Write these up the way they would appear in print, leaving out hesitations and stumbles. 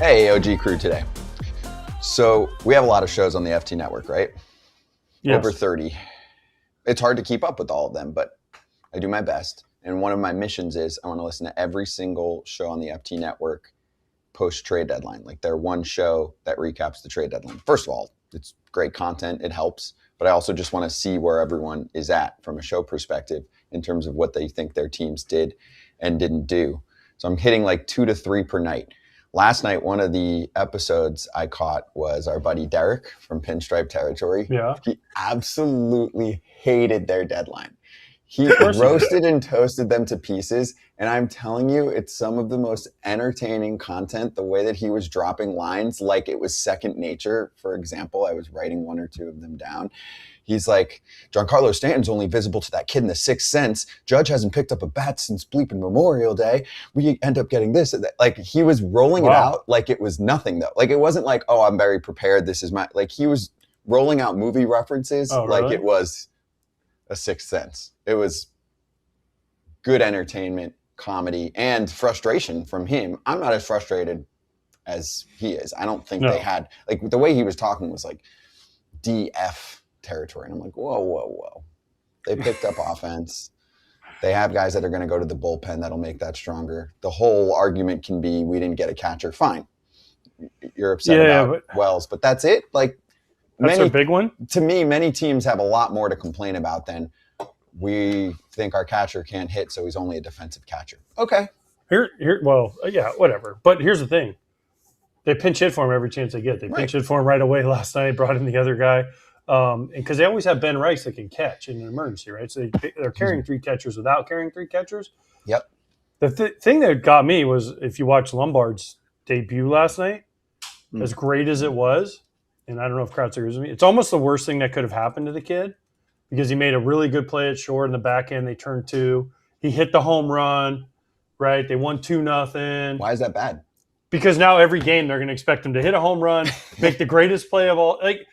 Hey, OG crew today. So we have a lot of shows on the FT network, right? Yes. Over 30. It's hard to keep up with all of them, but I do my best. And one of my missions is I want to listen to every single show on the FT network post-trade deadline. Like their one show that recaps the trade deadline. First of all, it's great content. It helps. But I also just want to see where everyone is at from a show perspective in terms of what they think their teams did and didn't do. So I'm hitting like 2 to 3 per night. Last night, one of the episodes I caught was our buddy Derek from Pinstripe Territory. Yeah. He absolutely hated their deadline. He roasted and toasted them to pieces. And I'm telling you, it's some of the most entertaining content, the way that he was dropping lines like it was second nature. For example, I was writing 1 or 2 of them down. He's like, Giancarlo Stanton's only visible to that kid in the sixth sense. Judge hasn't picked up a bat since bleeping Memorial Day. We end up getting this. Like, he was rolling it out like it was nothing, though. Like, it wasn't like, oh, I'm very prepared. This is my... Like, he was rolling out movie references like it was a sixth sense. It was good entertainment, comedy, and frustration from him. I'm not as frustrated as he is. I don't think they had... Like, the way he was talking was like DF territory. And I'm like, whoa. They picked up offense. They have guys that are going to go to the bullpen that'll make that stronger. The whole argument can be we didn't get a catcher. Fine. You're upset about Wells, but that's it. Like, that's a big one. To me, many teams have a lot more to complain about than we think our catcher can't hit, so he's only a defensive catcher. Okay. Whatever. But here's the thing. They pinch hit for him every chance they get. They pinch hit for him right away last night, brought in the other guy. Because they always have Ben Rice that can catch in an emergency, right? So they're carrying 3 catchers without carrying 3 catchers. Yep. The thing that got me was if you watch Lombard's debut last night, as great as it was, and I don't know if Kratz agrees with me, it's almost the worst thing that could have happened to the kid because he made a really good play at short in the back end. They turned 2. He hit the home run, right? They won 2-0. Why is that bad? Because now every game they're going to expect him to hit a home run, make the greatest play of all. Like,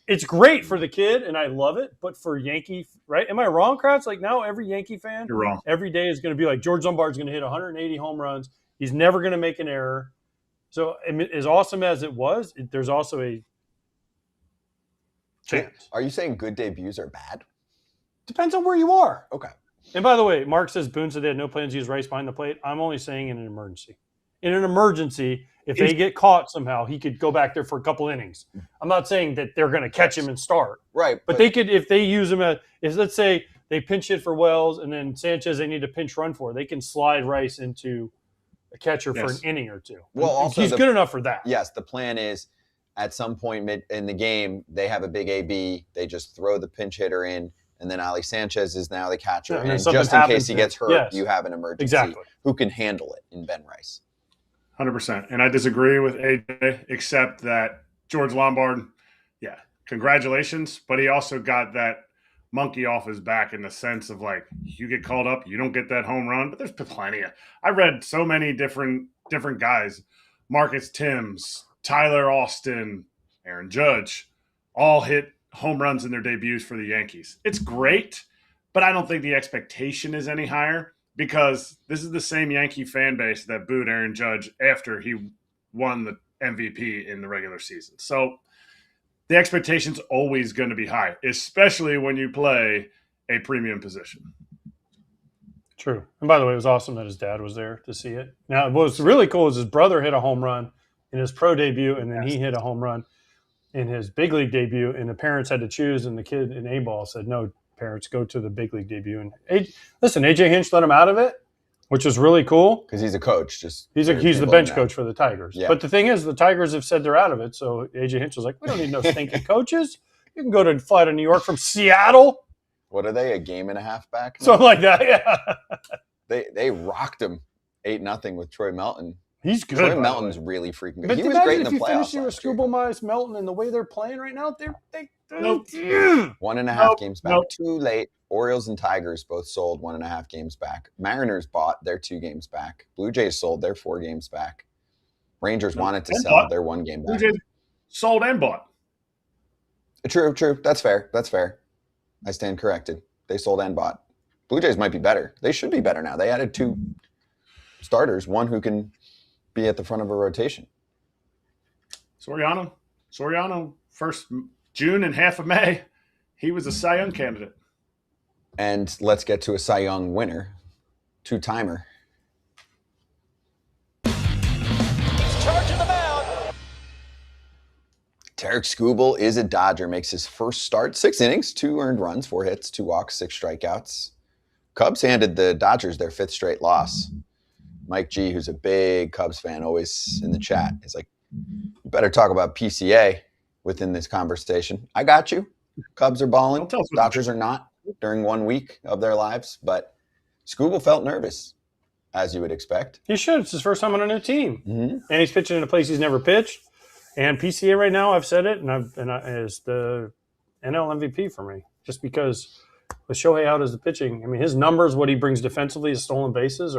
it's great for the kid, and I love it. But for Yankee, right? Am I wrong, Kratz? Like, now every Yankee fan, you're wrong. Every day is going to be like, George Lombard's going to hit 180 home runs. He's never going to make an error. So as awesome as it was, there's also a chance. Are you saying good debuts are bad? Depends on where you are. Okay. And by the way, Mark says Boone said they had no plans to use Rice behind the plate. I'm only saying in an emergency. In an emergency, if they get caught somehow, he could go back there for a couple innings. I'm not saying that they're going to catch him and start. Right. But they could, if they use him let's say they pinch hit for Wells and then Sanchez they need to pinch run for, they can slide Rice into a catcher for an inning or 2. Well, also he's good enough for that. Yes, the plan is at some point mid in the game, they have a big AB. They just throw the pinch hitter in, and then Ali Sanchez is now the catcher. Yeah, and just in case he gets hurt, you have an emergency who can handle it in Ben Rice. 100%. And I disagree with AJ, except that George Lombard, congratulations. But he also got that monkey off his back in the sense of, like, you get called up, you don't get that home run. But there's plenty of – I read so many different guys, Marcus Timms, Tyler Austin, Aaron Judge, all hit home runs in their debuts for the Yankees. It's great, but I don't think the expectation is any higher. Because this is the same Yankee fan base that booed Aaron Judge after he won the MVP in the regular season. So the expectation's always going to be high, especially when you play a premium position. True. And by the way, it was awesome that his dad was there to see it. Now, what was really cool is his brother hit a home run in his pro debut, and then he hit a home run in his big league debut, and the parents had to choose, and the kid in A-ball said, no, parents, go to the big league debut. And AJ Hinch let him out of it, which was really cool. Because he's a coach. He's the bench coach for the Tigers. Yeah. But the thing is, the Tigers have said they're out of it. So AJ Hinch was like, we don't need no stinking coaches. You can go to fly to New York from Seattle. What are they, a game and a half back? Something like that, yeah. They rocked him 8-0 with Troy Melton. He's good. Troy Melton's really freaking good. But he was great in the playoffs. If you finish with Skubal, Mize, Melton, and the way they're playing right now, they're 1.5 games back. Too late. Orioles and Tigers both sold 1.5 games back. Mariners bought their 2 games back. Blue Jays sold their 4 games back. Rangers wanted to sell their 1 game back. Blue Jays sold and bought. True. That's fair. I stand corrected. They sold and bought. Blue Jays might be better. They should be better now. They added 2 starters, one who can be at the front of a rotation. Soriano, first June and half of May, he was a Cy Young candidate. And let's get to a Cy Young winner, two-timer. He's charging the mound. Tarik Skubal is a Dodger, makes his first start, 6 innings, 2 earned runs, 4 hits, 2 walks, 6 strikeouts. Cubs handed the Dodgers their 5th straight loss. Mike G, who's a big Cubs fan, always in the chat, is like, you better talk about PCA within this conversation. I got you. Cubs are balling. Dodgers are not during 1 week of their lives, but Skubal felt nervous, as you would expect. He should. It's his first time on a new team. Mm-hmm. And he's pitching in a place he's never pitched. And PCA right now, I've said it, is the NL MVP for me. Just because with Shohei out as the pitching, I mean, his numbers, what he brings defensively, his stolen bases,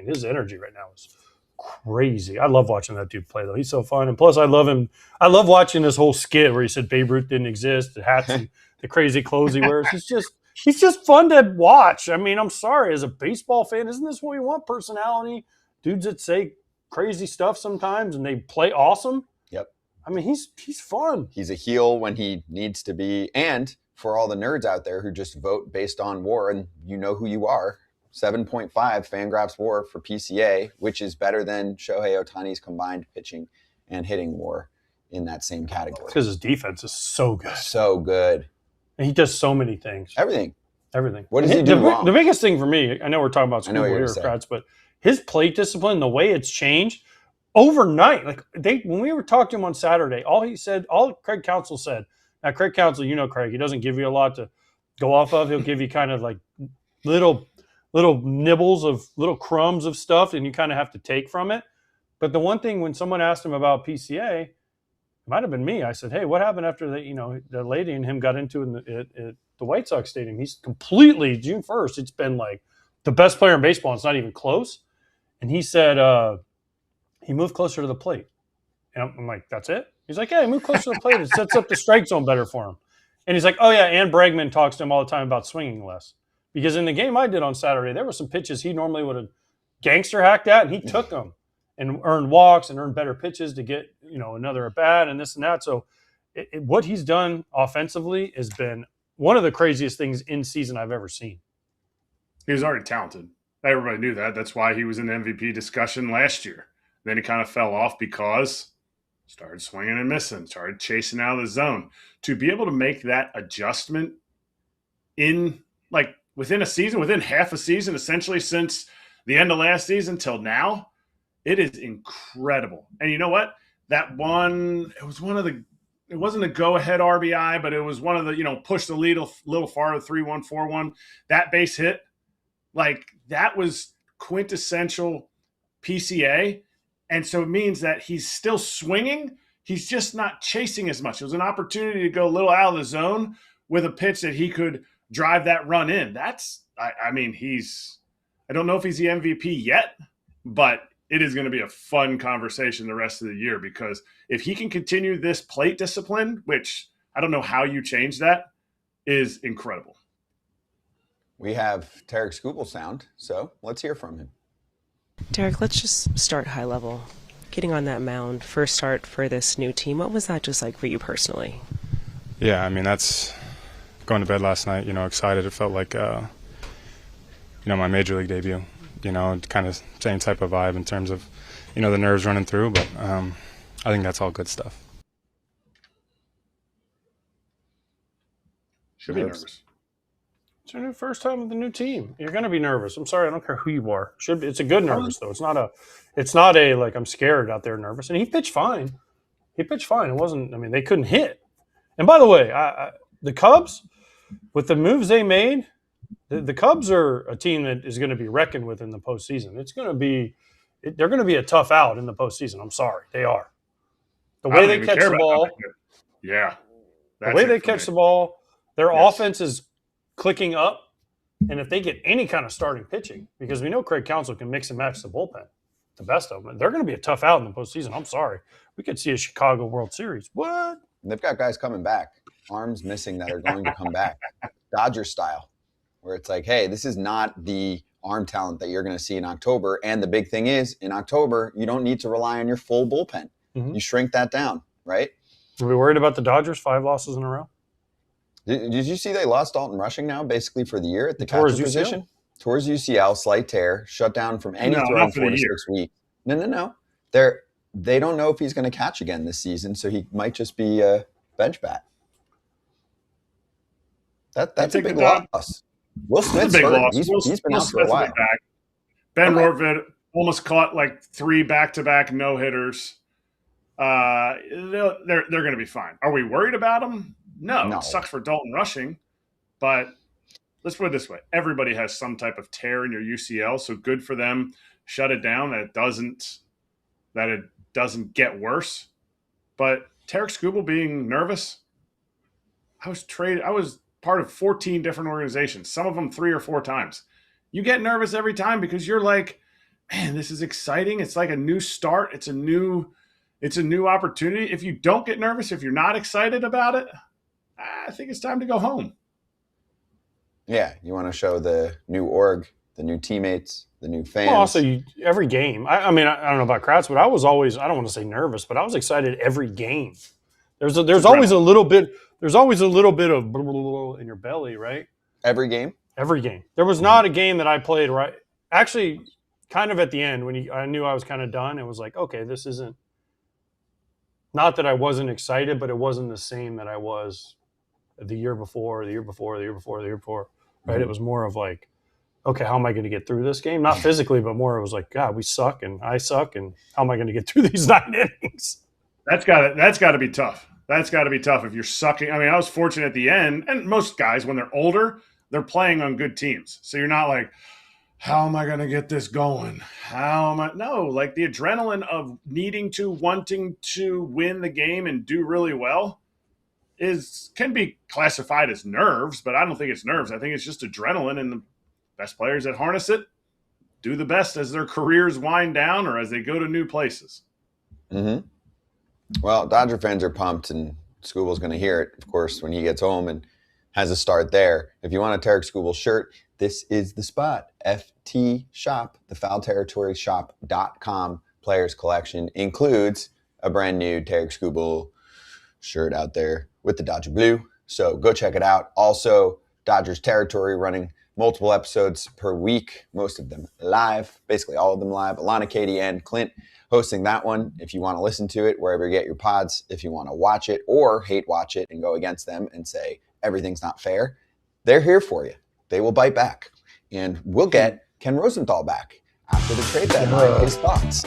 his energy right now is crazy. I love watching that dude play, though. He's so fun. And plus, I love him. I love watching this whole skit where he said Babe Ruth didn't exist, the hats and the crazy clothes he wears. He's just fun to watch. I mean, I'm sorry. As a baseball fan, isn't this what we want? Personality, dudes that say crazy stuff sometimes and they play awesome. Yep. I mean, he's fun. He's a heel when he needs to be. And for all the nerds out there who just vote based on WAR, and you know who you are, 7.5 Fangraphs WAR for PCA, which is better than Shohei Ohtani's combined pitching and hitting WAR in that same category. Because his defense is so good. So good. And he does so many things. Everything. What does he do wrong? The biggest thing for me, I know we're talking about Skubal here, Kratz, but his plate discipline, the way it's changed overnight. Like when we were talking to him on Saturday, all Craig Counsell said. Now, Craig Counsell, you know Craig, he doesn't give you a lot to go off of. He'll give you kind of like little nibbles of little crumbs of stuff, and you kind of have to take from it. But the one thing, when someone asked him about PCA, it might have been me. I said, "Hey, what happened after the lady and him got into at the White Sox stadium?" He's completely June 1st. It's been like the best player in baseball. It's not even close. And he said he moved closer to the plate. And I'm like, "That's it?" He's like, "Yeah, he moved closer to the plate. It sets up the strike zone better for him." And he's like, "Oh yeah, and Bregman talks to him all the time about swinging less." Because in the game I did on Saturday, there were some pitches he normally would have gangster hacked at, and he took them and earned walks and earned better pitches to get another at bat and this and that. So what he's done offensively has been one of the craziest things in season I've ever seen. He was already talented. Everybody knew that. That's why he was in the MVP discussion last year. Then he kind of fell off because started swinging and missing, started chasing out of the zone. To be able to make that adjustment in within a season, within half a season, essentially since the end of last season till now, it is incredible. And you know what? That one, it wasn't a go-ahead RBI, but it was one of the, push the lead a little farther, 3-1, 4-1. That base hit, that was quintessential PCA. And so it means that he's still swinging. He's just not chasing as much. It was an opportunity to go a little out of the zone with a pitch that he could drive that run in. I don't know if he's the MVP yet, but it is going to be a fun conversation the rest of the year, because if he can continue this plate discipline, which I don't know how you change that, is incredible. We have Tarik Skubal sound, so let's hear from him. Tarik, let's just start high level. Getting on that mound, first start for this new team, what was that just like for you personally? Yeah, I mean, that's going to bed last night, excited. It felt like, my major league debut, kind of same type of vibe in terms of, the nerves running through. But I think that's all good stuff. Should be nervous. It's your first time with the new team. You're going to be nervous. I'm sorry. I don't care who you are. It's a good nervous, though. It's not a like I'm scared out there nervous. And he pitched fine. It wasn't, they couldn't hit. And by the way, the Cubs, with the moves they made, the Cubs are a team that is going to be reckoned with in the postseason. They're going to be a tough out in the postseason. I'm sorry. They are. The way they catch the ball. Yeah. The way they catch the ball, their offense is clicking up. And if they get any kind of starting pitching, because we know Craig Counsell can mix and match the bullpen, the best of them, they're going to be a tough out in the postseason. I'm sorry. We could see a Chicago World Series. What? They've got guys coming back, arms missing that are going to come back, Dodger style, where it's like, hey, this is not the arm talent that you're going to see in October. And the big thing is, in October, you don't need to rely on your full bullpen. You shrink that down, right? Are we worried about the Dodgers? 5 losses in a row? Did you see they lost Dalton Rushing now, basically for the year at the Towards catcher UCL? position? Towards UCL, slight tear, shut down from any No, throw in not for 4 the to year. 6 weeks. No. They don't know if he's going to catch again this season, so he might just be a bench bat. That's a big loss. Will Smith's big hurt. loss. He's been out for a while. Back. Ben Okay. Rortvedt almost caught like 3 back-to-back no-hitters. They're going to be fine. Are we worried about them? No. It sucks for Dalton Rushing, but let's put it this way. Everybody has some type of tear in your UCL, so good for them. Shut it down that it doesn't get worse. But Tarik Skubal being nervous, I was part of 14 different organizations, some of them 3 or 4 times. You get nervous every time because you're like, man, this is exciting. It's like a new start. It's a new opportunity. If you don't get nervous, if you're not excited about it, I think it's time to go home. Yeah, you want to show the new org, the new teammates, the new fans. Well, also, every game. I mean, I don't know about Kratz, but I was always, I don't want to say nervous, but I was excited every game. There's always a little bit of blah, blah, blah in your belly, right? Every game? Every game. There was not a game that I played right. Actually, kind of at the end when I knew I was kind of done, it was like, okay, this isn't. Not that I wasn't excited, but it wasn't the same that I was the year before, right? It was more of like, okay, how am I going to get through this game? Not physically, but more it was like, God, we suck and I suck, and how am I going to get through these 9 innings? That's got to be tough. That's got to be tough if you're sucking. I mean, I was fortunate at the end, and most guys, when they're older, they're playing on good teams. So you're not like, how am I going to get this going? No, like the adrenaline of wanting to win the game and do really well can be classified as nerves, but I don't think it's nerves. I think it's just adrenaline, and the best players that harness it do the best as their careers wind down or as they go to new places. Mm-hmm. Well, Dodger fans are pumped, and Skubal's going to hear it, of course, when he gets home and has a start there. If you want a Tarik Skubal shirt, this is the spot. FT Shop, the Foul Territory Shop.com players collection includes a brand new Tarik Skubal shirt out there with the Dodger blue. So go check it out. Also, Dodgers Territory running multiple episodes per week, most of them live, basically all of them live. Alana, Kade, and Clint hosting that one. If you want to listen to it, wherever you get your pods, if you want to watch it or hate watch it and go against them and say everything's not fair, they're here for you. They will bite back. And we'll get Ken Rosenthal back after the trade deadline. His thoughts.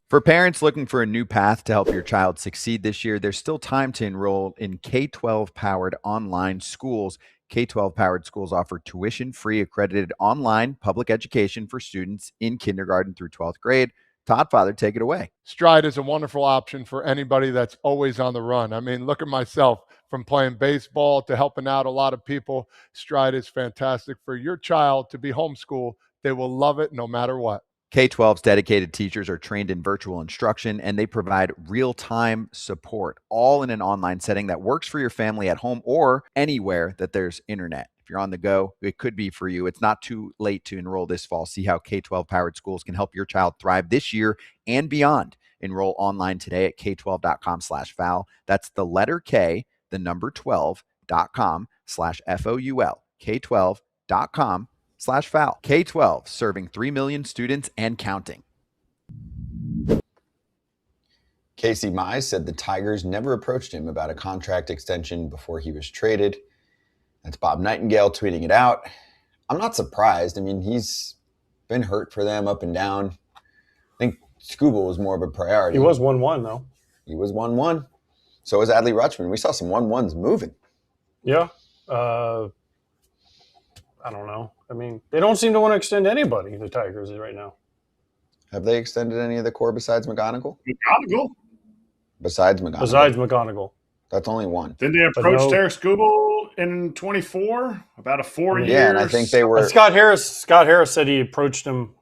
For parents looking for a new path to help your child succeed this year, there's still time to enroll in K-12-powered online schools. K-12-powered schools offer tuition-free accredited online public education for students in kindergarten through 12th grade. Todd Father, take it away. Stride is a wonderful option for anybody that's always on the run. I mean, look at myself, from playing baseball to helping out a lot of people. Stride is fantastic for your child to be homeschooled. They will love it no matter what. K-12's dedicated teachers are trained in virtual instruction, and they provide real-time support, all in an online setting that works for your family at home or anywhere that there's internet. If you're on the go, it could be for you. It's not too late to enroll this fall. See how K-12-powered schools can help your child thrive this year and beyond. Enroll online today at k12.com/foul. That's the letter K, the number 12.com/FOUL. K12.com/foul. K-12, serving 3 million students and counting. Casey Mize said the Tigers never approached him about a contract extension before he was traded. That's Bob Nightingale tweeting it out. I'm not surprised. I mean, he's been hurt for them up and down. I think Skubal was more of a priority. He was 1-1, though. He was 1-1. So was Adley Rutschman. We saw some 1-1s moving. Yeah. I don't know. I mean, they don't seem to want to extend anybody, the Tigers, right now. Have they extended any of the core besides McGonigal? McGonigal? Besides McGonigal. Besides McGonigal. That's only one. Didn't they approach Tarik Skubal in 24? About a 4 years? Yeah, and I think they were. Scott Harris said he approached him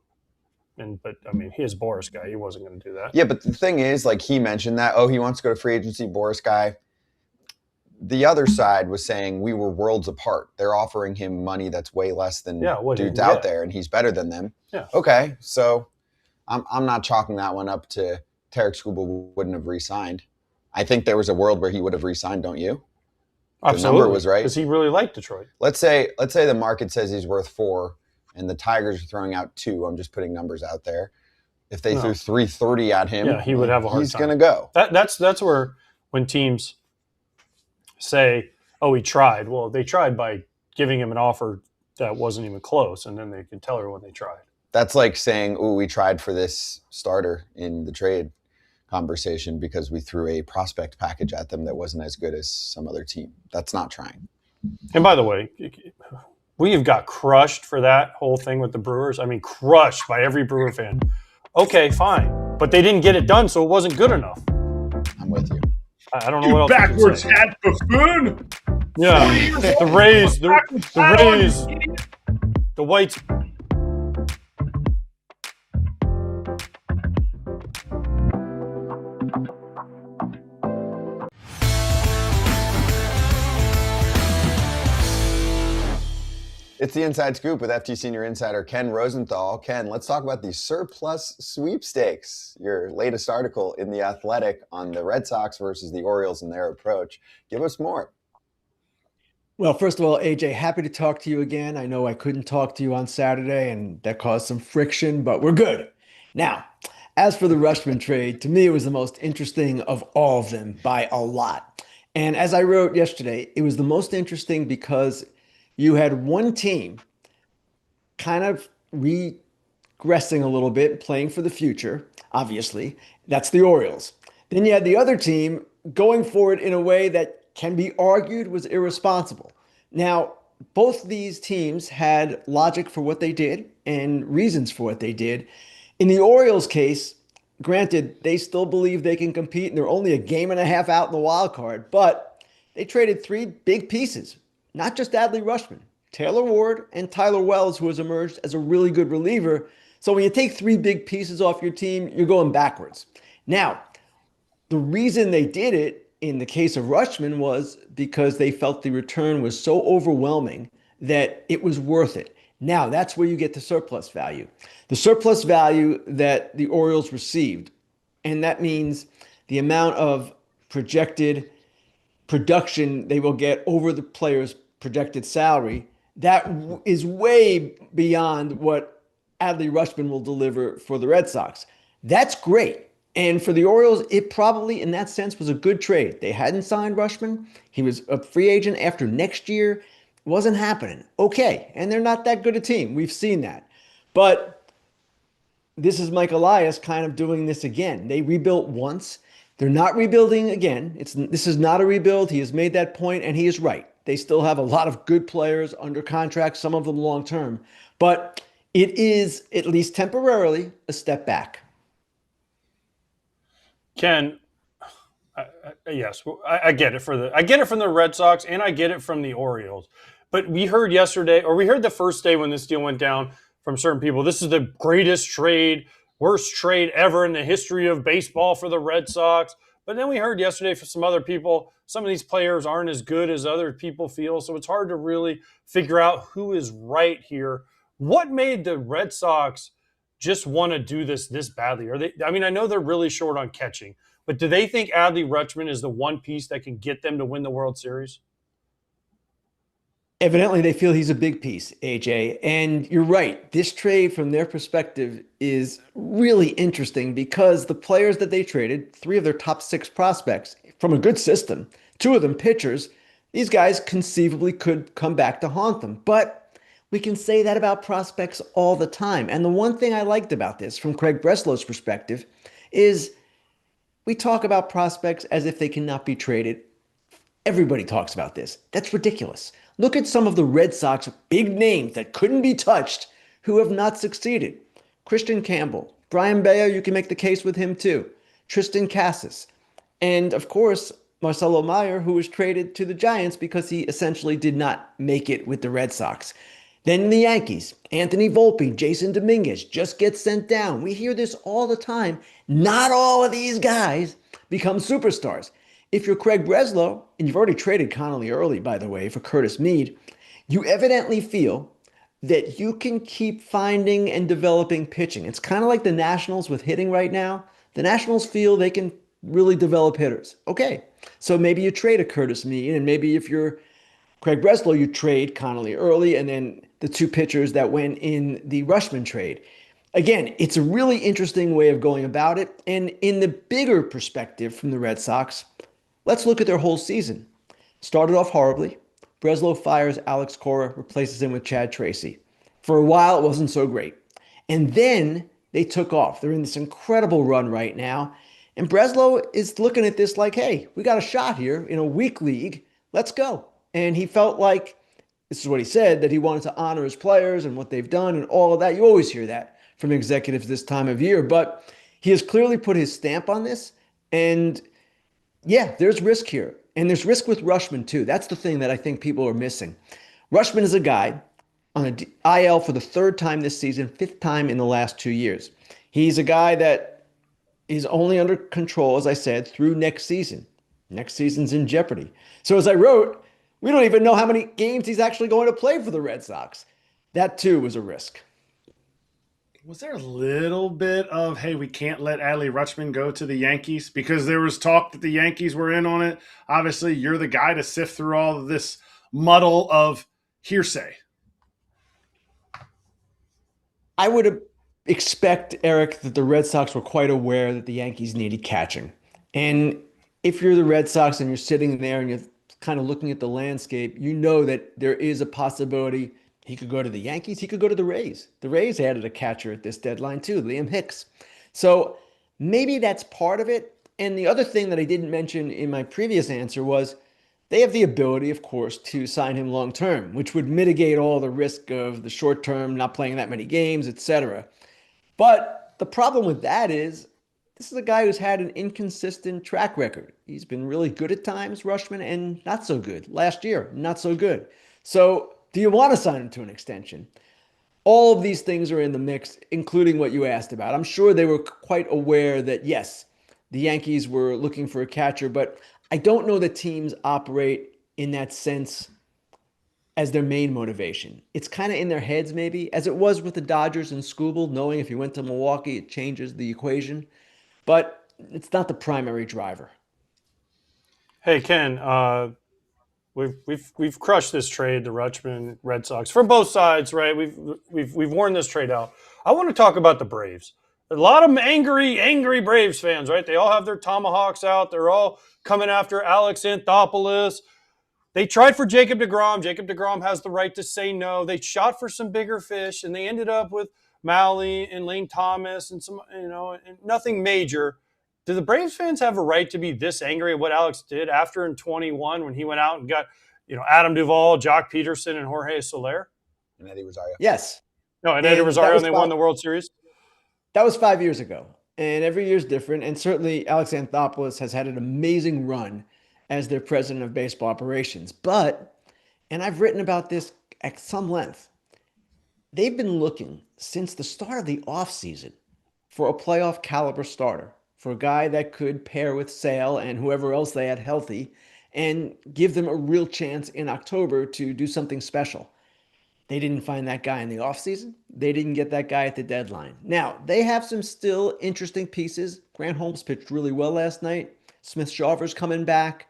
But I mean, he is Boris guy. He wasn't going to do that. Yeah, but the thing is, like he mentioned that, he wants to go to free agency, Boris guy. The other side was saying we were worlds apart. They're offering him money that's way less than dudes out there, and he's better than them. Yeah. Okay, so I'm not chalking that one up to Tarik Skubal wouldn't have re-signed. I think there was a world where he would have re-signed, don't you? Absolutely. The number was right. Because he really liked Detroit. Let's say the market says he's worth 4 and the Tigers are throwing out 2. I'm just putting numbers out there. If they threw 330 at him, he would have a hard time. He's going to go. That's where when teams say, "Oh, he tried." Well, they tried by giving him an offer that wasn't even close, and then they can tell her when they tried. That's like saying, "Ooh, we tried for this starter in the trade conversation because we threw a prospect package at them that wasn't as good as some other team." That's not trying. And by the way, we have got crushed for that whole thing with the Brewers. I mean, crushed by every Brewer fan. Okay, fine. But they didn't get it done, so it wasn't good enough. I'm with you. I don't know what else. Backwards hat buffoon. Yeah. The Rays, the Whites. It's the Inside Scoop with FT Senior Insider Ken Rosenthal. Ken, let's talk about the surplus sweepstakes, your latest article in The Athletic on the Red Sox versus the Orioles and their approach. Give us more. Well, first of all, AJ, happy to talk to you again. I know I couldn't talk to you on Saturday, and that caused some friction, but we're good. Now, as for the Rutschman trade, to me, it was the most interesting of all of them by a lot. And as I wrote yesterday, it was the most interesting because you had one team kind of regressing a little bit, playing for the future, obviously. That's the Orioles. Then you had the other team going for it in a way that can be argued was irresponsible. Now, both these teams had logic for what they did and reasons for what they did. In the Orioles case, granted, they still believe they can compete, and they're only a game and a half out in the wild card, but they traded 3 big pieces. Not just Adley Rutschman, Taylor Ward and Tyler Wells, who has emerged as a really good reliever. So when you take 3 big pieces off your team, you're going backwards. Now, the reason they did it in the case of Rutschman was because they felt the return was so overwhelming that it was worth it. Now, that's where you get the surplus value. The surplus value that the Orioles received, and that means the amount of projected production they will get over the player's projected salary, that is way beyond what Adley Rutschman will deliver for the Red Sox. That's great. And for the Orioles, it probably, in that sense, was a good trade. They hadn't signed Rutschman. He was a free agent after next year. It wasn't happening. Okay. And they're not that good a team. We've seen that. But this is Mike Elias kind of doing this again. They rebuilt once. They're not rebuilding again. This is not a rebuild. He has made that point, and he is right. They still have a lot of good players under contract, some of them long term. But it is, at least temporarily, a step back. Ken, yes, I get it I get it from the Red Sox, and I get it from the Orioles. But we heard yesterday, or we heard the first day when this deal went down from certain people, this is the greatest trade, worst trade ever in the history of baseball for the Red Sox. But then we heard yesterday from some other people, some of these players aren't as good as other people feel. So it's hard to really figure out who is right here. What made the Red Sox just want to do this badly? I know they're really short on catching, but do they think Adley Rutschman is the one piece that can get them to win the World Series? Evidently, they feel he's a big piece, AJ. And you're right. This trade, from their perspective, is really interesting because the players that they traded, 3 of their top 6 prospects from a good system, 2 of them pitchers, these guys conceivably could come back to haunt them. But we can say that about prospects all the time. And the one thing I liked about this, from Craig Breslow's perspective, is we talk about prospects as if they cannot be traded. Everybody talks about this. That's ridiculous. Look at some of the Red Sox big names that couldn't be touched who have not succeeded. Christian Campbell, Brian Bayer, you can make the case with him too. Tristan Casas. And of course, Marcelo Mayer, who was traded to the Giants because he essentially did not make it with the Red Sox. Then in the Yankees, Anthony Volpe, Jason Dominguez just get sent down. We hear this all the time. Not all of these guys become superstars. If you're Craig Breslow, and you've already traded Connolly early, by the way, for Curtis Mead, you evidently feel that you can keep finding and developing pitching. It's kind of like the Nationals with hitting right now. The Nationals feel they can really develop hitters. Okay, so maybe you trade a Curtis Mead, and maybe if you're Craig Breslow, you trade Connolly early, and then the two pitchers that went in the Rutschman trade. Again, it's a really interesting way of going about it. And in the bigger perspective from the Red Sox, let's look at their whole season. Started off horribly. Breslow fires Alex Cora, replaces him with Chad Tracy. For a while, it wasn't so great. And then they took off. They're in this incredible run right now. And Breslow is looking at this like, hey, we got a shot here in a weak league. Let's go. And he felt like, this is what he said, that he wanted to honor his players and what they've done and all of that. You always hear that from executives this time of year. But he has clearly put his stamp on this. And yeah, there's risk here. And there's risk with Rutschman too. That's the thing that I think people are missing. Rutschman is a guy on a IL for the third time this season, fifth time in the last 2 years. He's a guy that is only under control, as I said, through next season. Next season's in jeopardy. So as I wrote, we don't even know how many games he's actually going to play for the Red Sox. That too was a risk. Was there a little bit of, hey, we can't let Adley Rutschman go to the Yankees? Because there was talk that the Yankees were in on it. Obviously, you're the guy to sift through all of this muddle of hearsay. I would expect, Eric, that the Red Sox were quite aware that the Yankees needed catching. And if you're the Red Sox and you're sitting there and you're kind of looking at the landscape, you know that there is a possibility he could go to the Yankees. He could go to the Rays. The Rays added a catcher at this deadline too, Liam Hicks. So maybe that's part of it. And the other thing that I didn't mention in my previous answer was they have the ability, of course, to sign him long-term, which would mitigate all the risk of the short-term, not playing that many games, etc. But the problem with that is this is a guy who's had an inconsistent track record. He's been really good at times, Rutschman, and not so good. Last year, not so good. So do you want to sign him to an extension? All of these things are in the mix, including what you asked about. I'm sure they were quite aware that, yes, the Yankees were looking for a catcher, but I don't know that teams operate in that sense as their main motivation. It's kind of in their heads, maybe, as it was with the Dodgers and Skubal, knowing if he went to Milwaukee, it changes the equation. But it's not the primary driver. Hey, Ken, we've crushed this trade, the Rutschman Red Sox, from both sides, right? We've worn this trade out. I want to talk about the Braves. A lot of angry Braves fans, right? They all have their tomahawks out. They're all coming after Alex Anthopoulos. They tried for Jacob deGrom. Jacob deGrom has the right to say no. They shot for some bigger fish, and they ended up with Malley and Lane Thomas and some, and nothing major. Do the Braves fans have a right to be this angry at what Alex did after in 21 when he went out and got, Adam Duvall, Jock Peterson, and Jorge Soler? And Eddie Rosario. Yes. No, and Eddie Rosario, and they won the World Series? That was 5 years ago. And every year is different. And certainly Alex Anthopoulos has had an amazing run as their president of baseball operations. But, and I've written about this at some length, they've been looking since the start of the offseason for a playoff caliber starter, for a guy that could pair with Sale and whoever else they had healthy and give them a real chance in October to do something special. They didn't find that guy in the offseason. They didn't get that guy at the deadline. Now, they have some still interesting pieces. Grant Holmes pitched really well last night. Smith-Shawver's coming back.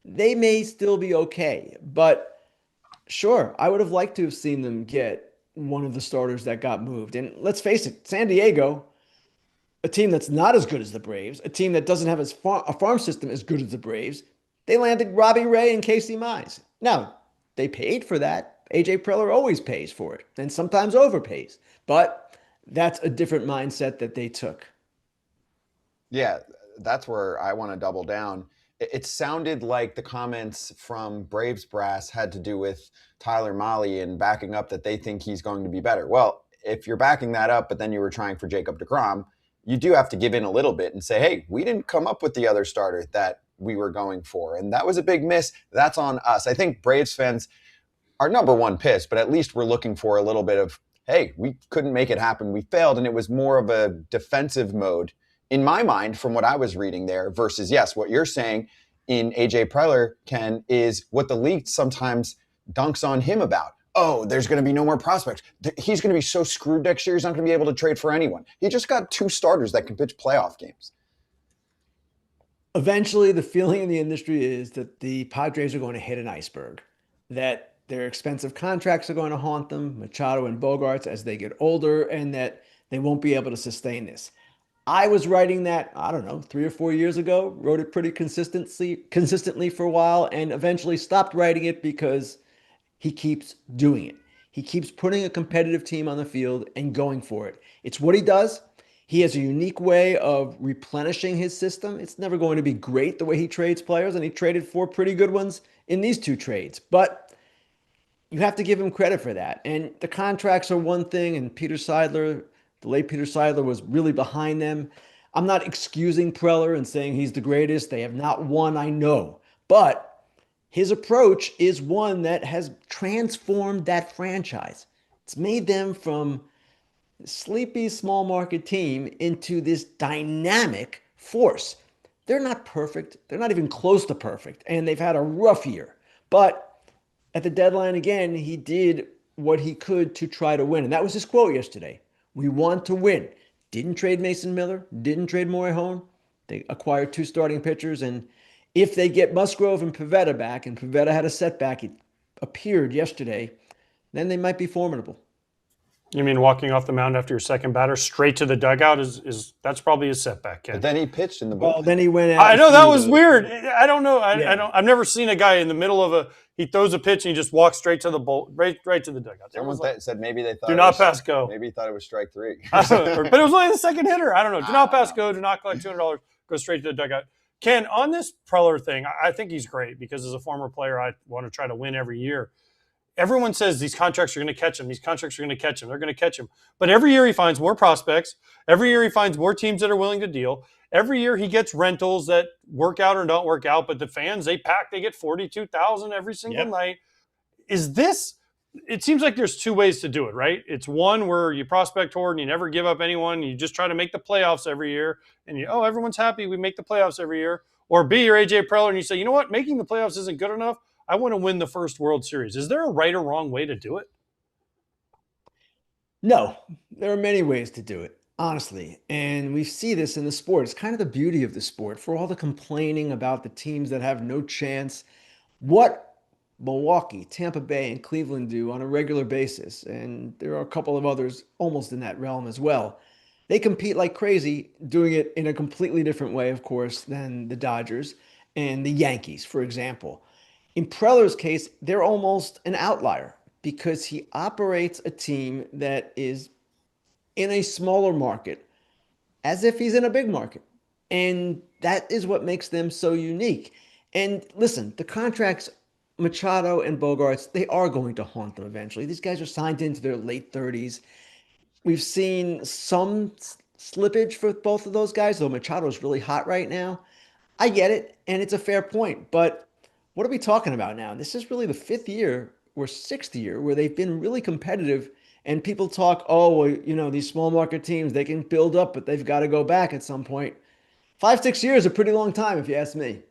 They may still be okay. But sure, I would have liked to have seen them get one of the starters that got moved. And let's face it, San Diego, a team that's not as good as the Braves, a team that doesn't have a farm system as good as the Braves, they landed Robbie Ray and Casey Mize. Now, they paid for that. A.J. Preller always pays for it and sometimes overpays. But that's a different mindset that they took. Yeah, that's where I want to double down. It sounded like the comments from Braves brass had to do with Tyler Mahle and backing up that they think he's going to be better. Well, if you're backing that up, but then you were trying for Jacob deGrom, you do have to give in a little bit and say, hey, we didn't come up with the other starter that we were going for. And that was a big miss. That's on us. I think Braves fans our number one piss, but at least we're looking for a little bit of, hey, we couldn't make it happen. We failed. And it was more of a defensive mode in my mind from what I was reading there versus, yes, what you're saying in AJ Preller, Ken, is what the league sometimes dunks on him about. Oh, there's going to be no more prospects. He's going to be so screwed next year. He's not going to be able to trade for anyone. He just got 2 starters that can pitch playoff games. Eventually, the feeling in the industry is that the Padres are going to hit an iceberg, that their expensive contracts are going to haunt them, Machado and Bogaerts, as they get older, and that they won't be able to sustain this. I was writing that, I don't know, 3 or 4 years ago, wrote it pretty consistently for a while, and eventually stopped writing it because he keeps doing it. He keeps putting a competitive team on the field and going for it. It's what he does. He has a unique way of replenishing his system. It's never going to be great the way he trades players, and he traded 4 pretty good ones in these 2 trades. But you have to give him credit for that. And the contracts are one thing, and Peter Seidler, the late Peter Seidler, was really behind them. I'm not excusing Preller and saying he's the greatest. They have not won, I know. But his approach is one that has transformed that franchise. It's made them from a sleepy small market team into this dynamic force. They're not perfect. They're not even close to perfect. And they've had a rough year. But at the deadline again, he did what he could to try to win. And that was his quote yesterday. We want to win. Didn't trade Mason Miller. Didn't trade Morejon. They acquired 2 starting pitchers, and if they get Musgrove and Pivetta back, and Pivetta had a setback, it appeared yesterday, then they might be formidable. You mean walking off the mound after your second batter straight to the dugout is that's probably a setback, Ken. But then he pitched in the bullpen. Well, then he went out. I know that was weird. I don't know. I've never seen a guy in the middle of he throws a pitch and he just walks straight to the right to the dugout. Someone said maybe they thought do not pass go. Maybe he thought it was strike 3. But it was only the second hitter. I don't know. Do not pass go. Do not collect $200. Go straight to the dugout. Ken, on this Preller thing, I think he's great because as a former player, I want to try to win every year. Everyone says these contracts are going to catch him. These contracts are going to catch him. They're going to catch him. But every year he finds more prospects. Every year he finds more teams that are willing to deal. Every year he gets rentals that work out or don't work out. But the fans, they get 42,000 every single night. Is this – it seems like there's 2 ways to do it, right? It's one where you prospect toward and you never give up anyone. You just try to make the playoffs every year. And everyone's happy. We make the playoffs every year. Or B, you're AJ Preller and you say, you know what? Making the playoffs isn't good enough. I want to win the first World Series. Is there a right or wrong way to do it? No, there are many ways to do it, honestly. And we see this in the sport. It's kind of the beauty of the sport. For all the complaining about the teams that have no chance, what Milwaukee, Tampa Bay, and Cleveland do on a regular basis, and there are a couple of others almost in that realm as well, they compete like crazy, doing it in a completely different way, of course, than the Dodgers and the Yankees, for example. In Preller's case, they're almost an outlier because he operates a team that is in a smaller market as if he's in a big market. And that is what makes them so unique. And listen, the contracts, Machado and Bogaerts, they are going to haunt them eventually. These guys are signed into their late 30s. We've seen some slippage for both of those guys, though Machado is really hot right now. I get it, and it's a fair point, but what are we talking about now? This is really the 5th year or 6th year where they've been really competitive, and people talk, these small market teams, they can build up, but they've got to go back at some point. 5-6 years is a pretty long time, if you ask me.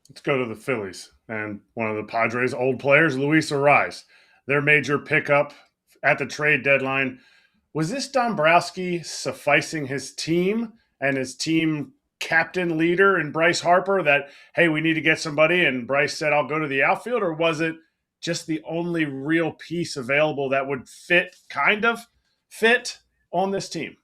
Let's go to the Phillies and one of the Padres' old players, Luis Arraez. Their major pickup at the trade deadline. Was this Dombrowski sufficing his team and his team captain leader and Bryce Harper that, hey, we need to get somebody, and Bryce said, I'll go to the outfield? Or was it just the only real piece available that would fit on this team?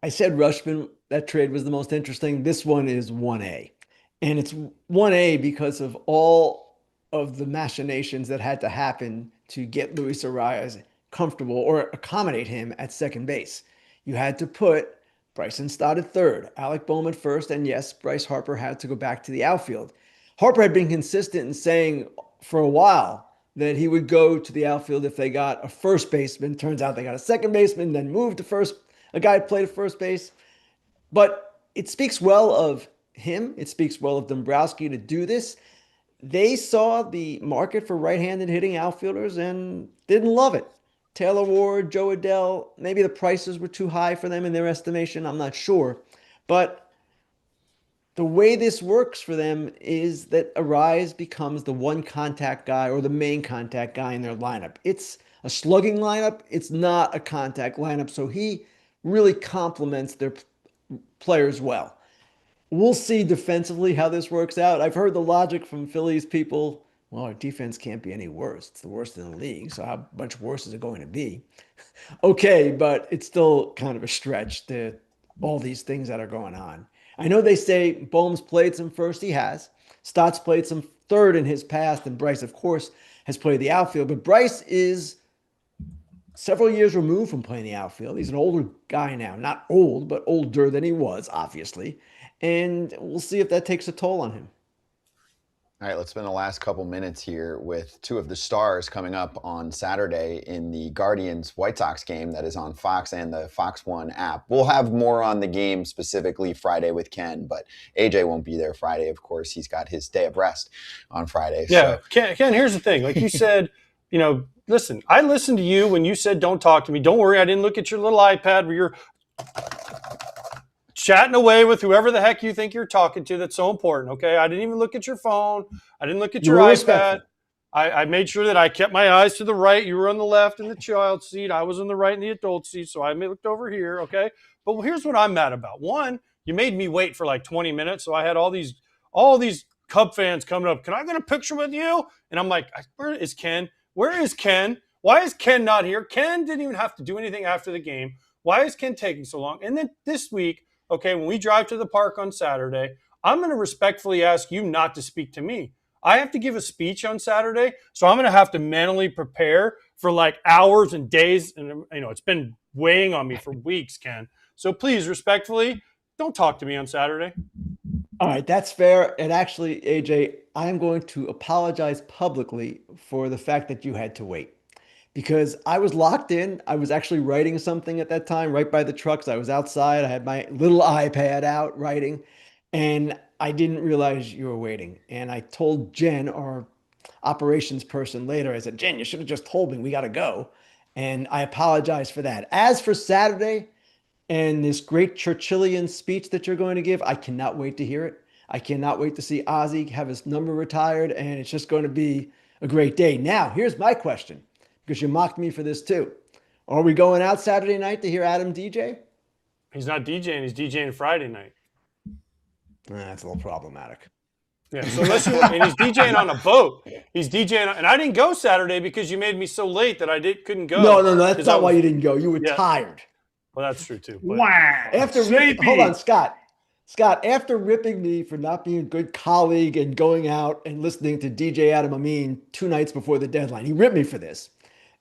I said Rutschman, that trade was the most interesting. This one is 1A. And it's 1A because of all of the machinations that had to happen to get Luis Arraez comfortable or accommodate him at second base. You had to put Bryson Stott at third, Alec Bowman first, and yes, Bryce Harper had to go back to the outfield. Harper had been consistent in saying for a while that he would go to the outfield if they got a first baseman. Turns out they got a second baseman, then moved to first, a guy who played at first base. But it speaks well of him. It speaks well of Dombrowski to do this. they saw the market for right-handed hitting outfielders and didn't love it. Taylor Ward, Joe Adell, maybe the prices were too high for them in their estimation. I'm not sure. But the way this works for them is that Arraez becomes the one contact guy or the main contact guy in their lineup. It's a slugging lineup. It's not a contact lineup. So he really complements their players well. We'll see defensively how this works out. I've heard the logic from Phillies people. Well, our defense can't be any worse. It's the worst in the league. So how much worse is it going to be? Okay, but it's still kind of a stretch to all these things that are going on. I know they say Bohm's played some first. He has. Stott's played some third in his past. And Bryce, of course, has played the outfield. But Bryce is several years removed from playing the outfield. He's an older guy now. Not old, but older than he was, obviously. And we'll see if that takes a toll on him. All right, let's spend the last couple minutes here with two of the stars coming up on Saturday in the Guardians-White Sox game that is on Fox and the Fox One app. We'll have more on the game specifically Friday with Ken, but AJ won't be there Friday, of course. He's got his day of rest on Friday. Yeah, so. Ken, here's the thing. Like you said, listen, I listened to you when you said don't talk to me. Don't worry, I didn't look at your little iPad where you're chatting away with whoever the heck you think you're talking to. That's so important, okay? I didn't even look at your phone. I didn't look at your iPad. I made sure that I kept my eyes to the right. You were on the left in the child seat. I was on the right in the adult seat, so I looked over here, okay? But here's what I'm mad about. One, you made me wait for like 20 minutes, so I had all these Cub fans coming up. Can I get a picture with you? And I'm like, where is Ken? Where is Ken? Why is Ken not here? Ken didn't even have to do anything after the game. Why is Ken taking so long? And then this week, okay, when we drive to the park on Saturday, I'm going to respectfully ask you not to speak to me. I have to give a speech on Saturday, so I'm going to have to mentally prepare for like hours and days. And, it's been weighing on me for weeks, Ken. So please, respectfully, don't talk to me on Saturday. All right, that's fair. And actually, AJ, I'm going to apologize publicly for the fact that you had to wait. Because I was locked in. I was actually writing something at that time right by the trucks. I was outside. I had my little iPad out writing, and I didn't realize you were waiting. And I told Jen, our operations person, later, I said, Jen, you should have just told me we got to go. And I apologize for that. As for Saturday and this great Churchillian speech that you're going to give, I cannot wait to hear it. I cannot wait to see Ozzie have his number retired, and it's just going to be a great day. Now, here's my question. Because you mocked me for this too. Are we going out Saturday night to hear Adam DJ? He's not DJing. He's DJing Friday night. That's a little problematic. Yeah, so and he's DJing on a boat. He's DJing, and I didn't go Saturday because you made me so late that I couldn't go. No, that's not why you didn't go. You were tired. Well, that's true too. But. Wow. Hold on, Scott. Scott, after ripping me for not being a good colleague and going out and listening to DJ Adam Amin 2 nights before the deadline, he ripped me for this.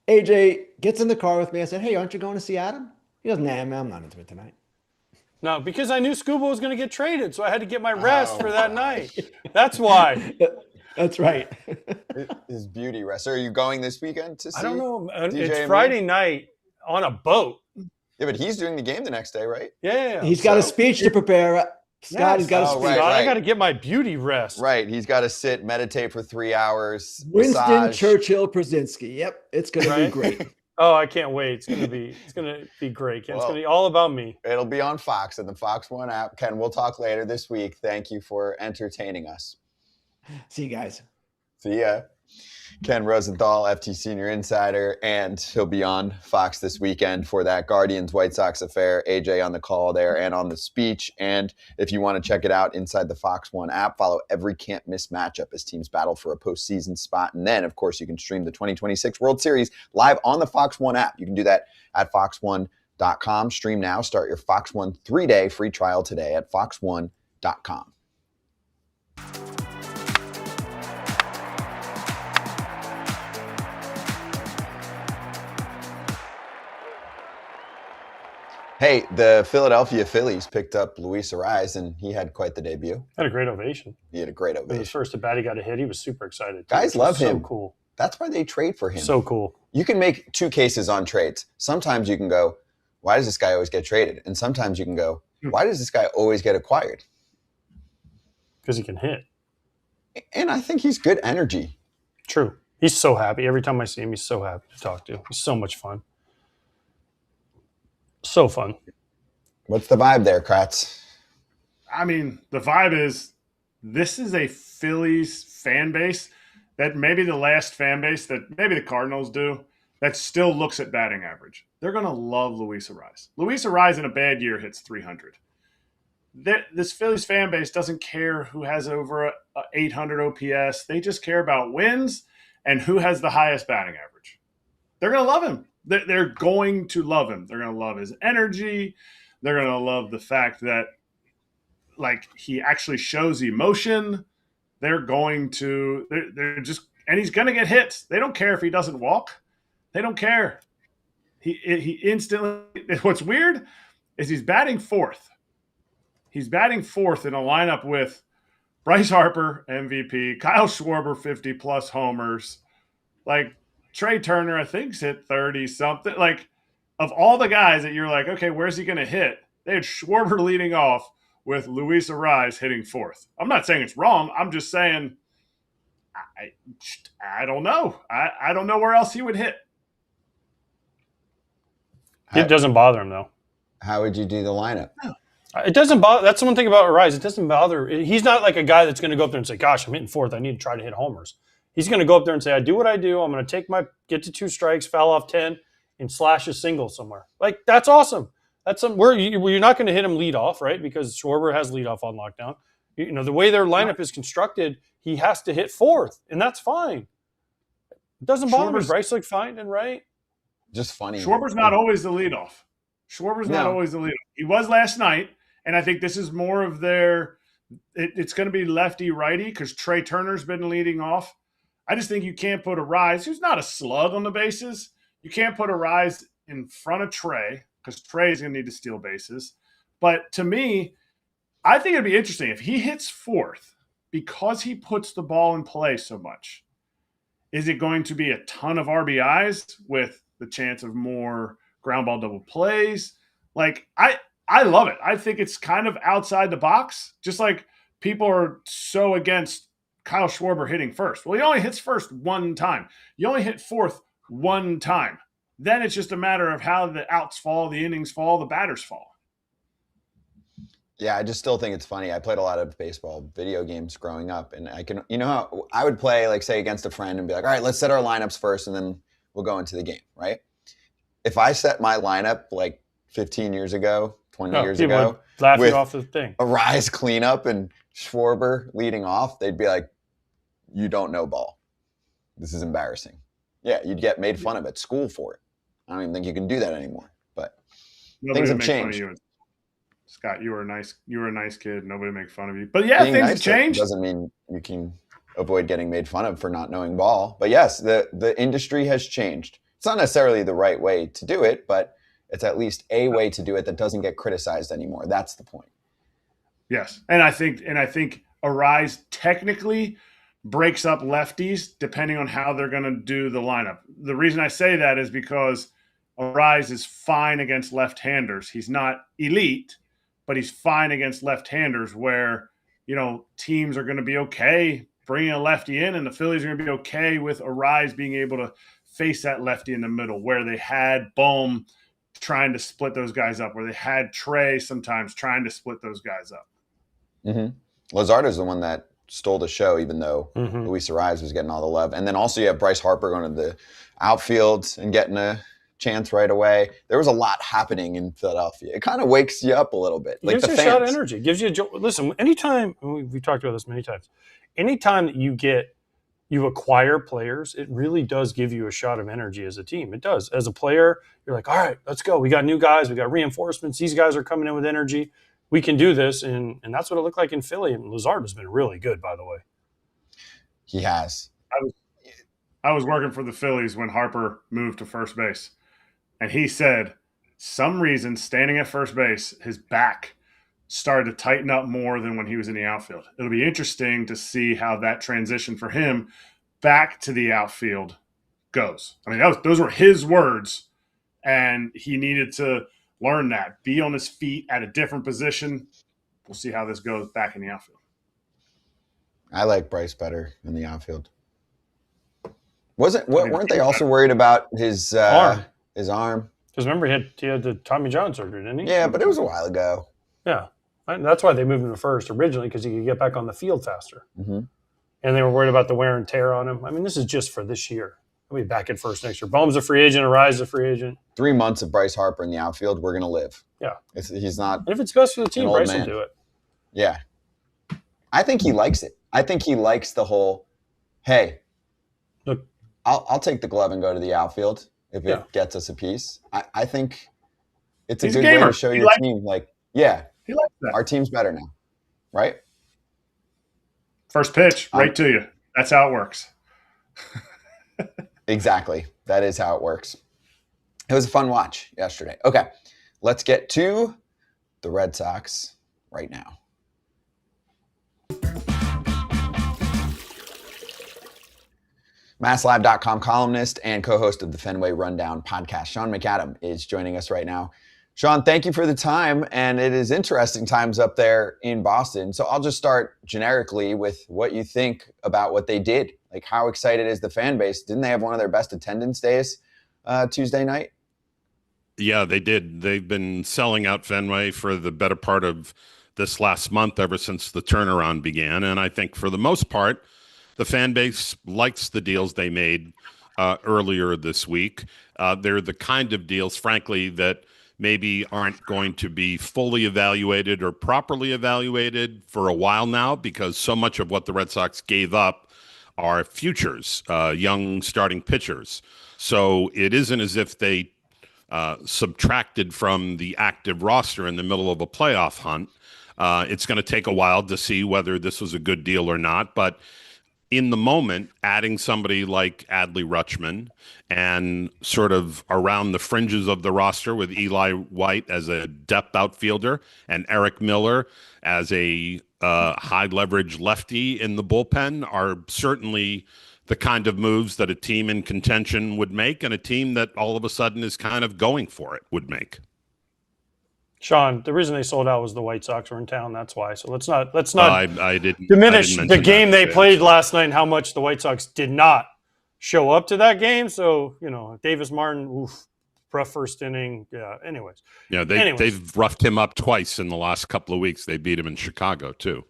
AJ gets in the car with me. I said, hey, aren't you going to see Adam? He goes, nah, I'm not into it tonight. No, because I knew Skubal was going to get traded, so I had to get my rest for that night. That's why. That's right. His beauty rest. So are you going this weekend to see? I don't know. DJ it's Friday night on a boat. Yeah, but he's doing the game the next day, right? Yeah. He's got a speech to prepare. Scott has got a speech. Right. I got to get my beauty rest. Right. He's got to sit, meditate for 3 hours. Winston massage. Churchill Pierzynski. Yep. It's going to be great. Oh, I can't wait. It's going to be great. It's going to be all about me. It'll be on Fox and the Fox One app. Ken, we'll talk later this week. Thank you for entertaining us. See you guys. See ya. Ken Rosenthal, FT Senior Insider, and he'll be on Fox this weekend for that Guardians-White Sox affair. AJ on the call there and on the speech. And if you want to check it out inside the Fox One app, follow every can't-miss matchup as teams battle for a postseason spot. And then, of course, you can stream the 2026 World Series live on the Fox One app. You can do that at fox1.com. Stream now. Start your Fox One 3-day free trial today at fox1.com. Hey, the Philadelphia Phillies picked up Luis Arraez, and he had quite the debut. Had a great ovation. He had a great It was his ovation. first at bat. He got a hit. He was super excited. Guys love him. So cool. That's why they trade for him. So cool. You can make two cases on trades. Sometimes you can go, why does this guy always get traded? And sometimes you can go, why does this guy always get acquired? Because he can hit. And I think he's good energy. True. He's so happy. Every time I see him, he's so happy to talk to. He's so much fun. So fun. What's the vibe there, Kratz? I mean, the vibe is this is a Phillies fan base that maybe the last fan base that maybe the Cardinals do that still looks at batting average. They're going to love Luis Arraez. Luis Arraez in a bad year hits 300. This Phillies fan base doesn't care who has over a 800 OPS. They just care about wins and who has the highest batting average. They're going to love him. They're going to love him. They're going to love his energy. They're going to love the fact that like he actually shows emotion. They're just, and he's going to get hits. They don't care if he doesn't walk. They don't care. He instantly, what's weird is he's batting fourth. He's batting fourth in a lineup with Bryce Harper, MVP, Kyle Schwarber, 50-plus homers. Like, Trey Turner, I think, hit 30-something. Like, of all the guys that you're like, okay, where's he going to hit? They had Schwarber leading off with Luis Arraez hitting fourth. I'm not saying it's wrong. I'm just saying I don't know. I don't know where else he would hit. It doesn't bother him, though. How would you do the lineup? It doesn't bother. That's the one thing about Arraez. It doesn't bother. He's not like a guy that's going to go up there and say, gosh, I'm hitting fourth. I need to try to hit homers. He's going to go up there and say, I do what I do. I'm going to get to 2 strikes, foul off 10, and slash a single somewhere. Like, that's awesome. That's where you're not going to hit him lead off, right? Because Schwarber has lead off on lockdown. You know, the way their lineup is constructed, he has to hit fourth, and that's fine. It doesn't bother me. Bryce looked fine and right. Just funny. Schwarber's not always the leadoff. Schwarber's not always the leadoff. He was last night, and I think this is more of their it's going to be lefty-righty because Trey Turner's been leading off. I just think you can't put Arraez, who's not a slug on the bases. You can't put Arraez in front of Trey because Trey is going to need to steal bases. But to me, I think it'd be interesting if he hits fourth because he puts the ball in play so much. Is it going to be a ton of RBIs with the chance of more ground ball double plays? Like, I love it. I think it's kind of outside the box. Just like people are so against Kyle Schwarber hitting first. Well, he only hits first one time. You only hit fourth one time. Then it's just a matter of how the outs fall, the innings fall, the batters fall. Yeah, I just still think it's funny. I played a lot of baseball video games growing up, and how I would play, like, say, against a friend and be like, all right, let's set our lineups first, and then we'll go into the game, right? If I set my lineup like 15 years ago, 20 years ago, laughing off the thing, Arraez cleanup and Schwarber leading off, they'd be like, you don't know ball. This is embarrassing. Yeah, you'd get made fun of at school for it. I don't even think you can do that anymore. But things have changed. Scott, you were a nice kid. Nobody make fun of you. But yeah, things have changed. Doesn't mean you can avoid getting made fun of for not knowing ball. But yes, the industry has changed. It's not necessarily the right way to do it, but it's at least a way to do it that doesn't get criticized anymore. That's the point. Yes. And I think Arraez technically breaks up lefties depending on how they're going to do the lineup. The reason I say that is because Arraez is fine against left-handers. He's not elite, but he's fine against left-handers where, teams are going to be okay bringing a lefty in, and the Phillies are going to be okay with Arraez being able to face that lefty in the middle where they had Bohm trying to split those guys up, where they had Trey sometimes trying to split those guys up. Mm-hmm. Luzardo's the one that stole the show, even though Luis Arraez was getting all the love. And then also you have Bryce Harper going to the outfield and getting a chance right away. There was a lot happening in Philadelphia. It kind of wakes you up a little bit. It gives you a shot of energy. Gives you listen, anytime, we've talked about this many times, anytime that you acquire players, it really does give you a shot of energy as a team. It does. As a player, you're like, all right, let's go. We got new guys. We got reinforcements. These guys are coming in with energy. We can do this. And that's what it looked like in Philly. And Luzardo's been really good, by the way. He has. I was working for the Phillies when Harper moved to first base. And he said, some reason, standing at first base, his back started to tighten up more than when he was in the outfield. It'll be interesting to see how that transition for him back to the outfield goes. I mean, those were his words, and he needed to learn that, be on his feet at a different position. We'll see how this goes back in the outfield. I like Bryce better in the outfield. Weren't they also worried about his arm? His arm. Because remember, he had the Tommy John surgery, didn't he? Yeah, but it was a while ago. Yeah. And that's why they moved him to first originally, because he could get back on the field faster. Mm-hmm. And they were worried about the wear and tear on him. I mean, this is just for this year. He'll be back at first next year. Bohm's a free agent. Arraez is a free agent. 3 months of Bryce Harper in the outfield, we're going to live. Yeah. He's not. And if it's best for the team, Bryce will do it. Yeah. I think he likes it. I think he likes the whole, hey, look, I'll take the glove and go to the outfield if it gets us a piece. I think it's a good way to show your team, like, he likes that. Our team's better now, right? First pitch, right to you. That's how it works. Exactly. That is how it works. It was a fun watch yesterday. Okay, let's get to the Red Sox right now. MassLive.com columnist and co-host of the Fenway Rundown podcast, Sean McAdam, is joining us right now. Sean, thank you for the time, and it is interesting times up there in Boston. So I'll just start generically with what you think about what they did. Like, how excited is the fan base? Didn't they have one of their best attendance days Tuesday night? Yeah, they did. They've been selling out Fenway for the better part of this last month, ever since the turnaround began. And I think for the most part, the fan base likes the deals they made earlier this week. They're the kind of deals, frankly, that maybe aren't going to be fully evaluated or properly evaluated for a while now, because so much of what the Red Sox gave up are futures, young starting pitchers. So it isn't as if they subtracted from the active roster in the middle of a playoff hunt. It's going to take a while to see whether this was a good deal or not, but in the moment, adding somebody like Adley Rutschman and sort of around the fringes of the roster with Eli White as a depth outfielder and Eric Miller as a high leverage lefty in the bullpen are certainly the kind of moves that a team in contention would make, and a team that all of a sudden is kind of going for it would make. Sean, the reason they sold out was the White Sox were in town. That's why. So let's not I didn't diminish the game they played last night and how much the White Sox did not show up to that game. So, Davis Martin, rough first inning. Yeah. Anyways. Yeah, they've roughed him up twice in the last couple of weeks. They beat him in Chicago too.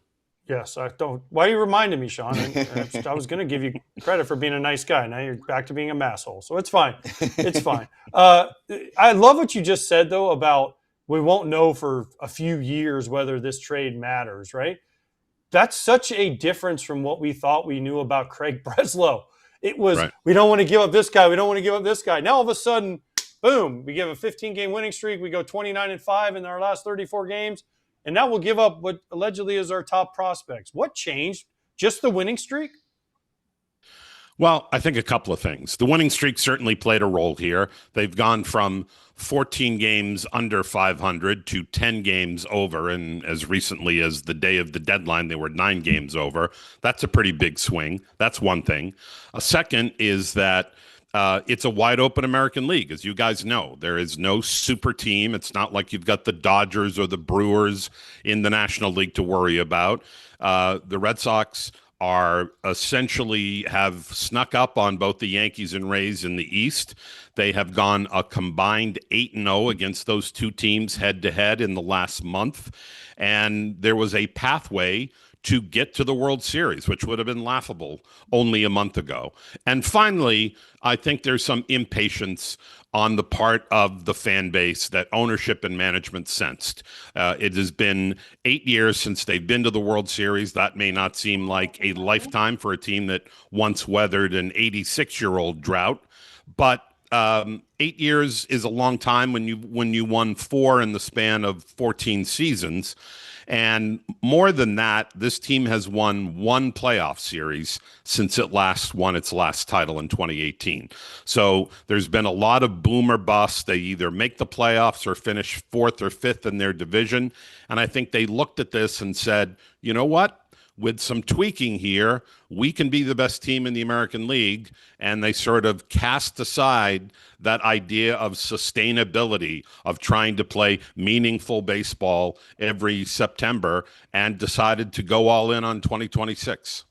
Yes, I don't. Why are you reminding me, Sean? I was going to give you credit for being a nice guy. Now you're back to being a masshole. So it's fine. It's fine. I love what you just said though about, we won't know for a few years whether this trade matters, right? That's such a difference from what we thought we knew about Craig Breslow. It was, right. We don't want to give up this guy. We don't want to give up this guy. Now all of a sudden, boom, we give a 15-game winning streak. We go 29-5 in our last 34 games. And now we'll give up what allegedly is our top prospects. What changed? Just the winning streak? Well, I think a couple of things. The winning streak certainly played a role here. They've gone from 14 games under 500 to 10 games over, and as recently as the day of the deadline, they were 9 games over. That's a pretty big swing. That's one thing. A second is that it's a wide-open American League. As you guys know, there is no super team. It's not like you've got the Dodgers or the Brewers in the National League to worry about. The Red Sox are essentially have snuck up on both the Yankees and Rays in the East. They have gone a combined 8-0 against those two teams head-to-head in the last month. And there was a pathway to get to the World Series, which would have been laughable only a month ago. And finally, I think there's some impatience on the part of the fan base that ownership and management sensed. It has been 8 years since they've been to the World Series. That may not seem like a lifetime for a team that once weathered an 86-year-old drought, but 8 years is a long time when you won 4 in the span of 14 seasons. And more than that, this team has won 1 playoff series since it last won its last title in 2018. So there's been a lot of boom or bust. They either make the playoffs or finish 4th or 5th in their division. And I think they looked at this and said, you know what? with some tweaking here, we can be the best team in the American League. And they sort of cast aside that idea of sustainability, of trying to play meaningful baseball every September, and decided to go all in on 2026.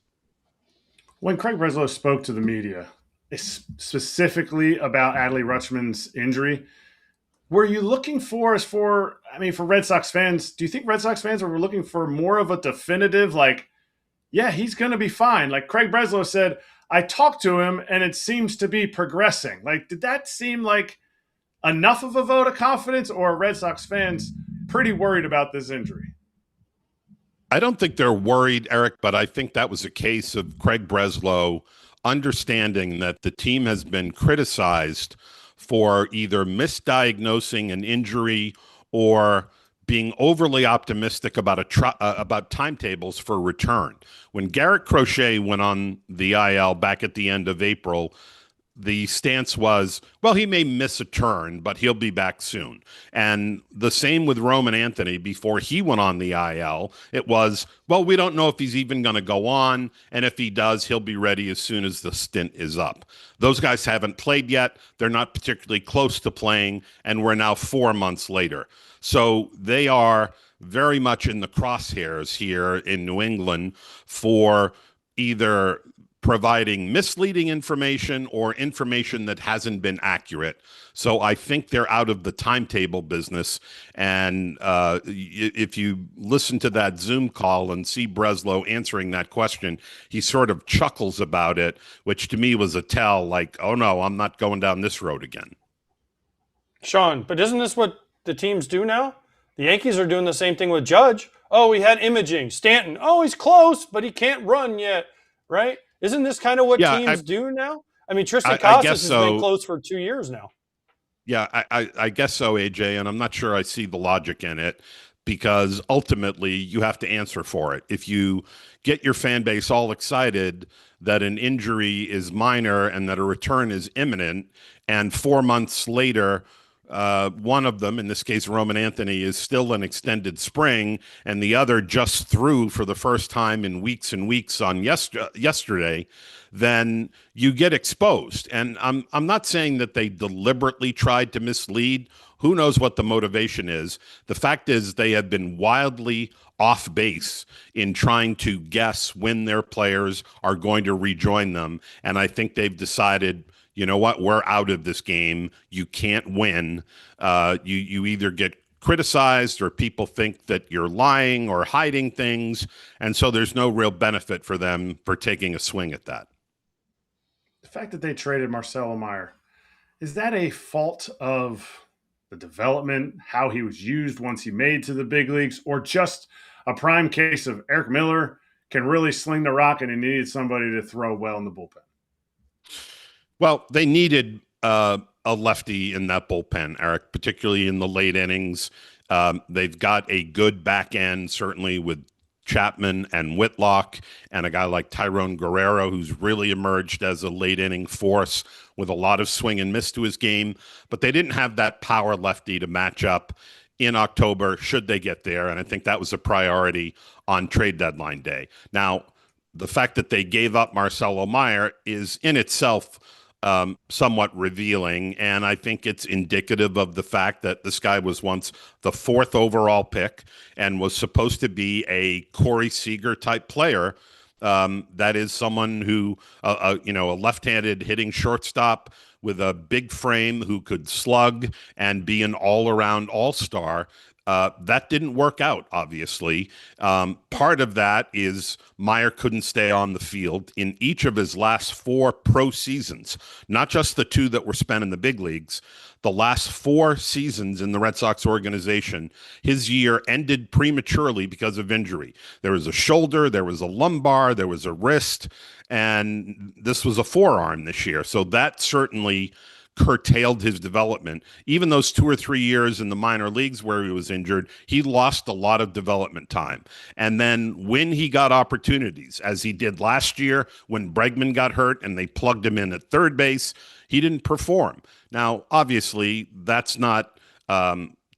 When Craig Breslow spoke to the media, specifically about Adley Rutschman's injury, were you looking for Red Sox fans, do you think Red Sox fans were looking for more of a definitive, like, yeah, he's going to be fine? Like Craig Breslow said, I talked to him and it seems to be progressing. Like, did that seem like enough of a vote of confidence, or are Red Sox fans pretty worried about this injury? I don't think they're worried, Eric, but I think that was a case of Craig Breslow understanding that the team has been criticized for either misdiagnosing an injury or being overly optimistic about timetables for return. When Garrett Crochet went on the IL back at the end of April, the stance was, well, he may miss a turn, but he'll be back soon. And the same with Roman Anthony before he went on the IL. It was, well, we don't know if he's even going to go on. And if he does, he'll be ready as soon as the stint is up. Those guys haven't played yet. They're not particularly close to playing. And we're now 4 months later. So they are very much in the crosshairs here in New England for either providing misleading information or information that hasn't been accurate. So I think they're out of the timetable business. And if you listen to that Zoom call and see Breslow answering that question, he sort of chuckles about it, which to me was a tell, like, oh no, I'm not going down this road again. Sean, but isn't this what the teams do now? The Yankees are doing the same thing with Judge. Oh, we had imaging. Stanton, oh, he's close, but he can't run yet, right? Isn't this kind of what teams do now? I mean, Tristan Casas has been close for 2 years now. Yeah, I guess so, AJ, and I'm not sure I see the logic in it, because ultimately you have to answer for it. If you get your fan base all excited that an injury is minor and that a return is imminent, and 4 months later, one of them, in this case Roman Anthony, is still an extended spring, and the other just threw for the first time in weeks and weeks on yesterday, then you get exposed. And I'm not saying that they deliberately tried to mislead. Who knows what the motivation is? The fact is they have been wildly off base in trying to guess when their players are going to rejoin them. And I think they've decided, you know what, we're out of this game. You can't win. You either get criticized or people think that you're lying or hiding things. And so there's no real benefit for them for taking a swing at that. The fact that they traded Marcelo Mayer, is that a fault of the development, how he was used once he made to the big leagues, or just a prime case of Eric Miller can really sling the rock and he needed somebody to throw well in the bullpen? Well, they needed a lefty in that bullpen, Eric, particularly in the late innings. They've got a good back end, certainly with Chapman and Whitlock, and a guy like Tyrone Guerrero, who's really emerged as a late inning force with a lot of swing and miss to his game. But they didn't have that power lefty to match up in October, should they get there. And I think that was a priority on trade deadline day. Now, the fact that they gave up Marcelo Mayer is in itself somewhat revealing, and I think it's indicative of the fact that this guy was once the 4th overall pick and was supposed to be a Corey Seager type player. That is someone who, a left-handed hitting shortstop with a big frame who could slug and be an all-around all-star. That didn't work out, obviously. Part of that is Mayer couldn't stay on the field in each of his last 4 pro seasons, not just the 2 that were spent in the big leagues. The last 4 seasons in the Red Sox organization, his year ended prematurely because of injury. There was a shoulder, there was a lumbar, there was a wrist, and this was a forearm this year. So that certainly curtailed his development. Even those 2 or 3 years in the minor leagues where he was injured, he lost a lot of development time. And then when he got opportunities, as he did last year when Bregman got hurt and they plugged him in at third base, he didn't perform. Now, obviously, that's not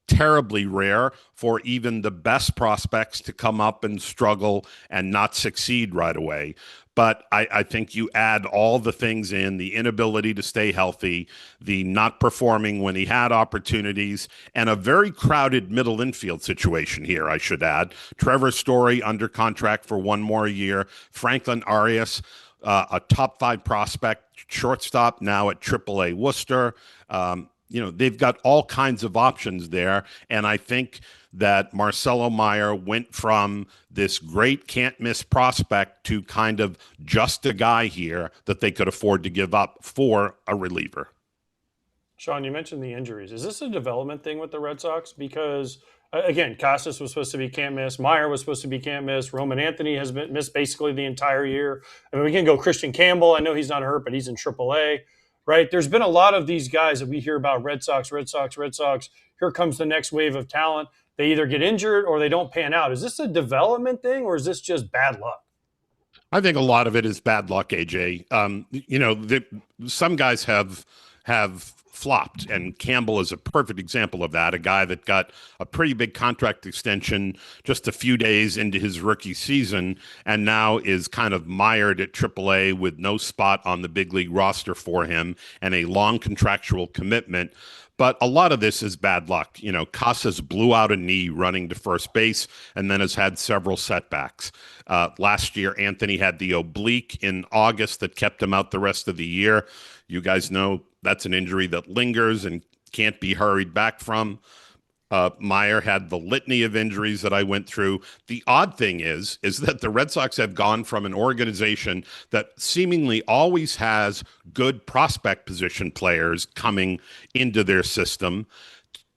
terribly rare for even the best prospects to come up and struggle and not succeed right away. But I think you add all the things in, the inability to stay healthy, the not performing when he had opportunities, and a very crowded middle infield situation here, I should add. Trevor Story under contract for one more year. Franklin Arraez, a top 5 prospect, shortstop now at AAA Worcester. They've got all kinds of options there. And I think that Marcelo Mayer went from this great can't-miss prospect to kind of just a guy here that they could afford to give up for a reliever. Sean, you mentioned the injuries. Is this a development thing with the Red Sox? Because, again, Casas was supposed to be can't-miss. Mayer was supposed to be can't-miss. Roman Anthony has been missed basically the entire year. I mean, we can go Christian Campbell. I know he's not hurt, but he's in AAA. Right? There's been a lot of these guys that we hear about, Red Sox. Here comes the next wave of talent. They either get injured or they don't pan out. Is this a development thing or is this just bad luck? I think a lot of it is bad luck, AJ. Some guys have flopped, and Campbell is a perfect example of that, a guy that got a pretty big contract extension just a few days into his rookie season and now is kind of mired at AAA with no spot on the big league roster for him and a long contractual commitment. But a lot of this is bad luck. Casas blew out a knee running to first base and then has had several setbacks. Last year, Anthony had the oblique in August that kept him out the rest of the year. You guys know that's an injury that lingers and can't be hurried back from. Mayer had the litany of injuries that I went through. The odd thing is that the Red Sox have gone from an organization that seemingly always has good prospect position players coming into their system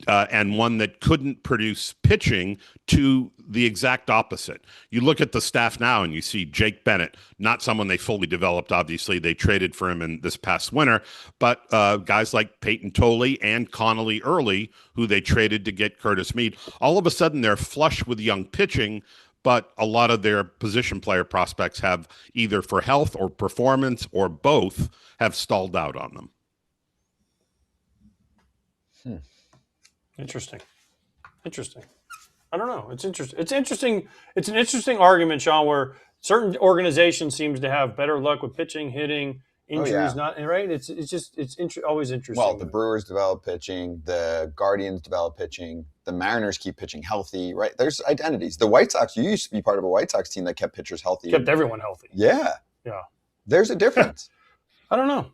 and one that couldn't produce pitching to the exact opposite. You look at the staff now and you see Jake Bennett, not someone they fully developed, obviously. They traded for him in this past winter, but guys like Peyton Tolley and Connolly Early, who they traded to get Curtis Mead, all of a sudden they're flush with young pitching, but a lot of their position player prospects have either for health or performance or both have stalled out on them. Interesting. I don't know. It's interesting. It's an interesting argument, Sean, where certain organizations seems to have better luck with pitching, hitting, injuries. Not right. It's always interesting. Well, the Brewers develop pitching, the Guardians develop pitching, the Mariners keep pitching healthy. Right? There's identities. The White Sox. You used to be part of a White Sox team that kept pitchers healthy. Kept everyone healthy. Yeah. There's a difference. I don't know.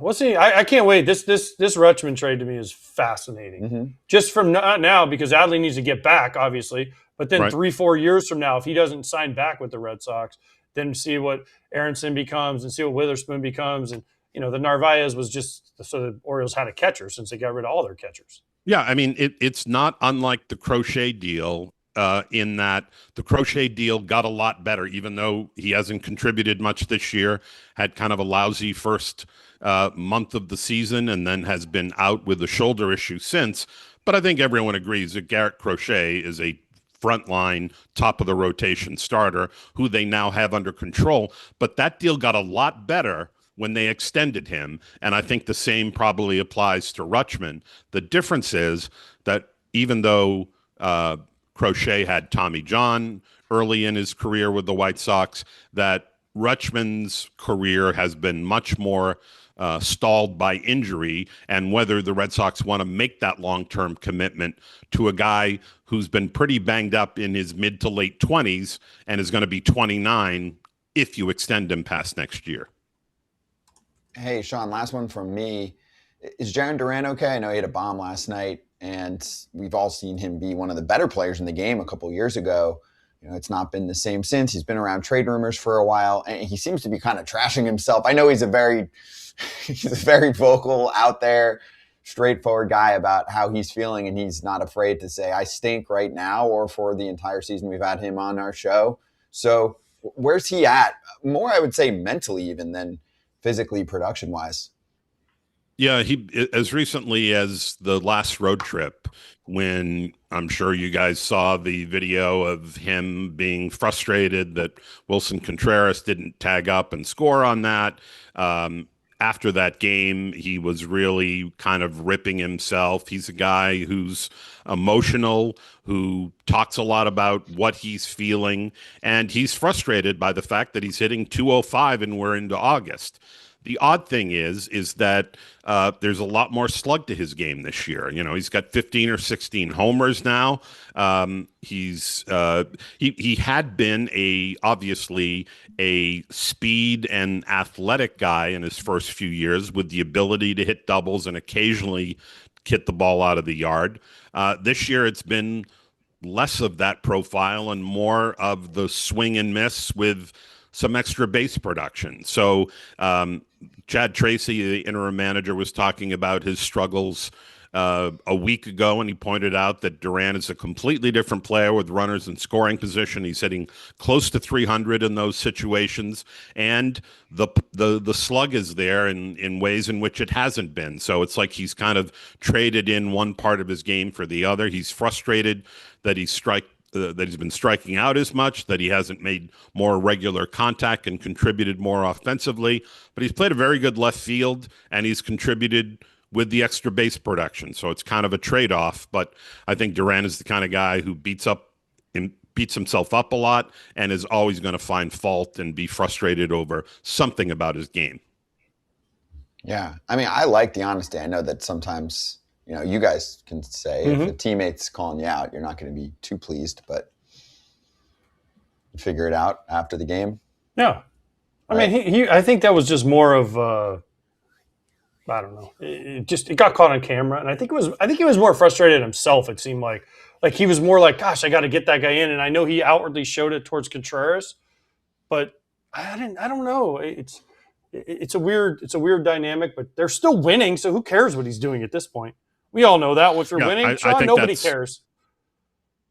We'll see. I can't wait. This Rutschman trade to me is fascinating. Mm-hmm. Just from not now, because Adley needs to get back, obviously. But then 3-4 years from now, if he doesn't sign back with the Red Sox, then see what Aronson becomes and see what Witherspoon becomes. And, the Narvaez was just so the Orioles had a catcher since they got rid of all their catchers. Yeah, I mean, it's not unlike the Crochet deal in that the Crochet deal got a lot better, even though he hasn't contributed much this year, had kind of a lousy first month of the season and then has been out with a shoulder issue since. But I think everyone agrees that Garrett Crochet is a frontline, top of the rotation starter who they now have under control. But that deal got a lot better when they extended him. And I think the same probably applies to Rutschman. The difference is that even though Crochet had Tommy John early in his career with the White Sox, that Rutschman's career has been much more stalled by injury, and whether the Red Sox want to make that long-term commitment to a guy who's been pretty banged up in his mid to late 20s and is going to be 29 if you extend him past next year. Hey, Sean, last one from me. Is Jarren Duran okay? I know he had a bomb last night, and we've all seen him be one of the better players in the game a couple years ago. It's not been the same since. He's been around trade rumors for a while, and he seems to be kind of trashing himself. I know he's a very vocal, out there, straightforward guy about how he's feeling, and he's not afraid to say, I stink right now, or for the entire season we've had him on our show. So where's he at? More, I would say, mentally even than physically, production-wise. Yeah, he as recently as the last road trip, when I'm sure you guys saw the video of him being frustrated that Wilson Contreras didn't tag up and score on that. after that game, he was really kind of ripping himself. He's a guy who's emotional, who talks a lot about what he's feeling, and he's frustrated by the fact that he's hitting 205 and we're into August. The odd thing is that there's a lot more slug to his game this year. You know, he's got 15 or 16 homers now. He had been obviously a speed and athletic guy in his first few years with the ability to hit doubles and occasionally hit the ball out of the yard. This year, it's been less of that profile and more of the swing and miss with some extra base production. So Chad Tracy, the interim manager, was talking about his struggles a week ago, and he pointed out that Duran is a completely different player with runners in scoring position. He's hitting close to 300 in those situations, and the slug is there in ways in which it hasn't been. So it's like he's kind of traded in one part of his game for the other. He's frustrated that he's been striking out as much, that he hasn't made more regular contact and contributed more offensively. But he's played a very good left field, and he's contributed with the extra base production. So it's kind of a trade-off. But I think Duran is the kind of guy who beats himself up a lot and is always going to find fault and be frustrated over something about his game. Yeah. I mean, I like the honesty. I know that sometimes, you know, you guys can say if a teammate's calling you out, you're not going to be too pleased, but figure it out after the game. Yeah. I Right? mean, I think that was just more of I don't know. It got caught on camera, and I think he was more frustrated himself. It seemed like he was more like, "Gosh, I got to get that guy in." And I know he outwardly showed it towards Contreras, but I don't know. It's a weird dynamic, but they're still winning. So who cares what he's doing at this point? We all know that if you're winning, Sean, nobody cares.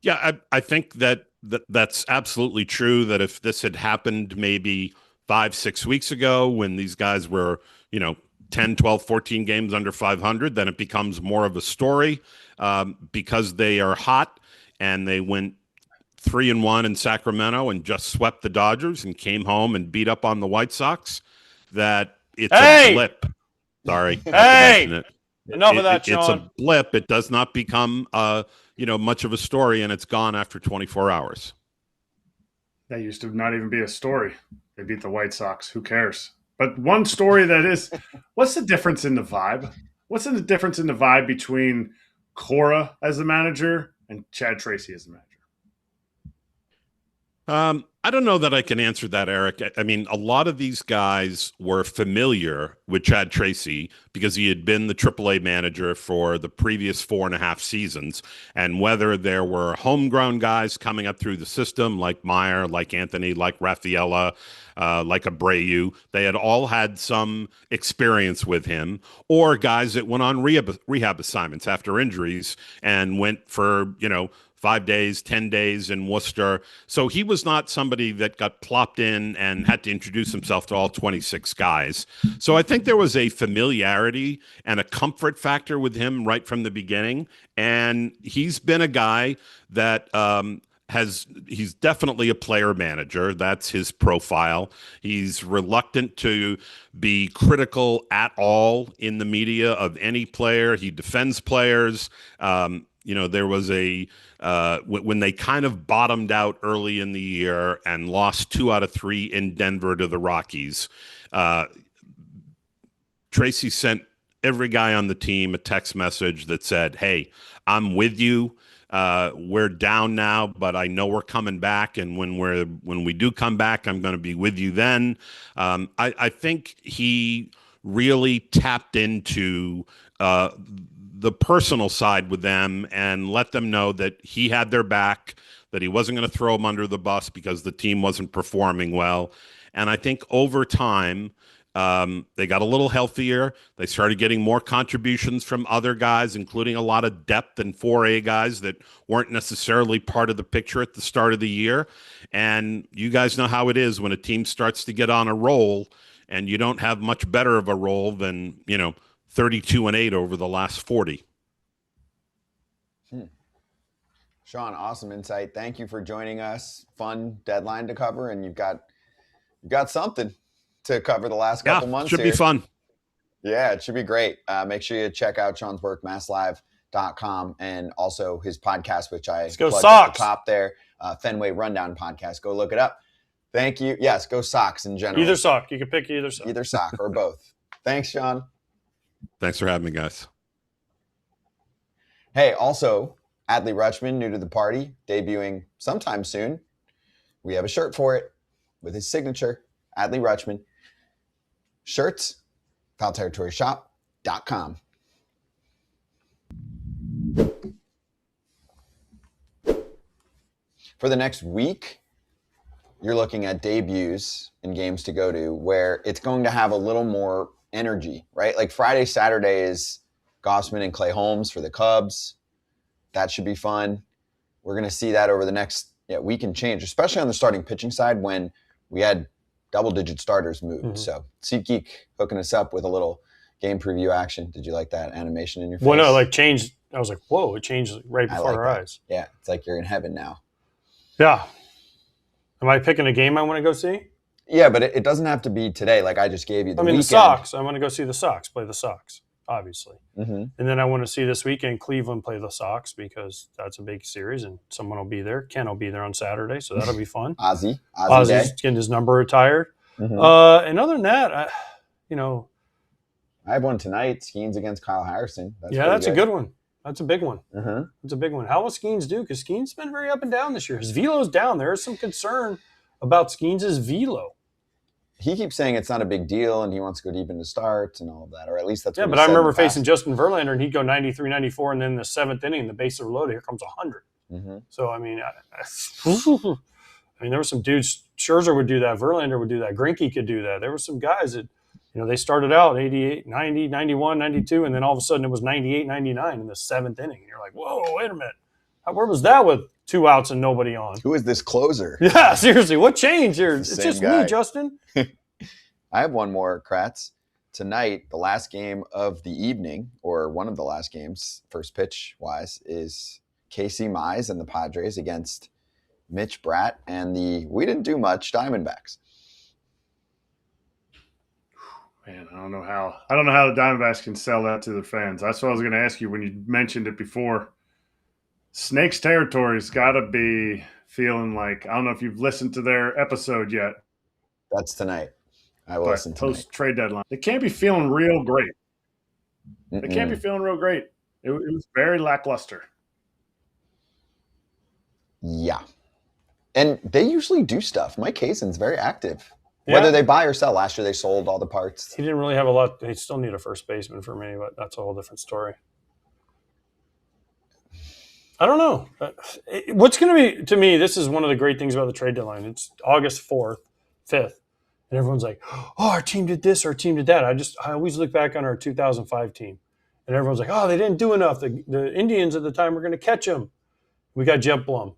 Yeah, I think that's absolutely true. That if this had happened maybe 5-6 weeks ago when these guys were, 10, 12, 14 games under 500, then it becomes more of a story because they are hot and they went 3-1 in Sacramento and just swept the Dodgers and came home and beat up on the White Sox. That it's a blip. Sorry. Enough of that, Sean. It's a blip. It does not become much of a story, and it's gone after 24 hours. That used to not even be a story. They beat the White Sox. Who cares? But one story that is, what's the difference in the vibe? What's the difference in the vibe between Cora as the manager and Chad Tracy as the manager? I don't know that I can answer that, Eric. I mean, a lot of these guys were familiar with Chad Tracy because he had been the AAA manager for the previous 4.5 seasons. And whether there were homegrown guys coming up through the system like Mayer, like Anthony, like Rafaela, like Abreu, they had all had some experience with him, or guys that went on rehab assignments after injuries and went for, 5 days, 10 days in Worcester. So he was not somebody that got plopped in and had to introduce himself to all 26 guys. So I think there was a familiarity and a comfort factor with him right from the beginning. And he's been a guy that he's definitely a player manager. That's his profile. He's reluctant to be critical at all in the media of any player. He defends players. There was when they kind of bottomed out early in the year and lost 2 out of 3 in Denver to the Rockies. Tracy sent every guy on the team a text message that said, "Hey, I'm with you. We're down now, but I know we're coming back. And when we do come back, I'm going to be with you then." I think he really tapped into the personal side with them and let them know that he had their back, that he wasn't going to throw them under the bus because the team wasn't performing well. And I think over time, they got a little healthier. They started getting more contributions from other guys, including a lot of depth and 4A guys that weren't necessarily part of the picture at the start of the year. And you guys know how it is when a team starts to get on a roll and you don't have much better of a roll than, 32-8 over the last 40. Sean, awesome insight. Thank you for joining us. Fun deadline to cover, and you've got something to cover the last couple months. Should be fun. Yeah, it should be great. Make sure you check out Sean's work, MassLive.com, and also his podcast, which I plugged at the top there, Fenway Rundown Podcast. Go look it up. Thank you. Yes, go Sox in general. Either sock. You can pick either sock. Either sock or both. Thanks, Sean. Thanks for having me, guys. Hey, also, Adley Rutschman, new to the party, debuting sometime soon. We have a shirt for it with his signature, Adley Rutschman. Shirts, foulterritoryshop.com. For the next week, you're looking at debuts and games to go to where it's going to have a little more energy, right? Like Friday, Saturday is Gausman and Clay Holmes for the Cubs. That should be fun. We're going to see that over the next week and change, especially on the starting pitching side when we had double-digit starters moved. Mm-hmm. So SeatGeek hooking us up with a little game preview action. Did you like that animation in your face? Well, no, changed. I was like, whoa, it changed right before our eyes. Yeah, it's like you're in heaven now. Yeah. Am I picking a game I want to go see? Yeah, but it doesn't have to be today like I just gave you. The Sox. I want to go see the Sox play the Sox, obviously. Mm-hmm. And then I want to see this weekend Cleveland play the Sox because that's a big series and someone will be there. Ken will be there on Saturday, so that'll be fun. Ozzy's getting his number retired. Mm-hmm. And other than that, I have one tonight. Skeens against Kyle Harrison. That's a good one. That's a big one. Mm-hmm. That's a big one. How will Skeens do? Because Skeens been very up and down this year. His velo's down. There is some concern about Skeens' velo. He keeps saying it's not a big deal and he wants to go deep into starts and all of that, or at least that's what but I remember facing Justin Verlander and he'd go 93, 94, and then in the seventh inning, the bases were loaded. Here comes 100. Mm-hmm. So, I mean, there were some dudes. Scherzer would do that. Verlander would do that. Greinke could do that. There were some guys that, they started out 88, 90, 91, 92, and then all of a sudden it was 98, 99 in the seventh inning. And you're like, whoa, wait a minute. Where was that with 2 outs and nobody on? Who is this closer? Yeah, seriously, what changed here? It's just guy. Me, Justin. I have one more, Kratz. Tonight, the last game of the evening, or one of the last games, first pitch-wise, is Casey Mize and the Padres against Mitch Bratt and the we didn't do much Diamondbacks. Man, I don't know how the Diamondbacks can sell that to the fans. That's what I was going to ask you when you mentioned it before. Snakes territory's got to be feeling like, I don't know if you've listened to their episode yet. That's tonight. I will listen tonight. Post-trade deadline. They can't be feeling real great. Mm-mm. They can't be feeling real great. It was very lackluster. Yeah. And they usually do stuff. Mike Hazen's very active. Yeah. Whether they buy or sell. Last year they sold all the parts. He didn't really have a lot. They still need a first baseman for me, but that's a whole different story. I don't know. What's going to be, to me, this is one of the great things about the trade deadline. It's August 4th, 5th, and everyone's like, oh, our team did this, our team did that. I always look back on our 2005 team, and everyone's like, oh, they didn't do enough. The Indians at the time were going to catch them. We got Jeff Blum.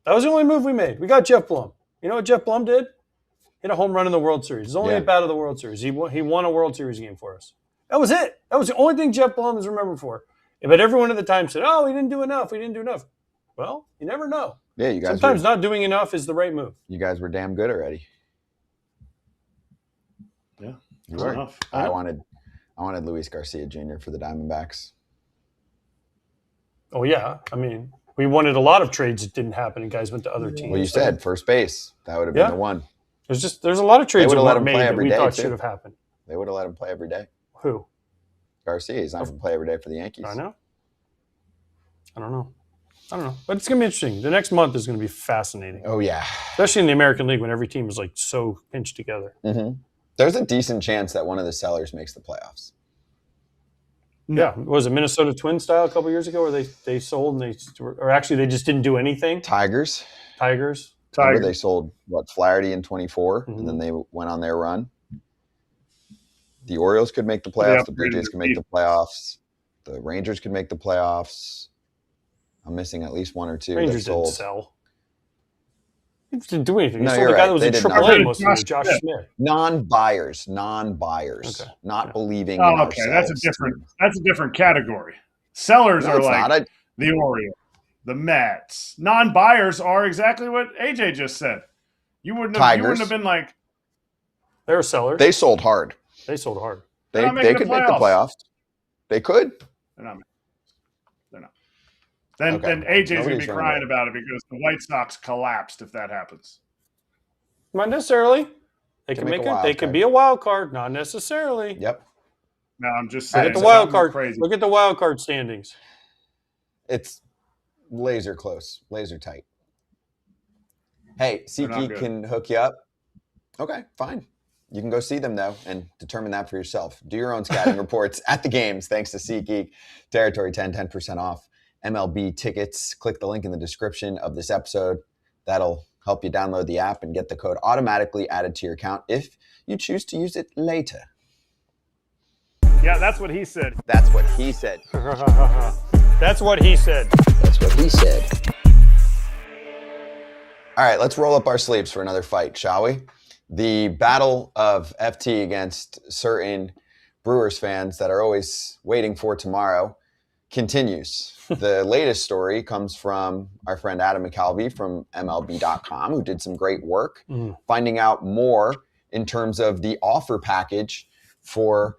That was the only move we made. We got Jeff Blum. You know what Jeff Blum did? Hit a home run in the World Series. His only at bat of the World Series. He won a World Series game for us. That was it. That was the only thing Jeff Blum is remembered for. But everyone at the time said, oh, we didn't do enough. We didn't do enough. Well, you never know. Yeah, you guys. Sometimes not doing enough is the right move. You guys were damn good already. Yeah, you were. Enough. I wanted Luis Garcia Jr. for the Diamondbacks. Oh yeah, I mean, we wanted a lot of trades that didn't happen, and guys went to other teams. Well, you said first base. That would have been the one. There's a lot of trades that weren't made that we thought should have happened. They would have let him play every day. Who? Garcia. He's not going to play every day for the Yankees. I know. I don't know. But it's going to be interesting. The next month is going to be fascinating. Oh, yeah. Especially in the American League when every team is like so pinched together. Mm-hmm. There's a decent chance that one of the sellers makes the playoffs. Yeah. Was it Minnesota Twins style a couple years ago where they sold and or actually they just didn't do anything? Tigers. Remember they sold, Flaherty in 24, and then they went on their run. The Orioles could make the playoffs. The Blue Jays could make the playoffs. The Rangers could make the playoffs. I'm missing at least one or two. Rangers didn't sell. He didn't do anything. He sold you're the guy right. that was in AAA most of the Josh Smith. Non-buyers. Okay. Not believing. Oh, okay. That's a different category. Sellers are like the Orioles, the Mets. Non-buyers are exactly what AJ just said. You wouldn't have been like. They're sellers. They sold hard. They could make the playoffs. They could. They're not. Then AJ's going to be crying about it because the White Sox collapsed if that happens. Not necessarily. They can make it. They could be a wild card. Not necessarily. Yep. No, I'm just saying. Look at the wild card. Crazy. Look at the wild card standings. It's laser close, laser tight. Hey, SeatGeek can hook you up. Okay, fine. You can go see them, though, and determine that for yourself. Do your own scouting reports at the games, thanks to SeatGeek. Territory 10% off. MLB tickets. Click the link in the description of this episode. That'll help you download the app and get the code automatically added to your account if you choose to use it later. Yeah, that's what he said. That's what he said. That's what he said. That's what he said. All right, let's roll up our sleeves for another fight, shall we? The battle of FT against certain Brewers fans that are always waiting for tomorrow continues. The latest story comes from our friend Adam McAlvey from MLB.com, who did some great work finding out more in terms of the offer package for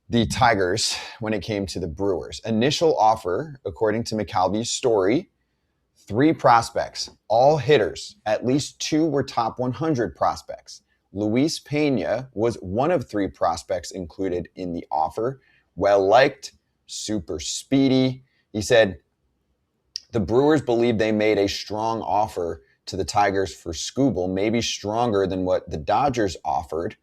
the Tigers when it came to the Brewers. Initial offer, according to McAlvey's story, 3 prospects, all hitters. At least 2 were top 100 prospects. Luis Pena was one of 3 prospects included in the offer. Well-liked, super speedy. He said, the Brewers believe they made a strong offer to the Tigers for Skubal, maybe stronger than what the Dodgers offered.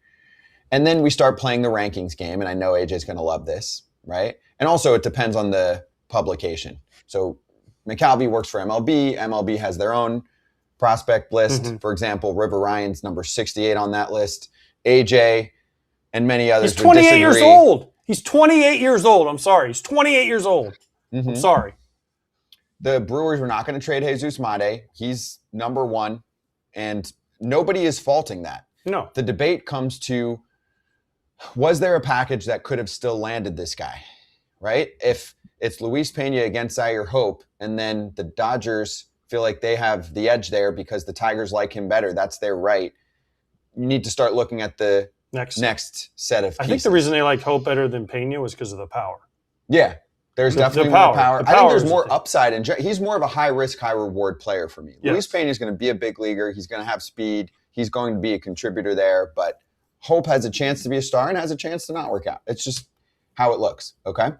And then we start playing the rankings game, and I know AJ's going to love this, right? And also it depends on the publication. So McAlvey works for MLB. MLB has their own prospect list. For example, River Ryan's number 68 on that list. AJ and many others. He's 28 years old. He's 28 years old. I'm sorry. He's 28 years old. I'm sorry. The Brewers were not going to trade Jesus Made. He's number 1, and nobody is faulting that. No. The debate comes to, was there a package that could have still landed this guy, right? If it's Luis Pena against Zaire Hope, and then the Dodgers feel like they have the edge there because the Tigers like him better, that's their right. You need to start looking at the next set of pieces. I think the reason they liked Hope better than Pena was because of the power. Yeah, there's definitely more power. I think there's more upside. He's more of a high-risk, high-reward player for me. Yes. Luis Pena is going to be a big leaguer. He's going to have speed. He's going to be a contributor there, but Hope has a chance to be a star and has a chance to not work out. It's just how it looks, okay?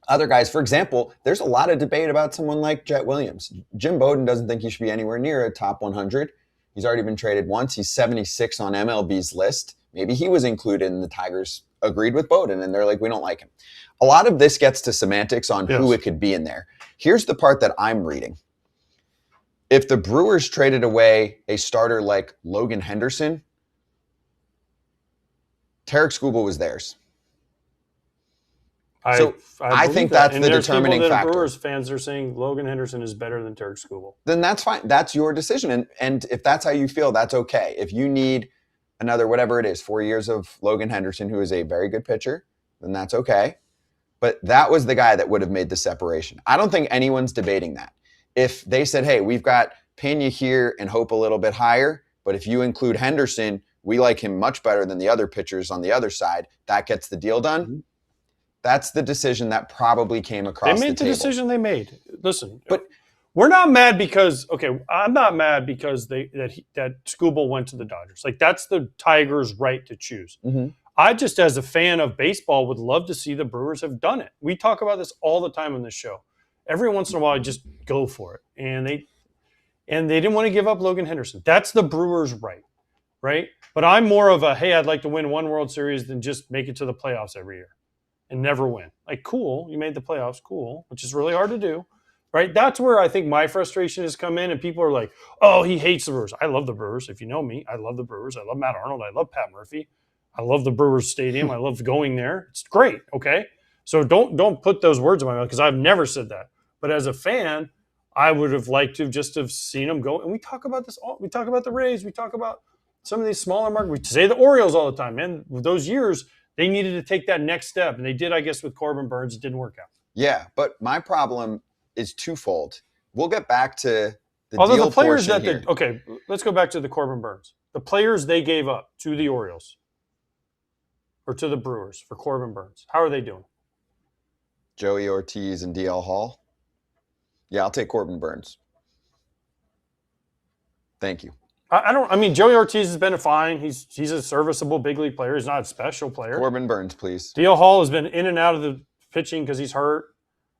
Other guys, for example, there's a lot of debate about someone like Jet Williams. Jim Bowden doesn't think he should be anywhere near a top 100. He's already been traded once. He's 76 on MLB's list. Maybe he was included and the Tigers agreed with Bowden, and they're like, we don't like him. A lot of this gets to semantics on who it could be in there. Here's the part that I'm reading. If the Brewers traded away a starter like Logan Henderson, Tarik Skubal was theirs. I think that's the determining factor. Brewers fans are saying Logan Henderson is better than Tarik Skubal. Then that's fine. That's your decision. And if that's how you feel, that's okay. If you need another, whatever it is, 4 years of Logan Henderson, who is a very good pitcher, then that's okay. But that was the guy that would have made the separation. I don't think anyone's debating that. If they said, hey, we've got Pena here and Hope a little bit higher, but if you include Henderson, we like him much better than the other pitchers on the other side, that gets the deal done. Mm-hmm. That's the decision that probably came across the table. They made the decision they made. Listen, but we're not mad because, I'm not mad because that Skubal went to the Dodgers. Like, that's the Tigers' right to choose. Mm-hmm. I just, as a fan of baseball, would love to see the Brewers have done it. We talk about this all the time on this show. Every once in a while, I just go for it. And they didn't want to give up Logan Henderson. That's the Brewers' right? But I'm more of a, hey, I'd like to win one World Series than just make it to the playoffs every year and never win. Like, cool, you made the playoffs, cool, which is really hard to do, right? That's where I think my frustration has come in, and people are like, oh, he hates the Brewers. I love the Brewers. If you know me, I love the Brewers. I love Matt Arnold. I love Pat Murphy. I love the Brewers Stadium. I love going there. It's great, okay? So don't put those words in my mouth because I've never said that. But as a fan, I would have liked to just have seen them go. And we talk about this all. We talk about the Rays. We talk about some of these smaller markets. We say the Orioles all the time. Man, those years, they needed to take that next step. And they did, I guess, with Corbin Burns. It didn't work out. Yeah, but my problem is twofold. We'll get back to the Although deal the players portion that here. okay, let's go back to the Corbin Burns. The players they gave up to the Orioles. or to the Brewers for Corbin Burnes? How are they doing? Joey Ortiz and DL Hall. Yeah, I'll take Corbin Burnes. Thank you. I mean, Joey Ortiz has been fine. He's a serviceable big league player. He's not a special player. Corbin Burnes, please. DL Hall has been in and out of the pitching because he's hurt.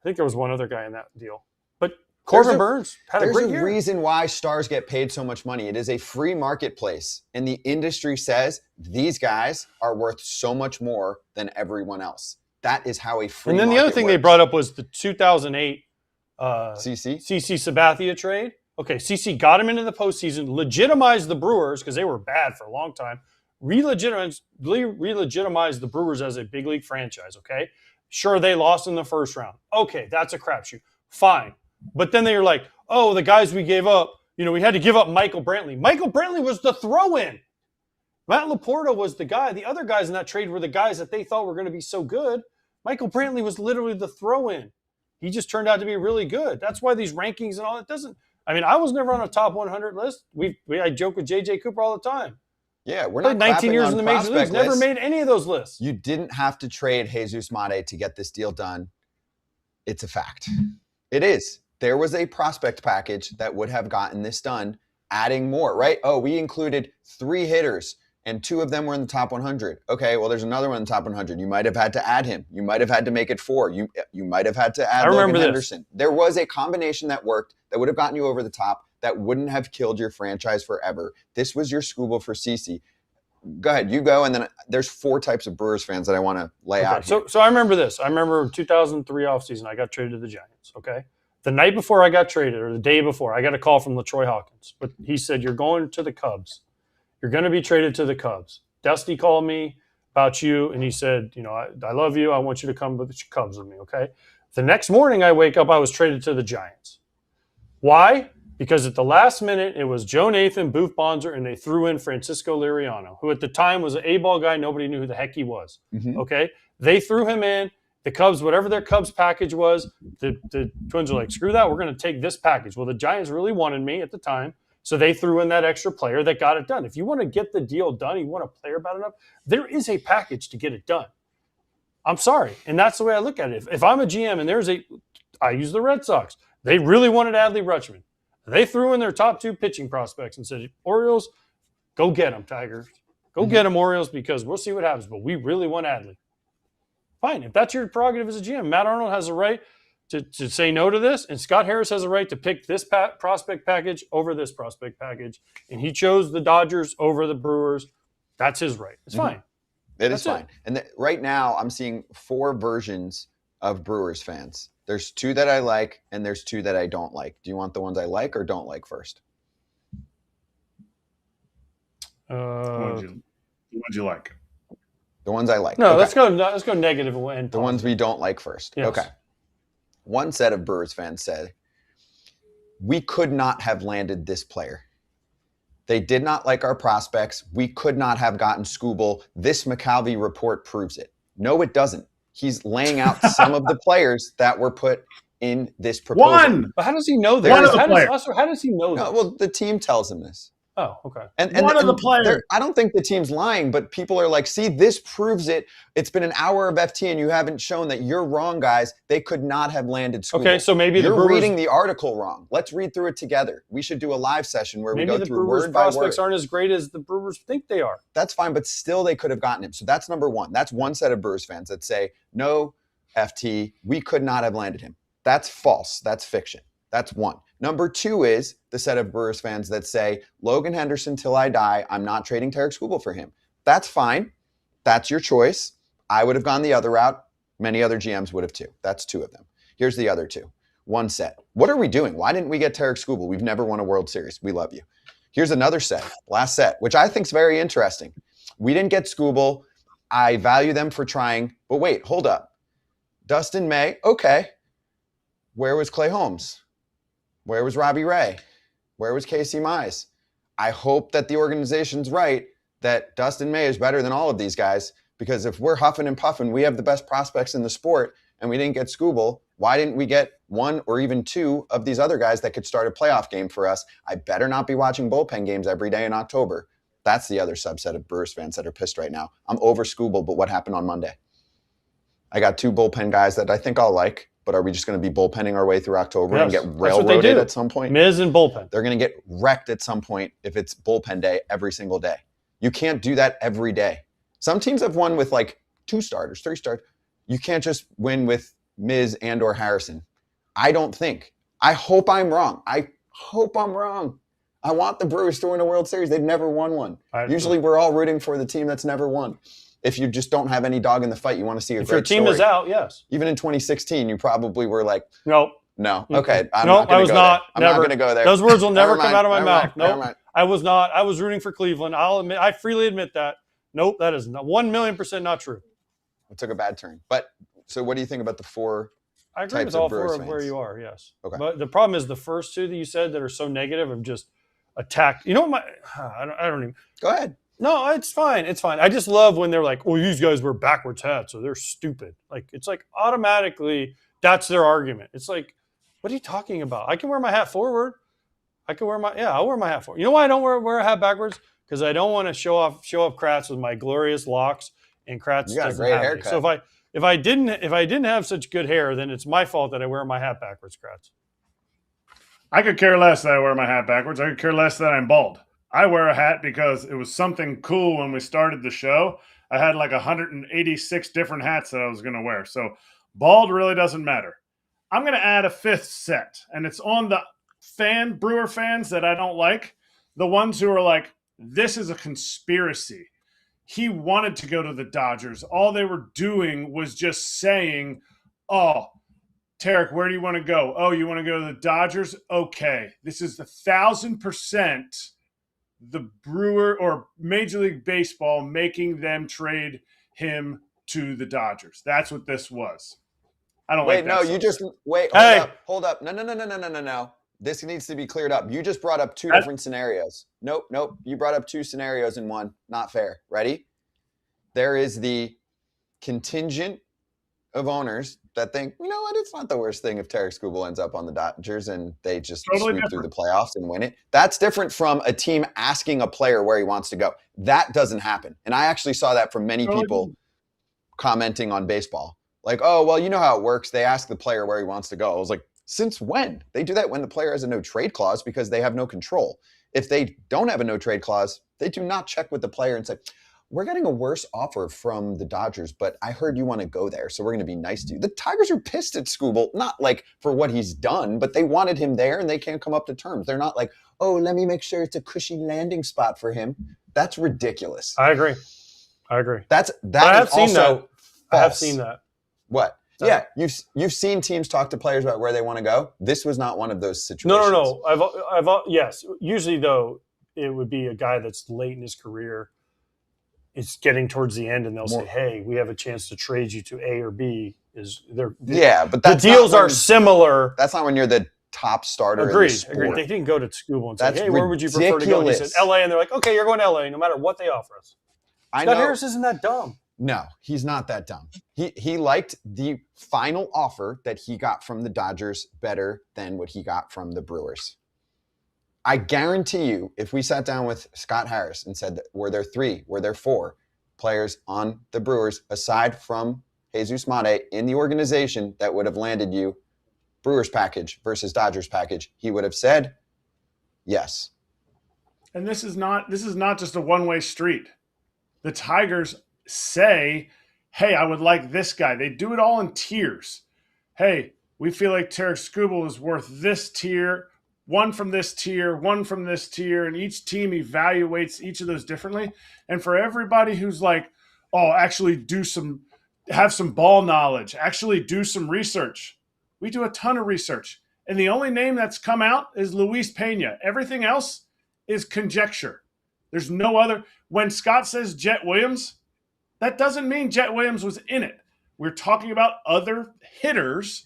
I think there was one other guy in that deal. But Corbin Burnes had a great year. There's a reason why stars get paid so much money. It is a free marketplace. And the industry says these guys are worth so much more than everyone else. That is how a free market And then the other thing works. they brought up was the 2008 CC Sabathia trade. Okay, CC got him into the postseason, legitimized the Brewers because they were bad for a long time, re-legitimized the Brewers as a big league franchise, okay? Sure, they lost in the first round. Okay, that's a crapshoot. Fine. But then they were like, oh, the guys we gave up, we had to give up Michael Brantley. Michael Brantley was the throw-in. Matt Laporta was the guy. The other guys in that trade were the guys that they thought were going to be so good. Michael Brantley was literally the throw-in. He just turned out to be really good. That's why these rankings and all that doesn't – I mean, I was never on a top 100 list. I joke with J.J. Cooper all the time. Yeah, we're not 19 years in the major leagues, never made any of those lists. You didn't have to trade Jesus Mate to get this deal done. It's a fact. It is. There was a prospect package that would have gotten this done, adding more, right? Oh, we included 3 hitters, and 2 of them were in the top 100. Okay, well, there's another one in the top 100. You might have had to add him. You might have had to make it 4. You might have had to add Logan Henderson. There was a combination that worked that would have gotten you over the top, that wouldn't have killed your franchise forever. This was your Skubal for CC. Go ahead, you go, and then there's 4 types of Brewers fans that I want to lay out here. So I remember this. I remember 2003 offseason, I got traded to the Giants, okay? The night before I got traded, or the day before, I got a call from LaTroy Hawkins. But he said, you're going to the Cubs. You're going to be traded to the Cubs. Dusty called me about you, and he said, I love you. I want you to come to the Cubs with me, okay? The next morning I wake up, I was traded to the Giants. Why? Because at the last minute, it was Joe Nathan, Booth Bonser, and they threw in Francisco Liriano, who at the time was an A-ball guy. Nobody knew who the heck he was, okay? They threw him in. The Cubs, whatever their Cubs package was, the Twins were like, screw that. We're going to take this package. Well, the Giants really wanted me at the time, so they threw in that extra player that got it done. If you want to get the deal done, you want a player bad enough, there is a package to get it done. I'm sorry, and that's the way I look at it. If I'm a GM and I use the Red Sox. They really wanted Adley Rutschman. They threw in their top 2 pitching prospects and said, Orioles, go get them, Tigers. Go get them, Orioles, because we'll see what happens. But we really want Adley. Fine. If that's your prerogative as a GM, Matt Arnold has a right to say no to this, and Scott Harris has a right to pick this prospect package over this prospect package. And he chose the Dodgers over the Brewers. That's his right. It's fine. It is fine. And right now, I'm seeing 4 versions of Brewers fans. There's 2 that I like, and there's 2 that I don't like. Do you want the ones I like or don't like first? The ones you like. The ones I like. No, okay. let's go negative and positive. The ones we don't like first. Yes. Okay. One set of Brewers fans said, we could not have landed this player. They did not like our prospects. We could not have gotten Skubal. This McAlvey report proves it. No, it doesn't. He's laying out some of the players that were put in this proposal. One! But how does he know that? One of the players. How does he know that? Well, the team tells him this. Oh, okay. And one of the players. I don't think the team's lying, but people are like, see, this proves it. It's been an hour of FT, and you haven't shown that you're wrong, guys. They could not have landed Skubal. Okay, so maybe you're the Brewers reading the article wrong. Let's read through it together. We should do a live session where we go through Brewers word by word. prospects aren't as great as the Brewers think they are. That's fine, but still they could have gotten him. So that's number one. That's one set of Brewers fans that say, no, FT, we could not have landed him. That's false. That's fiction. That's one. Number 2 is the set of Brewers fans that say, Logan Henderson till I die, I'm not trading Tarik Skubal for him. That's fine. That's your choice. I would have gone the other route. Many other GMs would have too. That's 2 of them. Here's the other 2. One set. What are we doing? Why didn't we get Tarik Skubal? We've never won a World Series. We love you. Here's another set, last set, which I think is very interesting. We didn't get Skubal. I value them for trying. But wait, hold up. Dustin May, okay. Where was Clay Holmes? Where was Robbie Ray? Where was Casey Mize? I hope that the organization's right that Dustin May is better than all of these guys, because if we're huffing and puffing, we have the best prospects in the sport, and we didn't get Skubal, why didn't we get 1 or even 2 of these other guys that could start a playoff game for us? I better not be watching bullpen games every day in October. That's the other subset of Brewers fans that are pissed right now. I'm over Skubal, but what happened on Monday? I got 2 bullpen guys that I think I'll like, but are we just going to be bullpenning our way through October and get railroaded at some point? Mize and bullpen. They're going to get wrecked at some point if it's bullpen day every single day. You can't do that every day. Some teams have won with like 2 starters, 3 starters. You can't just win with Mize and or Harrison. I don't think. I hope I'm wrong. I hope I'm wrong. I want the Brewers to win a World Series. They've never won one. Usually we're all rooting for the team that's never won. If you just don't have any dog in the fight, you want to see a great story. If your team is out, yes. Even in 2016, you probably were like, nope. No. Okay. I'm not going to go there. Those words will never come out of my mouth. Nope. Nope. I was not. I was rooting for Cleveland. I freely admit that. Nope. That is 1,000,000% not true. It took a bad turn. But so what do you think about the 4 I agree with all 4 of where you are, yes. Okay. But the problem is the first 2 that you said that are so negative have just attacked. You know what I don't even. Go ahead. No, it's fine. It's fine. I just love when they're like, well, these guys wear backwards hats, so they're stupid. Like, it's like automatically that's their argument. It's like, what are you talking about? I can wear my hat forward. I'll wear my hat forward. You know why I don't wear a hat backwards? Because I don't want to show off Kratz with my glorious locks, and Kratz got a doesn't great have haircut. any. So if I didn't have such good hair, then it's my fault that I wear my hat backwards, Kratz. I could care less that I wear my hat backwards. I could care less that I'm bald. I wear a hat because it was something cool when we started the show. I had like 186 different hats that I was going to wear. So bald really doesn't matter. I'm going to add a 5th set, and it's on the Brewer fans that I don't like. The ones who are like, this is a conspiracy. He wanted to go to the Dodgers. All they were doing was just saying, oh, Tarik, where do you want to go? Oh, you want to go to the Dodgers? Okay. This is 1,000% the Brewer or Major League Baseball making them trade him to the Dodgers. That's what this was. I don't like that. Wait, no, you just wait. Hold up. No. This needs to be cleared up. You just brought up 2 different scenarios. Nope. You brought up 2 scenarios in one. Not fair. Ready? There is the contingent of owners that think, you know what, it's not the worst thing if Tarik Skubal ends up on the Dodgers and they just sweep through the playoffs and win it. That's different from a team asking a player where he wants to go. That doesn't happen. And I actually saw that from many people commenting on baseball. Like, oh, well, you know how it works. They ask the player where he wants to go. I was like, since when? They do that when the player has a no-trade clause because they have no control. If they don't have a no-trade clause, they do not check with the player and say, we're getting a worse offer from the Dodgers, but I heard you want to go there, so we're going to be nice to you. The Tigers are pissed at Skubal, not like for what he's done, but they wanted him there and they can't come up to terms. They're not like, oh, let me make sure it's a cushy landing spot for him. That's ridiculous. I agree. I have seen that. What? Yeah, you've seen teams talk to players about where they want to go. This was not one of those situations. No. Yes. Usually, though, it would be a guy that's late in his career. It's getting towards the end, and they'll say, "Hey, we have a chance to trade you to A or B." But the deals are similar. That's not when you're the top starter. Agreed. In the sport. They didn't go to Skubal and say, That's "Hey, where would you prefer to go?" And he said, "LA," and they're like, "Okay, you're going to LA, no matter what they offer us." Scott Harris isn't that dumb. No, he's not that dumb. He liked the final offer that he got from the Dodgers better than what he got from the Brewers. I guarantee you, if we sat down with Scott Harris and said, were there 4 players on the Brewers, aside from Jesus Mate in the organization that would have landed you Brewers package versus Dodgers package, he would have said yes. And this is not just a one-way street. The Tigers say, hey, I would like this guy. They do it all in tiers. Hey, we feel like Tarik Skubal is worth this tier, one from this tier, one from this tier, and each team evaluates each of those differently. And for everybody who's like, oh, actually have some ball knowledge, actually do some research. We do a ton of research. And the only name that's come out is Luis Pena. Everything else is conjecture. There's no other. When Scott says Jet Williams, that doesn't mean Jet Williams was in it. We're talking about other hitters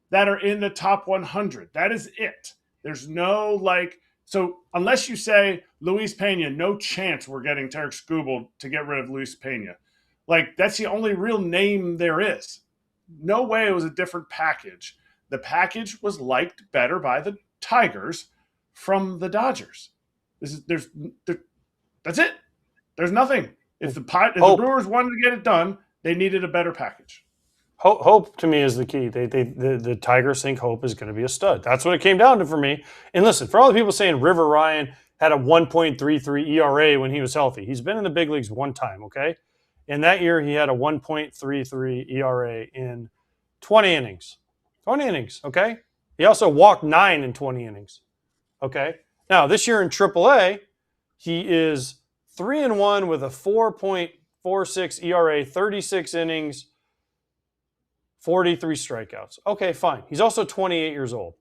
that are in the top 100. That is it. There's no so unless you say Luis Pena, no chance we're getting Tarik Skubal to get rid of Luis Pena. That's the only real name there is. No way it was a different package. The package was liked better by the Tigers from the Dodgers. That's it. There's nothing. If the Brewers wanted to get it done, they needed a better package. Hope to me is the key. The Tigers think Hope is going to be a stud. That's what it came down to for me. And listen, for all the people saying River Ryan had a 1.33 ERA when he was healthy, he's been in the big leagues one time, okay? And that year he had a 1.33 ERA in 20 innings. 20 innings, okay? He also walked 9 in 20 innings, okay? Now, this year in AAA, he is 3-1 with a 4.46 ERA, 36 innings, 43 strikeouts. Okay, fine. He's also 28 years old.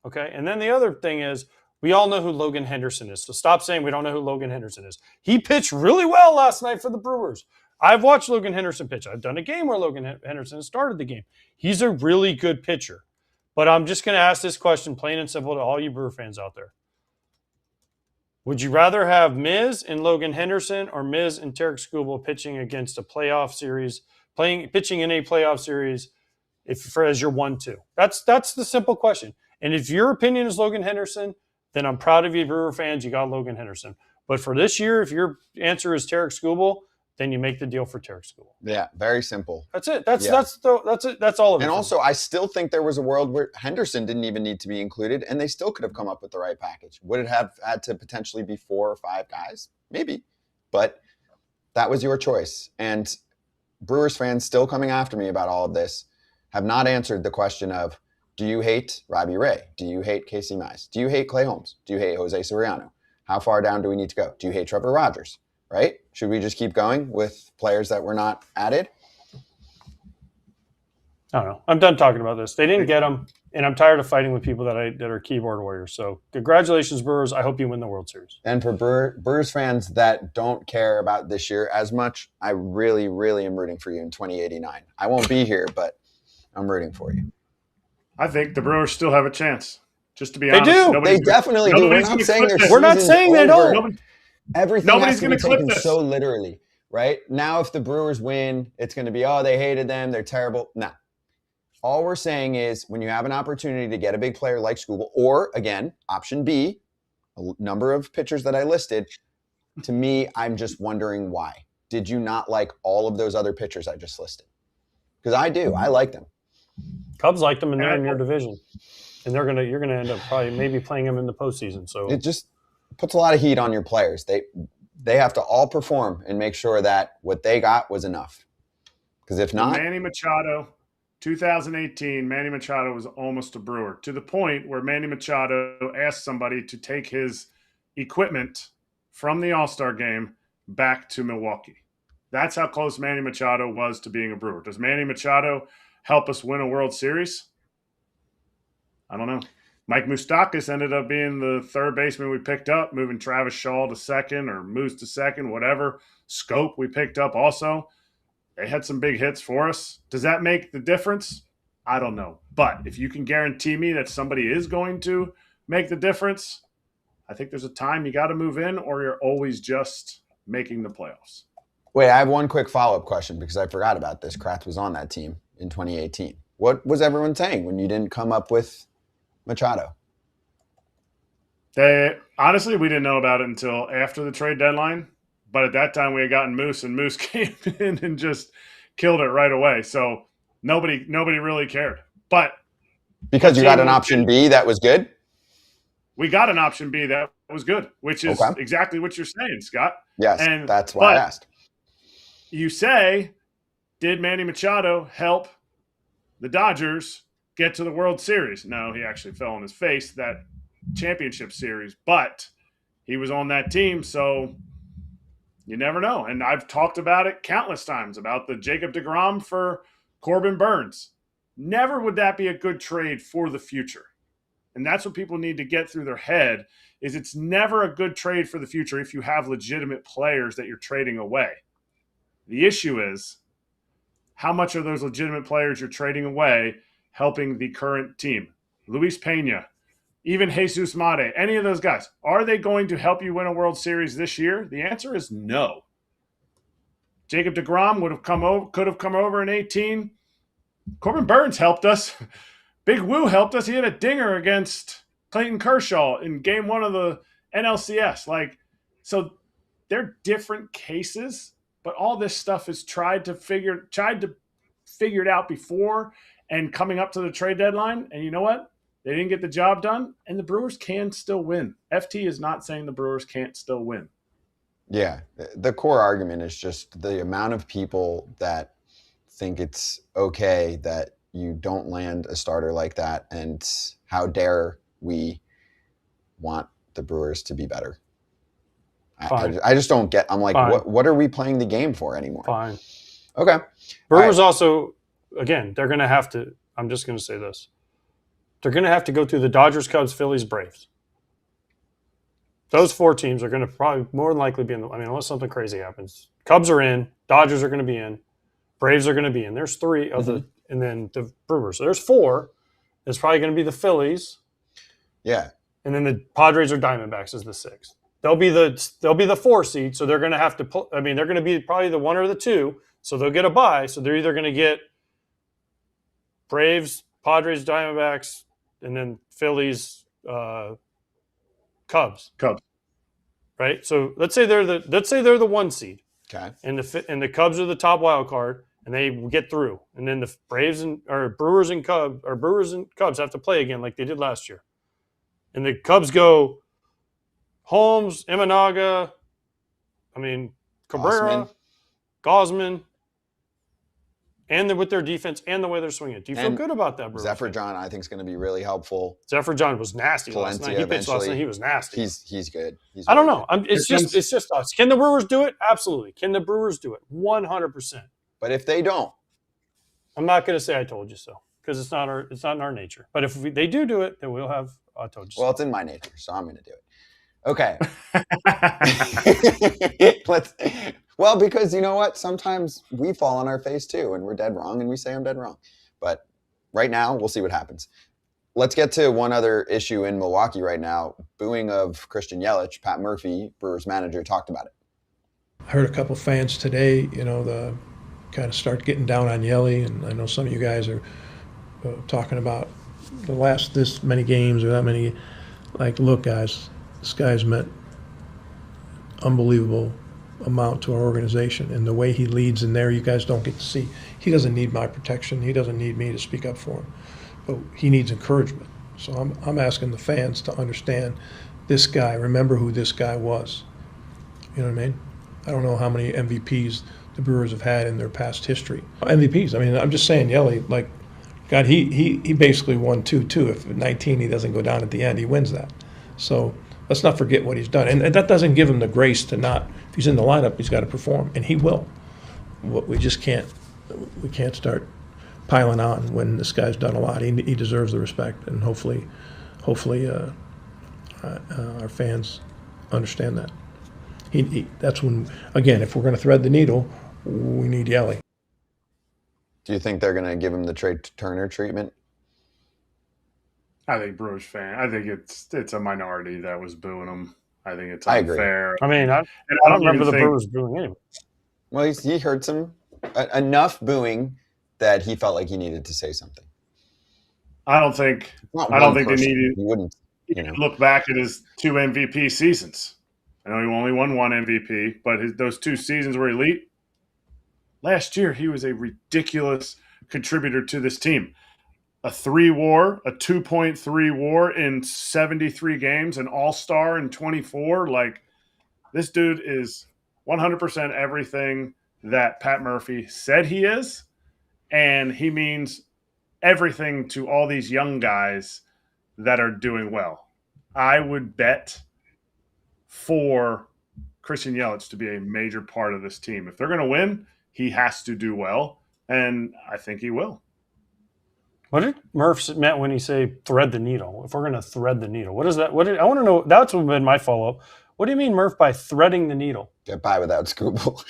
Okay, and then the other thing is, we all know who Logan Henderson is. So stop saying we don't know who Logan Henderson is. He pitched really well last night for the Brewers. I've watched Logan Henderson pitch. I've done a game where Logan Henderson started the game. He's a really good pitcher. But I'm just going to ask this question, plain and simple, to all you Brewer fans out there. Would you rather have Mize and Logan Henderson or Mize and Tarik Skubal pitching against a playoff series, pitching in a playoff series as your 1-2? That's the simple question. And if your opinion is Logan Henderson, then I'm proud of you, Brewer fans. You got Logan Henderson. But for this year, if your answer is Tarik Skubal, then you make the deal for Tarik Skubal. Yeah, very simple. That's it. That's it. That's all of it. And also, I still think there was a world where Henderson didn't even need to be included, and they still could have come up with the right package. Would it have had to potentially be 4 or 5 guys? Maybe. But that was your choice. And Brewers fans still coming after me about all of this have not answered the question of, do you hate Robbie Ray? Do you hate Casey Mize? Do you hate Clay Holmes? Do you hate Jose Soriano? How far down do we need to go? Do you hate Trevor Rogers? Right? Should we just keep going with players that were not added? I don't know. I'm done talking about this. They didn't get them, and I'm tired of fighting with people that are keyboard warriors. So congratulations, Brewers. I hope you win the World Series. And for Brewers fans that don't care about this year as much, I really, really am rooting for you in 2089. I won't be here, but I'm rooting for you. I think the Brewers still have a chance. Just to be honest. They do. They definitely do. We're not saying they don't. Everything has to be taken so literally, right? Now, if the Brewers win, it's going to be, oh, they hated them, they're terrible. No. All we're saying is when you have an opportunity to get a big player like Skubal, or, again, option B, a number of pitchers that I listed, to me, I'm just wondering why. Did you not like all of those other pitchers I just listed? Because I do. I like them. Cubs like them, and they're in your division. And you're gonna end up maybe playing them in the postseason. So it just puts a lot of heat on your players. They have to all perform and make sure that what they got was enough. Because if not, Manny Machado, 2018, Manny Machado was almost a Brewer, to the point where Manny Machado asked somebody to take his equipment from the All-Star game back to Milwaukee. That's how close Manny Machado was to being a Brewer. Does Manny Machado help us win a World Series? I don't know. Mike Moustakas ended up being the third baseman we picked up, moving Travis Shaw to second or Moose to second, whatever. Scope we picked up also. They had some big hits for us. Does that make the difference? I don't know. But if you can guarantee me that somebody is going to make the difference, I think there's a time you got to move in, or you're always just making the playoffs. Wait, I have one quick follow-up question because I forgot about this. Kratz was on that team in 2018. What was everyone saying when you didn't come up with Machado? Honestly, we didn't know about it until after the trade deadline. But at that time, we had gotten Moose, and Moose came in and just killed it right away. So nobody really cared. But because you got an option B that was good? We got an option B that was good, which is exactly what you're saying, Scott. Yes, and that's why I asked. You say, did Manny Machado help the Dodgers get to the World Series? No, he actually fell on his face that championship series, but he was on that team, so you never know. And I've talked about it countless times about the Jacob deGrom for Corbin Burns. Never would that be a good trade for the future. And that's what people need to get through their head, is it's never a good trade for the future if you have legitimate players that you're trading away. The issue is, how much are those legitimate players you're trading away helping the current team? Luis Pena, even Jesus Mate, any of those guys, are they going to help you win a World Series this year? The answer is no. Jacob deGrom could have come over in 18. Corbin Burns helped us. Big Woo helped us. He had a dinger against Clayton Kershaw in game 1 of the NLCS. So they're different cases, but all this stuff is tried to figure it out before and coming up to the trade deadline. And you know what? They didn't get the job done, and the Brewers can still win. FT is not saying the Brewers can't still win. Yeah, the core argument is just the amount of people that think it's okay that you don't land a starter like that, and how dare we want the Brewers to be better. I just don't get. I'm like, what are we playing the game for anymore? Fine. Okay. Brewers also, again, they're going to have to. I'm just going to say this. They're going to have to go through the Dodgers, Cubs, Phillies, Braves. Those 4 teams are going to probably more than likely be in unless something crazy happens. Cubs are in. Dodgers are going to be in. Braves are going to be in. There's 3 of the, and then the Brewers. So there's 4. There's probably going to be the Phillies. Yeah. And then the Padres or Diamondbacks is the 6th. They'll be the 4 seed. So they're going to have to pull. They're going to be probably the 1 or the 2. So they'll get a bye. So they're either going to get Braves, Padres, Diamondbacks, and then Phillies, Cubs. Right? So let's say they're the 1 seed. Okay. And the Cubs are the top wild card, and they get through. And then the Brewers and Cubs have to play again like they did last year. And the Cubs go Holmes, Imanaga, Cabrera, Gausman, and with their defense and the way they're swinging. Do you feel good about that, Brewers? Zephyr John, I think, is going to be really helpful. Zephyr John was nasty last night. He pitched last night. He was nasty. He's good. I don't know. It's just us. Can the Brewers do it? Absolutely. Can the Brewers do it? 100%. But if they don't, I'm not going to say I told you so because it's not in our nature. But if they do it, then we'll have I told you so. Well, it's in my nature, so I'm going to do it. Okay. Well, because you know what? Sometimes we fall on our face too, and we're dead wrong, and we say I'm dead wrong. But right now, we'll see what happens. Let's get to one other issue in Milwaukee right now. Booing of Christian Yelich. Pat Murphy, Brewers manager, talked about it. I heard a couple fans today, the kind of start getting down on Yelich, and I know some of you guys are talking about the last this many games or that many. Like, look, guys, this guy's meant unbelievable amount to our organization, and the way he leads in there, you guys don't get to see. He doesn't need my protection. He doesn't need me to speak up for him, but he needs encouragement. So I'm asking the fans to understand this guy. Remember who this guy was. You know what I mean? I don't know how many MVPs the Brewers have had in their past history. MVPs. I'm just saying, Yelich, like, God, he basically won 2-2. If at 19 he doesn't go down at the end, he wins that. So let's not forget what he's done. And that doesn't give him the grace to not, if he's in the lineup, he's got to perform, and he will. We just can't start piling on when this guy's done a lot. He deserves the respect, and hopefully our fans understand that. That's when, again, if we're going to thread the needle, we need Yelich. Do you think they're going to give him the Trey Turner treatment? I think Brewers fan. I think it's a minority that was booing him. I think it's unfair. I agree. I don't remember the Brewers booing him. Well, he heard some enough booing that he felt like he needed to say something. I don't think they needed. He wouldn't. Look back at his 2 MVP seasons. I know he only won 1 MVP, but those 2 seasons were elite. Last year, he was a ridiculous contributor to this team. A 3 WAR, a 2.3 WAR in 73 games, an all-star in 24. Like, this dude is 100% everything that Pat Murphy said he is, and he means everything to all these young guys that are doing well. I would bet for Christian Yelich to be a major part of this team. If they're going to win, he has to do well, and I think he will. What did Murph meant when he say thread the needle? If we're going to thread the needle, what is that? I want to know. That's what been my follow-up. What do you mean, Murph, by threading the needle? Get by without Skubal.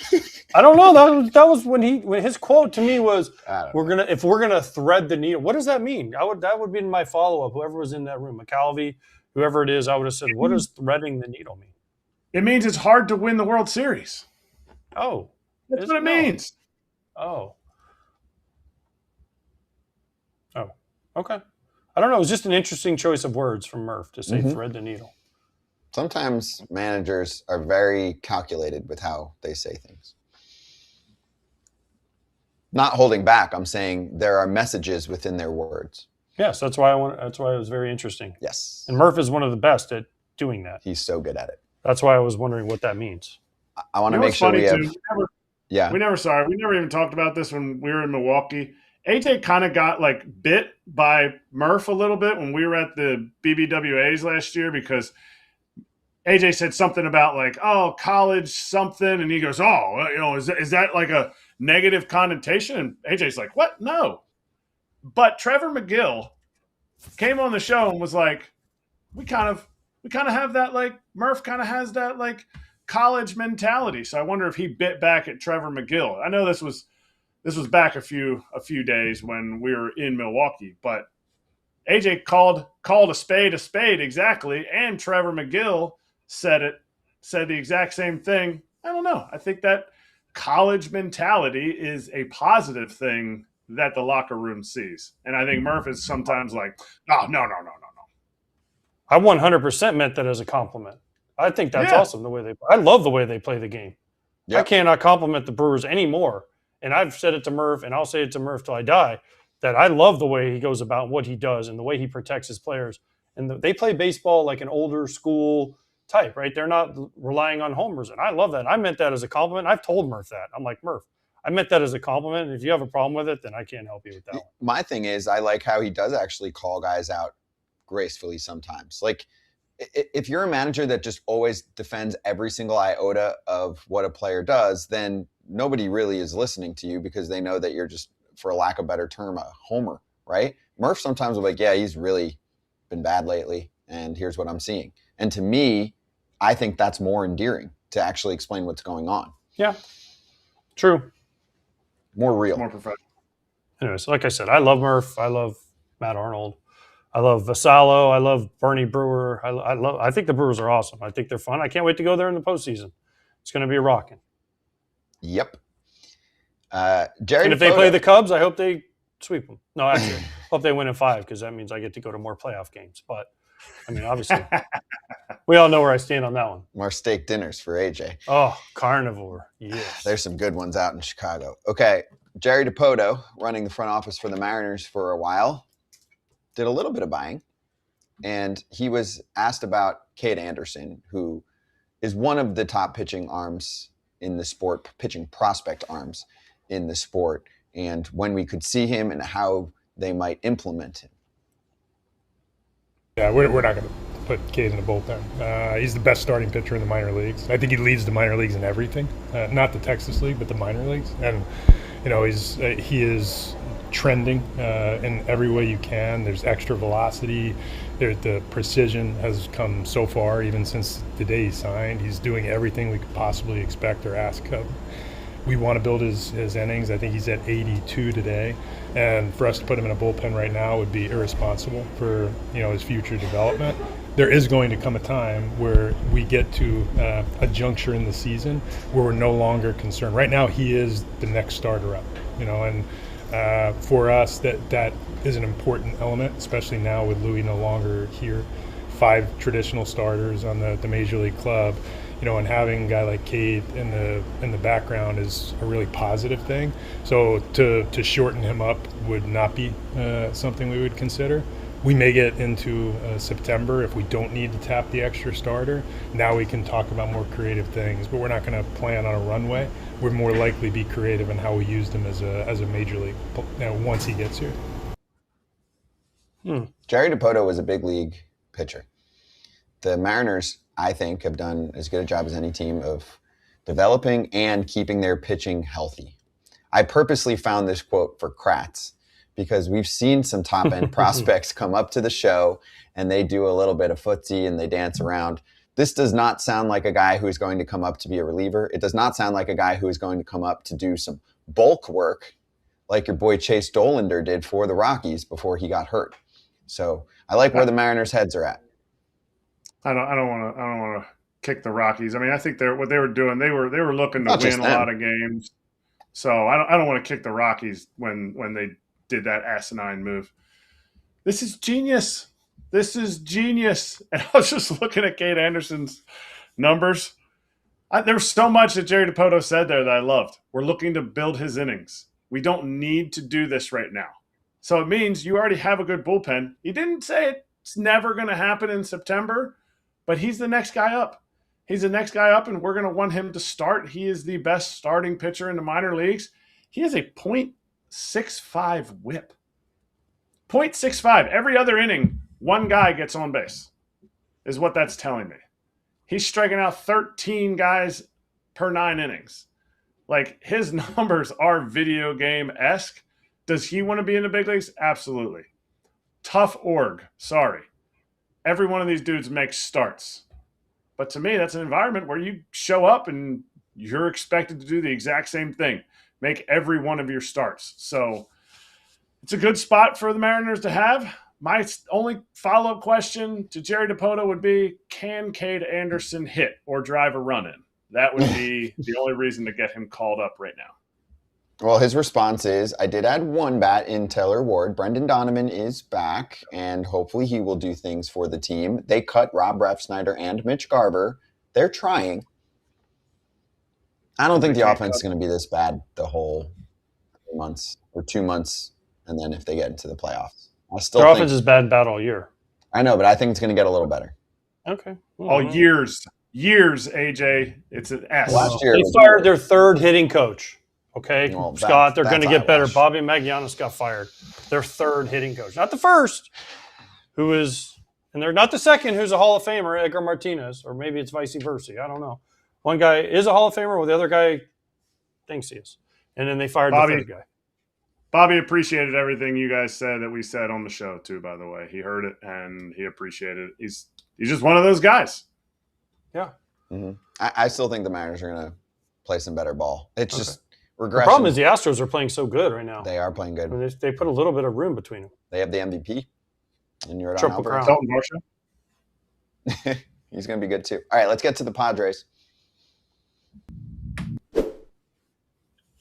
I don't know. That was when his quote to me was, if we're gonna thread the needle. What does that mean? That would be my follow-up. Whoever was in that room, McAlvey, whoever it is, I would have said, what does threading the needle mean? It means it's hard to win the World Series. Oh. That's what it means. Oh. Okay. I don't know. It was just an interesting choice of words from Murph to say thread the needle. Sometimes managers are very calculated with how they say things. Not holding back. I'm saying there are messages within their words. Yes, that's why it was very interesting. Yes. And Murph is one of the best at doing that. He's so good at it. That's why I was wondering what that means. I want to make sure we have. We never even talked about this when we were in Milwaukee. AJ kind of got like bit by Murph a little bit when we were at the BBWAs last year because AJ said something about like, oh, college something. And he goes, oh, is that like a negative connotation? And AJ's like, what? No. But Trevor McGill came on the show and was like, we kind of have that, like Murph kind of has that like college mentality. So I wonder if he bit back at Trevor McGill. I know this was back a few days when we were in Milwaukee, but AJ called a spade exactly, and Trevor McGill said the exact same thing. I don't know. I think that college mentality is a positive thing that the locker room sees. And I think Murph is sometimes like, oh, no. I 100% meant that as a compliment. I think that's awesome the way they play. I love the way they play the game. Yep. I cannot compliment the Brewers anymore. And I've said it to Murph, and I'll say it to Murph till I die, that I love the way he goes about what he does and the way he protects his players. And they play baseball like an older school type, right? They're not relying on homers. And I love that. I meant that as a compliment. I've told Murph that. I'm like, Murph, I meant that as a compliment. If you have a problem with it, then I can't help you with that one. My thing is I like how he does actually call guys out gracefully sometimes. Like, if you're a manager that just always defends every single iota of what a player does, then nobody really is listening to you because they know that you're just, for a lack of a better term, a homer, right? Murph sometimes will be like, yeah, he's really been bad lately, and here's what I'm seeing. And to me, I think that's more endearing to actually explain what's going on. Yeah, true. More real. More professional. Anyways, like I said, I love Murph. I love Matt Arnold. I love Vassallo. I love Bernie Brewer. I think the Brewers are awesome. I think they're fun. I can't wait to go there in the postseason. It's going to be a rocking. Yep. Jerry, and if they play the Cubs, I hope they sweep them. No, actually, hope they win in 5 because that means I get to go to more playoff games. But, I mean, obviously, we all know where I stand on that one. More steak dinners for AJ. Oh, carnivore. Yes. There's some good ones out in Chicago. Okay. Jerry Dipoto, running the front office for the Mariners for a while, did a little bit of buying. And he was asked about Kade Anderson, who is one of the top pitching arms in the sport, pitching prospect arms in the sport, and when we could see him and how they might implement him. Yeah, we're not going to put Kade in the bullpen. He's the best starting pitcher in the minor leagues. I think he leads the minor leagues in everything, not the Texas League, but the minor leagues. And he is trending in every way you can. There's extra velocity. The precision has come so far, even since the day he signed. He's doing everything we could possibly expect or ask of. We want to build his innings. I think he's at 82 today, and for us to put him in a bullpen right now would be irresponsible for his future development. There is going to come a time where we get to a juncture in the season where we're no longer concerned. Right now, he is the next starter up, and for us, that is an important element, especially now with Louis no longer here. 5 traditional starters on the Major League club, and having a guy like Kade in the background is a really positive thing. So to shorten him up would not be something we would consider. We may get into September if we don't need to tap the extra starter. Now we can talk about more creative things, but we're not going to plan on a runway. We're more likely be creative in how we use him as a major league once he gets here. Jerry Dipoto was a big league pitcher. The Mariners, I think, have done as good a job as any team of developing and keeping their pitching healthy. I purposely found this quote for Kratz because we've seen some top-end prospects come up to the show and they do a little bit of footsie and they dance around. This does not sound like a guy who is going to come up to be a reliever. It does not sound like a guy who is going to come up to do some bulk work like your boy Chase Dolander did for the Rockies before he got hurt. So I like where the Mariners' heads are at. I don't want to kick the Rockies. I mean, I think what they were doing, they were looking to win a lot of games. So I don't want to kick the Rockies when they did that asinine move. This is genius. This is genius. And I was just looking at Kade Anderson's numbers. There was so much that Jerry Dipoto said there that I loved. We're looking to build his innings. We don't need to do this right now. So it means you already have a good bullpen. He didn't say it's never going to happen in September, but he's the next guy up. He's the next guy up, and we're going to want him to start. He is the best starting pitcher in the minor leagues. He has a .65 whip. .65. Every other inning, one guy gets on base is what that's telling me. He's striking out 13 guys per 9 innings. Like, his numbers are video game-esque. Does he want to be in the big leagues? Absolutely. Tough org. Sorry. Every one of these dudes makes starts. But to me, that's an environment where you show up and you're expected to do the exact same thing. Make every one of your starts. So it's a good spot for the Mariners to have. My only follow-up question to Jerry Dipoto would be, can Kade Anderson hit or drive a run in? That would be the only reason to get him called up right now. Well, his response is, I did add one bat in Taylor Ward. Brendan Donovan is back, and hopefully he will do things for the team. They cut Rob Refsnyder and Mitch Garver. They're trying. I don't think the offense is going to be this bad the whole 3 months or 2 months, and then if they get into the playoffs. Their offense is bad all year. I know, but I think it's going to get a little better. Okay. Years, AJ. It's an S. Last year, they fired their third hitting coach. Okay, well, Scott, they're going to get better. Bobby Magianis got fired. Their third hitting coach. Not the first, and they're not the second, who's a Hall of Famer, Edgar Martinez, or maybe it's vice versa. I don't know. One guy is a Hall of Famer, while the other guy thinks he is. And then they fired the third guy. Bobby appreciated everything you guys said that we said on the show, too, by the way. He heard it, and he appreciated it. He's just one of those guys. Yeah. Mm-hmm. I still think the Mariners are going to play some better ball. It's just regression. The problem is the Astros are playing so good right now. They are playing good. I mean, they put a little bit of room between them. They have the MVP. And you're Triple crown. Dalton Varsho. He's going to be good, too. All right, let's get to the Padres.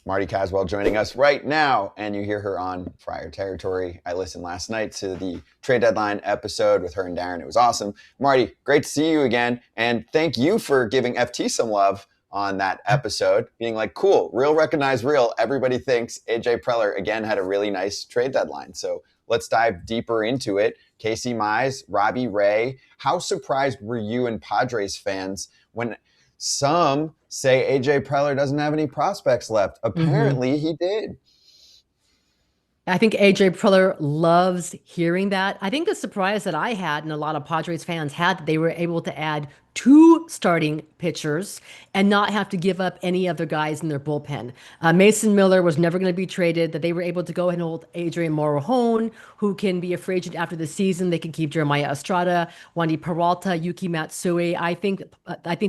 Marty Caswell joining us right now, and you hear her on Friar Territory. I listened last night to the trade deadline episode with her and Darren. It was awesome. Marty, great to see you again, and thank you for giving FT some love on that episode, being like, cool, real recognize real. Everybody thinks AJ Preller, again, had a really nice trade deadline. So let's dive deeper into it. Casey Mize, Robbie Ray, how surprised were you and Padres fans when some say AJ Preller doesn't have any prospects left? Apparently he did. I think AJ Preller loves hearing that. I think the surprise that I had, and a lot of Padres fans had, that they were able to add 2 starting pitchers and not have to give up any other guys in their bullpen. Mason Miller was never going to be traded, that they were able to go ahead and hold Adrian Morejon, who can be a free agent after the season. They can keep Jeremiah Estrada, Wandy Peralta, Yuki Matsui. I think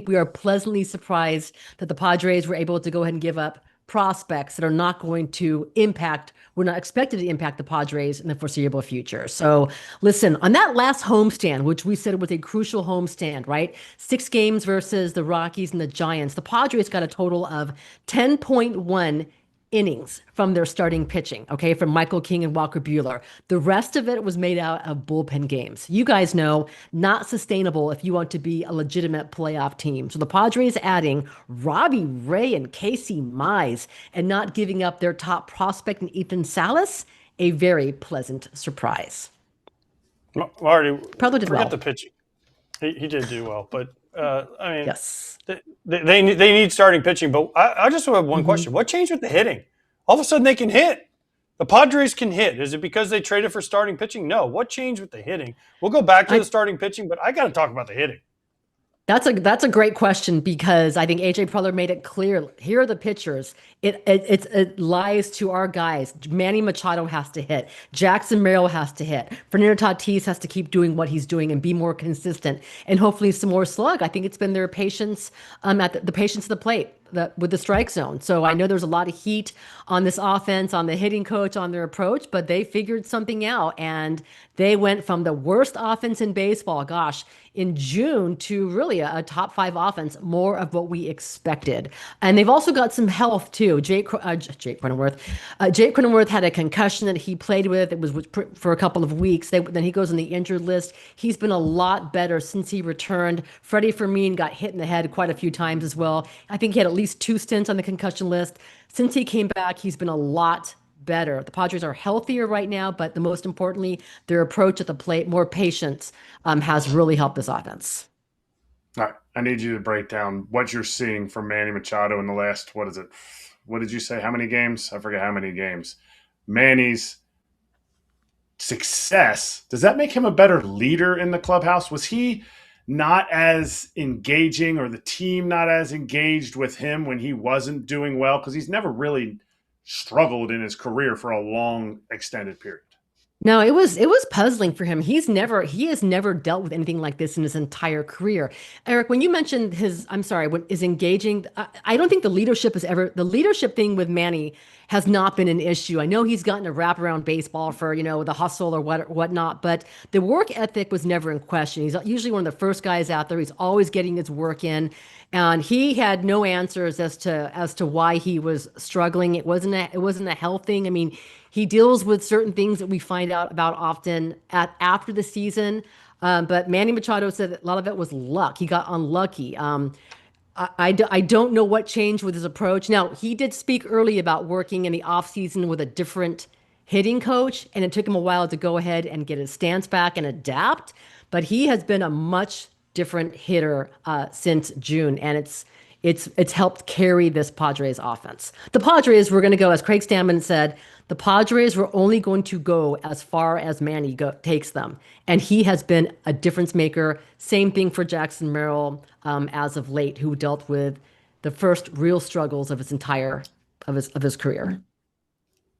we are pleasantly surprised that the Padres were able to go ahead and give up prospects that are not going to we're not expected to impact the Padres in the foreseeable future. So listen, on that last homestand, which we said was a crucial homestand, right? 6 games versus the Rockies and the Giants, the Padres got a total of 10.1 innings from their starting pitching, okay, from Michael King and Walker Buehler. The rest of it was made out of bullpen games. You guys know, not sustainable if you want to be a legitimate playoff team. So the Padres adding Robbie Ray and Casey Mize and not giving up their top prospect in Ethan Salas, a very pleasant surprise. Marty, forget the pitching. He did do well, but I mean, yes, they need starting pitching. But I just have one question: what changed with the hitting? All of a sudden, they can hit. The Padres can hit. Is it because they traded for starting pitching? No. What changed with the hitting? We'll go back to the starting pitching, but I got to talk about the hitting. That's a great question, because I think AJ Preller made it clear. Here are the pitchers. It lies to our guys. Manny Machado has to hit. Jackson Merrill has to hit. Fernando Tatis has to keep doing what he's doing and be more consistent, and hopefully some more slug. I think it's been their patience at the patience of the plate. the strike zone. So I know there's a lot of heat on this offense, on the hitting coach, on their approach, but they figured something out, and they went from the worst offense in baseball, gosh, in June, to really a top 5 offense, more of what we expected. And they've also got some health too. Jake Cronenworth had a concussion that he played with. It was for a couple of weeks. Then he goes on the injured list. He's been a lot better since he returned. Freddie Fermin got hit in the head quite a few times as well. I think he had at least 2 stints on the concussion list. Since he came back, he's been a lot better. The Padres are healthier right now, but the most importantly, their approach at the plate, more patience, has really helped this offense. All right. I need you to break down what you're seeing from Manny Machado in the last, what did you say? How many games? I forget how many games. Manny's success, does that make him a better leader in the clubhouse? Was he not as engaging, or the team not as engaged with him when he wasn't doing well? Because he's never really struggled in his career for a long extended period. No, it was puzzling for him. He has never dealt with anything like this in his entire career. Erik, when you mentioned what is engaging, I don't think the leadership thing with Manny has not been an issue. I know he's gotten a wraparound baseball for, the hustle or whatnot, but the work ethic was never in question. He's usually one of the first guys out there. He's always getting his work in. And he had no answers as to why he was struggling. It wasn't a health thing. I mean, he deals with certain things that we find out about often after the season. But Manny Machado said that a lot of it was luck. He got unlucky. I don't know what changed with his approach. Now, he did speak early about working in the offseason with a different hitting coach, and it took him a while to go ahead and get his stance back and adapt. But he has been a much different hitter since June, and it's helped carry this Padres offense. The Padres were going to go, as Craig Stammen said, the Padres were only going to go as far as Manny takes them, and he has been a difference maker. Same thing for Jackson Merrill as of late, who dealt with the first real struggles of his career.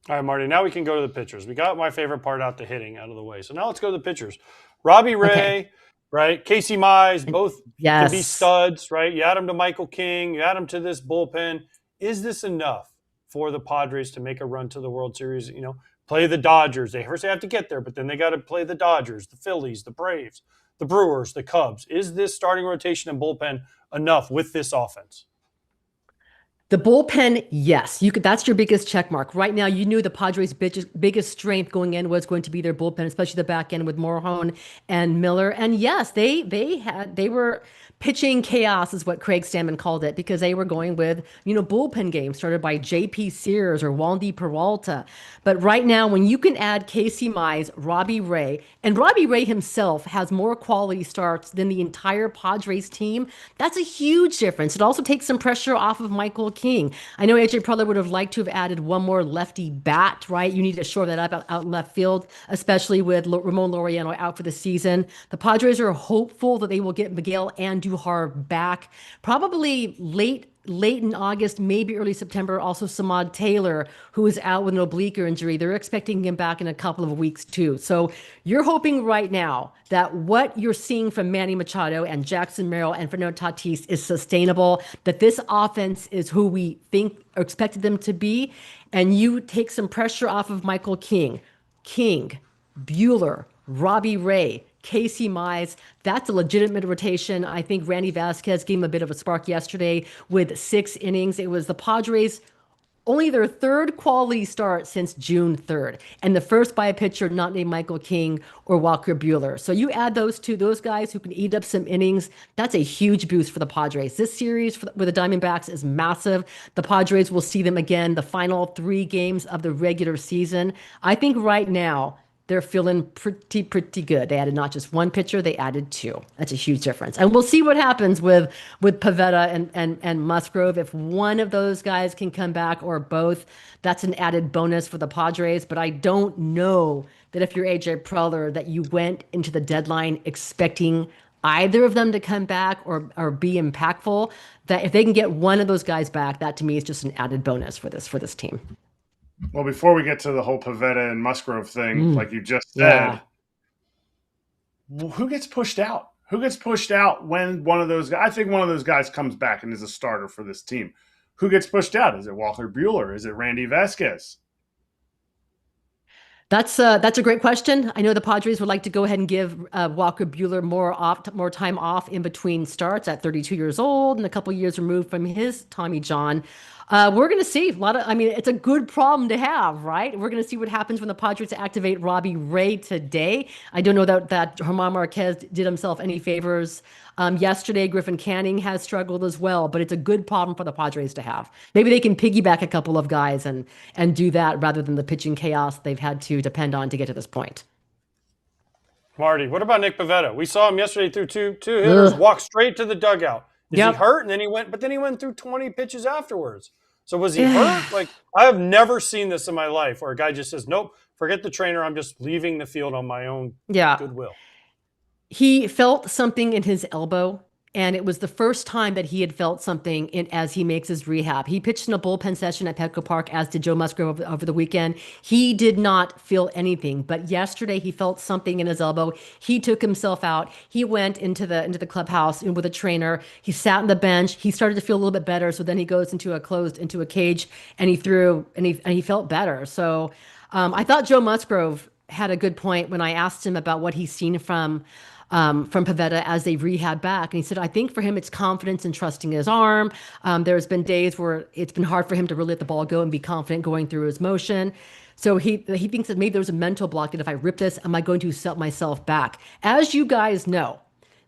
All right, Marty, now we can go to the pitchers. We got my favorite part out, the hitting, out of the way. So now let's go to the pitchers. Robbie Ray, okay. Right? Casey Mize, both can be studs, right? You add them to Michael King, you add them to this bullpen. Is this enough for the Padres to make a run to the World Series? Play the Dodgers. They first have to get there, but then they got to play the Dodgers, the Phillies, the Braves, the Brewers, the Cubs. Is this starting rotation and bullpen enough with this offense? The bullpen, yes. That's your biggest check mark. Right now, you knew the Padres' biggest strength going in was going to be their bullpen, especially the back end with Morhone and Miller. And yes, they were pitching chaos, is what Craig Stammen called it, because they were going with, bullpen games started by J.P. Sears or Wandy Peralta. But right now, when you can add Casey Mize, Robbie Ray, and Robbie Ray himself has more quality starts than the entire Padres team, that's a huge difference. It also takes some pressure off of Michael King. I know AJ probably would have liked to have added one more lefty bat, right? You need to shore that up out in left field, especially with Ramon Laureano out for the season. The Padres are hopeful that they will get Miguel Andujar back, probably late in August, maybe early September. Also, Samad Taylor, who is out with an oblique injury. They're expecting him back in a couple of weeks, too. So you're hoping right now that what you're seeing from Manny Machado and Jackson Merrill and Fernando Tatis is sustainable, that this offense is who we think or expected them to be, and you take some pressure off of Michael King, Buehler, Robbie Ray, Casey Mize. That's a legitimate rotation. I think Randy Vasquez gave him a bit of a spark yesterday with 6 innings. It was the Padres' only their third quality start since June 3rd, and the first by a pitcher not named Michael King or Walker Buehler. So you add those guys who can eat up some innings, that's a huge boost for the Padres. This series with the Diamondbacks is massive. The Padres will see them again the final 3 games of the regular season. I think right now, they're feeling pretty good. They added not just one pitcher, they added 2. That's a huge difference. And we'll see what happens with Pivetta and Musgrove. If one of those guys can come back or both, that's an added bonus for the Padres. But I don't know that if you're AJ Preller, that you went into the deadline expecting either of them to come back or be impactful, that if they can get one of those guys back, that to me is just an added bonus for this team. Well, before we get to the whole Pivetta and Musgrove thing, like you just said, who gets pushed out? Who gets pushed out when one of those guys – I think one of those guys comes back and is a starter for this team. who gets pushed out? Is it Walker Buehler? Is it Randy Vasquez? That's a great question. I know the Padres would like to go ahead and give Walker Buehler more time off in between starts at 32 years old and a couple years removed from his Tommy John. We're going to see it's a good problem to have, right? We're going to see what happens when the Padres activate Robbie Ray today. I don't know that German Marquez did himself any favors. Yesterday, Griffin Canning has struggled as well, but it's a good problem for the Padres to have. Maybe they can piggyback a couple of guys and do that rather than the pitching chaos they've had to depend on to get to this point. Marty, what about Nick Pivetta? We saw him yesterday through two hitters walk straight to the dugout. Is he hurt? And then he went through 20 pitches afterwards. So was he hurt? Like, I have never seen this in my life where a guy just says, nope, forget the trainer. I'm just leaving the field on my own goodwill. He felt something in his elbow, and it was the first time that he had felt something as he makes his rehab. He pitched in a bullpen session at Petco Park, as did Joe Musgrove over the weekend. He did not feel anything, but yesterday he felt something in his elbow. He took himself out. He went into the clubhouse with a trainer. He sat on the bench. He started to feel a little bit better. So then he goes into a cage, and he threw, and he felt better. So I thought Joe Musgrove had a good point when I asked him about what he's seen from Pivetta as they rehab back. And he said, I think for him, it's confidence and trusting his arm. There's been days where it's been hard for him to really let the ball go and be confident going through his motion. So he thinks that maybe there's a mental block that if I rip this, am I going to set myself back? As you guys know,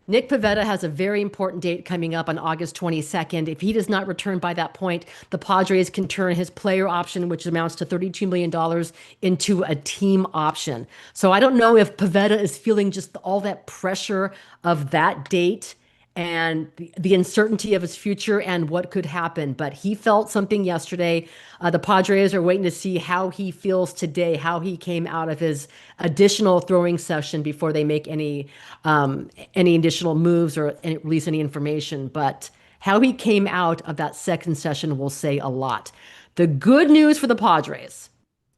Nick Pivetta has a very important date coming up on August 22nd. If he does not return by that point, the Padres can turn his player option, which amounts to $32 million, into a team option. So I don't know if Pivetta is feeling just all that pressure of that date and the uncertainty of his future and what could happen. But he felt something yesterday. The Padres are waiting to see how he feels today, how he came out of his additional throwing session before they make any additional moves or release any information. But how he came out of that second session will say a lot. The good news for the Padres,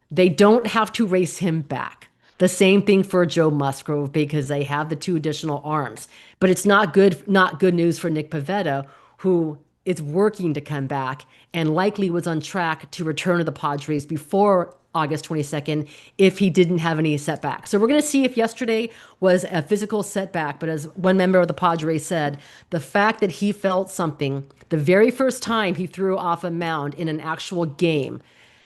they don't have to race him back. The same thing for Joe Musgrove because they have the two additional arms. But it's not good news for Nick Pivetta, who is working to come back and likely was on track to return to the Padres before August 22nd if he didn't have any setbacks. So we're going to see if yesterday was a physical setback. But as one member of the Padres said, the fact that he felt something the very first time he threw off a mound in an actual game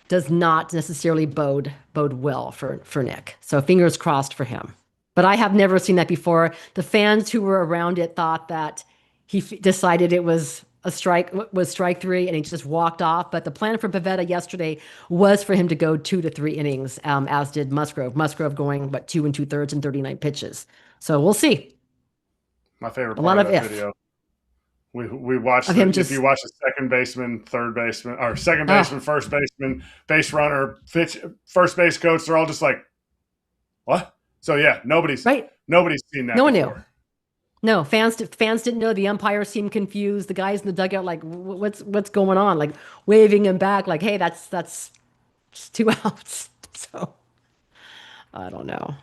does not necessarily bode well for Nick. So fingers crossed for him. But I have never seen that before. The fans who were around it thought that he decided it was strike three and he just walked off. But the plan for Pivetta yesterday was for him to go 2 to 3 innings, as did Musgrove. Musgrove going 2 2/3 and 39 pitches. So we'll see. My favorite part of that video. We watched if you watch the second baseman, third baseman, or second baseman, first baseman, base runner, first base coach, they're all just like, what? So yeah, nobody's seen that. No one before. knew. No, fans didn't know. The umpire seemed confused. The guys in the dugout like, what's going on? Like waving him back, like, hey, that's just 2 outs. So I don't know.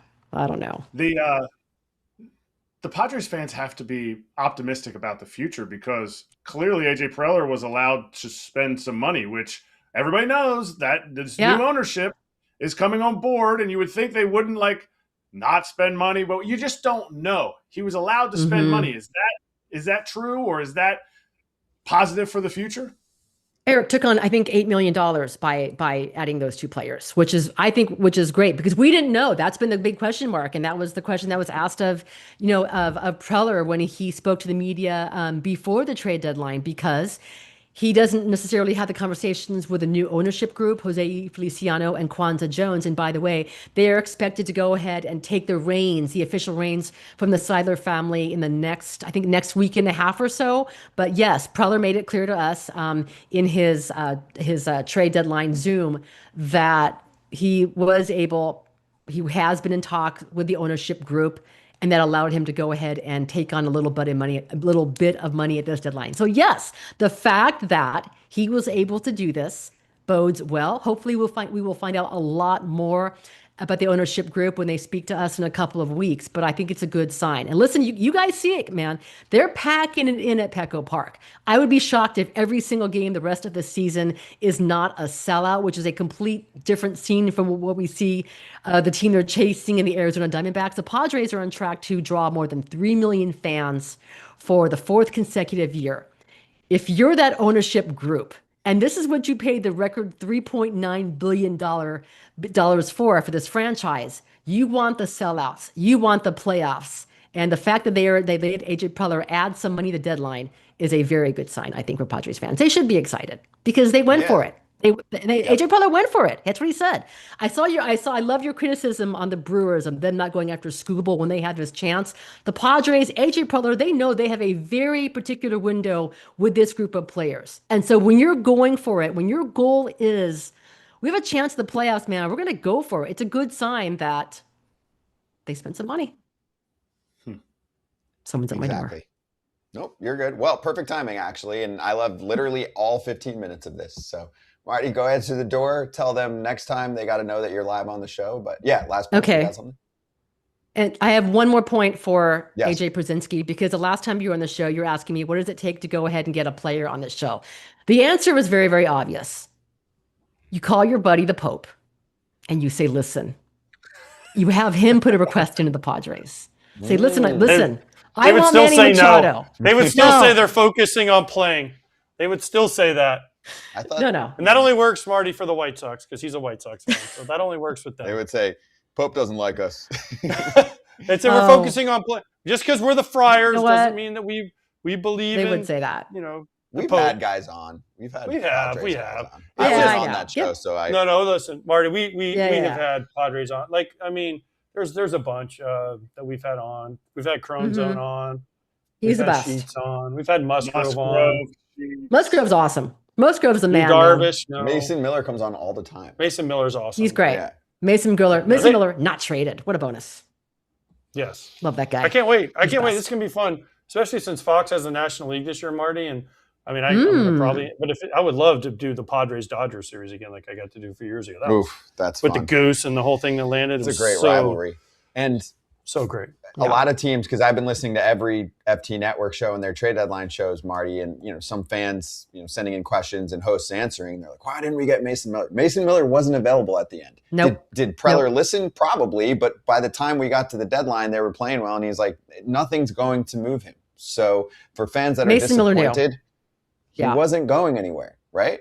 The Padres fans have to be optimistic about the future because clearly AJ Preller was allowed to spend some money, which everybody knows that this new ownership is coming on board, and you would think they wouldn't not spend money, but you just don't know. He was allowed to spend money. Is that true, or is that positive for the future? Erik took on, I think, $8 million by adding those 2 players, which is great because we didn't know. That's been the big question mark, and that was the question that was asked of Preller when he spoke to the media before the trade deadline, because he doesn't necessarily have the conversations with a new ownership group, Jose Feliciano and Kwanzaa Jones. And by the way, they are expected to go ahead and take the official reins from the Seidler family in the next week and a half or so. But yes, Preller made it clear to us in his trade deadline Zoom that he has been in talk with the ownership group, and that allowed him to go ahead and take on a little bit of money at this deadline. So yes, the fact that he was able to do this bodes well. Hopefully we will find out a lot more about the ownership group when they speak to us in a couple of weeks, but I think it's a good sign. And listen, you guys see it, man. They're packing it in at Petco Park. I would be shocked if every single game the rest of the season is not a sellout, which is a complete different scene from what we see the team they're chasing in the Arizona Diamondbacks. The Padres are on track to draw more than 3 million fans for the 4th consecutive year. If you're that ownership group, and this is what you paid the record $3.9 billion for this franchise, you want the sellouts, you want the playoffs. And the fact that they let AJ Preller add some money to the deadline is a very good sign, I think, for Padres fans. They should be excited because they went for it. AJ Preller went for it. That's what he said. I love your criticism on the Brewers and them not going after Skubal when they had this chance. The Padres, AJ Preller, they know they have a very particular window with this group of players. And so when you're going for it, when your goal is, we have a chance at the playoffs, man, we're going to go for it. It's a good sign that they spent some money. Someone's at my door. Nope, you're good. Well, perfect timing, actually. And I love literally all 15 minutes of this. So, Marty, go ahead to the door. Tell them next time they got to know that you're live on the show. But yeah, last point. Okay. You got something? And I have one more point for AJ Pierzynski, because the last time you were on the show, you're asking me, what does it take to go ahead and get a player on this show? The answer was very, very obvious. You call your buddy the Pope and you say, listen, you have him put a request into the Padres. Say, listen. They would still say Machado. no. They would still say they're focusing on playing. They would still say that. I thought, no. And that only works, Marty, for the White Sox, because he's a White Sox fan. So that only works with them. They would say, Pope doesn't like us. They say we're focusing on play. Just because we're the Friars doesn't mean that we believe in. They would say that. We've had guys on. We have. On. I was on that show, so I. No. Listen, Marty, we have had Padres on. There's a bunch that we've had on. We've had Cronzone on. He's the best. Sheets on. We've had Musgrove on. Musgrove's awesome. Musgrove's the man. Darvish, no. Mason Miller comes on all the time. Mason Miller's awesome. He's great. Yeah. Mason Miller not traded. What a bonus. Yes. Love that guy. I can't wait. This is going to be fun, especially since Fox has the National League this year, Marty. And I'm probably, but I would love to do the Padres-Dodgers series again, like I got to do a few years ago. That's with fun. the goose and the whole thing that landed. It's a great rivalry. And so great. A lot of teams, because I've been listening to every FT Network show and their trade deadline shows, Marty, and some fans, sending in questions and hosts answering. They're like, "Why didn't we get Mason Miller?" Mason Miller wasn't available at the end. Nope. Did Preller listen? Probably, but by the time we got to the deadline, they were playing well, and he's like, "Nothing's going to move him." So for fans that are disappointed, he wasn't going anywhere, right?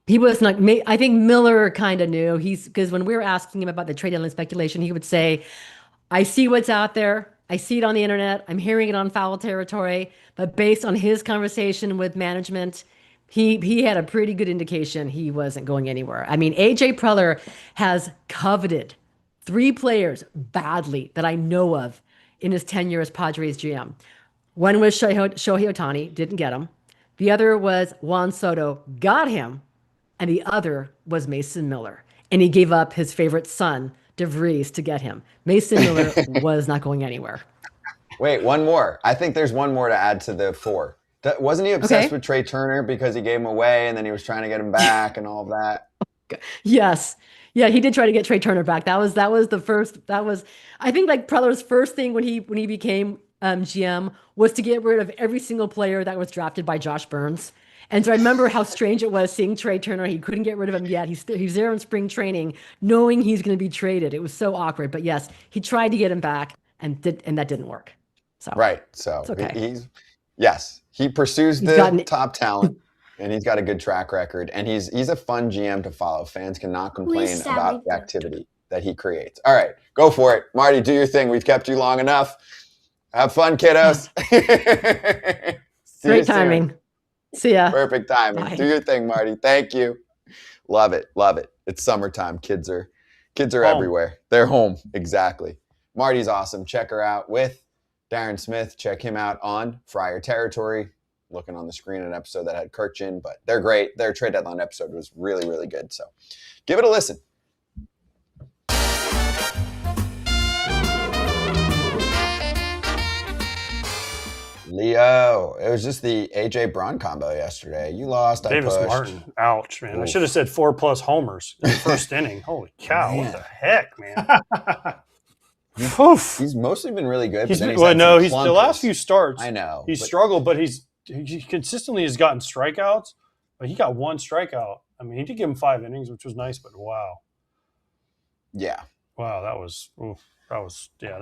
He was not. I think Miller kind of knew. Because when we were asking him about the trade deadline speculation, he would say, I see what's out there. I see it on the internet. I'm hearing it on Foul Territory. But based on his conversation with management, he had a pretty good indication he wasn't going anywhere. I mean, AJ Preller has coveted 3 players badly that I know of in his tenure as Padres GM. One was Shohei Ohtani, didn't get him. The other was Juan Soto, got him. And the other was Mason Miller. And he gave up his favorite son, DeVries, to get him. Mason Miller was not going anywhere. Wait, one more. I think there's one more to add to the 4. Wasn't he obsessed with Trey Turner because he gave him away and then he was trying to get him back and all of that? Yes. Yeah, he did try to get Trey Turner back. That was the first. I think like Preller's first thing when he became GM was to get rid of every single player that was drafted by Josh Burns. And so I remember how strange it was seeing Trey Turner. He couldn't get rid of him yet. He's there in spring training, knowing he's going to be traded. It was so awkward. But yes, he tried to get him back, and that didn't work. So right. So it's okay. He pursues the top talent, and he's got a good track record. And he's a fun GM to follow. Fans cannot complain about the activity that he creates. All right, go for it, Marty. Do your thing. We've kept you long enough. Have fun, kiddos. Great timing. See ya. Perfect timing. Bye. Do your thing, Marty. Thank you. Love it. Love it. It's summertime. Kids are everywhere. They're home. Exactly. Marty's awesome. Check her out with Darren Smith. Check him out on Friar Territory. Looking on the screen at an episode that had Kirchin, but they're great. Their trade deadline episode was really, really good. So give it a listen. Yo, it was just the AJ Braun combo yesterday. You lost. Davis I pushed. Martin, ouch, man. Oof. I should have said 4+ homers in the first inning. Holy cow! Man. What the heck, man? He's mostly been really good. He's but then he's the last few starts. I know he's struggled, but he consistently has gotten strikeouts. But he got 1 strikeout. I mean, he did give him 5 innings, which was nice. But wow, yeah, wow, that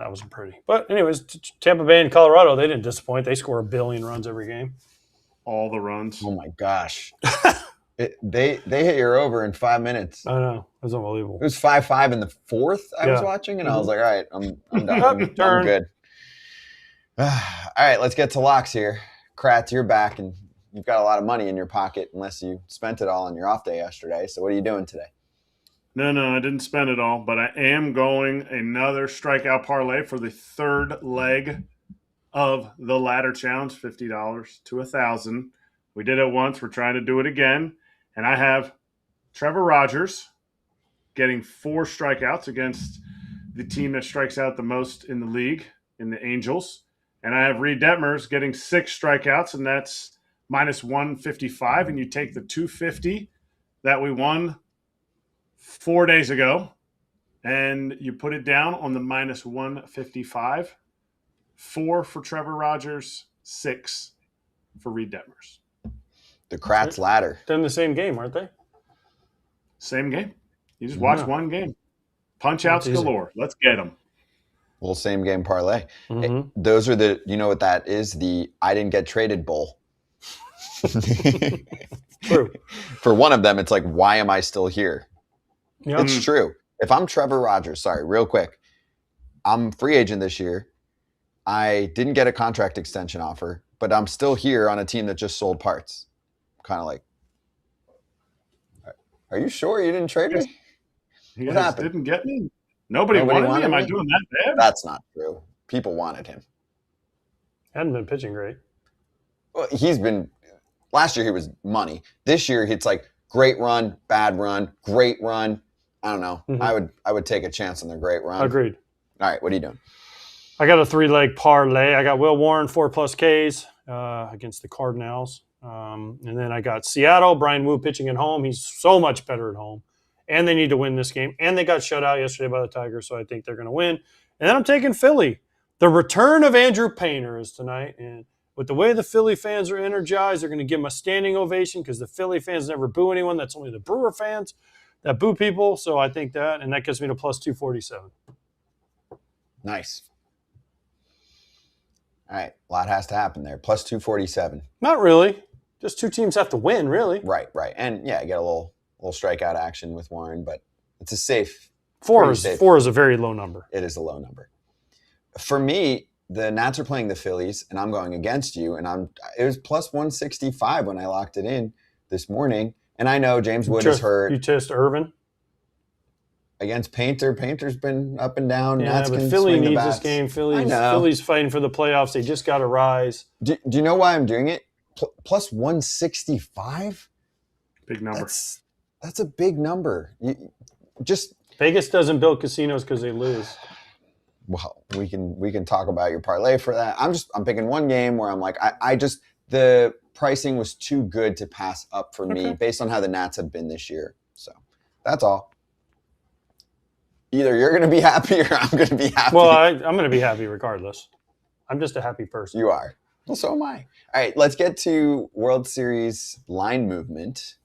wasn't pretty. But anyways, Tampa Bay and Colorado, they didn't disappoint. They score 1 billion runs every game. All the runs. Oh my gosh. They hit your over in 5 minutes. I know. It was unbelievable. It was 5-5 in the 4th I was watching, and I was like, all right, I'm done. I'm good. All right, let's get to locks here. Kratz, you're back, and you've got a lot of money in your pocket unless you spent it all on your off day yesterday. So what are you doing today? No, I didn't spend it all, but I am going another strikeout parlay for the 3rd leg of the ladder challenge, $50 to $1,000. We did it once. We're trying to do it again. And I have Trevor Rogers getting 4 strikeouts against the team that strikes out the most in the league, in the Angels. And I have Reed Detmers getting 6 strikeouts, and that's -155. And you take the 250 that we won 4 days ago, and you put it down on the -155. 4 for Trevor Rogers, 6 for Reed Detmers. The Kratz ladder. They're in the same game, aren't they? Same game. You just watch one game. Punch outs galore. Let's get them. Little same game parlay. Mm-hmm. Those are you know what that is? The I didn't get traded bowl. True. For one of them, it's like, why am I still here? Yep. It's true. If I'm Trevor Rogers, sorry, real quick. I'm free agent this year. I didn't get a contract extension offer, but I'm still here on a team that just sold parts. Kind of like, are you sure you didn't trade me? You What guys happened? didn't get me? Nobody wanted me? Am I doing that bad? That's not true. People wanted him. Hadn't been pitching great. Well, last year he was money. This year it's like great run, bad run, great run. I don't know. Mm-hmm. I would take a chance on the great run. Agreed. All right, what are you doing? I got a 3-leg parlay. I got Will Warren 4+ Ks against the Cardinals. And then I got Seattle, Brian Wu pitching at home. He's so much better at home. And they need to win this game. And they got shut out yesterday by the Tigers, so I think they're going to win. And then I'm taking Philly. The return of Andrew Painter is tonight. And with the way the Philly fans are energized, they're going to give him a standing ovation because the Philly fans never boo anyone. That's only the Brewer fans that boo people. So I think that, and that gets me to +247. Nice. All right, a lot has to happen there. +247. Not really. Just 2 teams have to win, really. Right. And yeah, you get a little strikeout action with Warren, but it's a safe. 4 is a very low number. It is a low number. For me, the Nats are playing the Phillies, and I'm going against you. And it was +165 when I locked it in this morning. And I know James Wood is hurt. You test Irvin against Painter. Painter's been up and down. Yeah, Nats but can Philly swing the needs this bats. game. I know. Philly's fighting for the playoffs. They just got to rise. Do you know why I'm doing it? +165. Big number. That's a big number. Vegas doesn't build casinos because they lose. Well, we can talk about your parlay for that. I'm picking one game where I'm like, the pricing was too good to pass up for me based on how the Nats have been this year. So that's all. Either you're going to be happy or I'm going to be happy. Well, I'm going to be happy regardless. I'm just a happy person. You are. Well, so am I. All right, let's get to World Series line movement.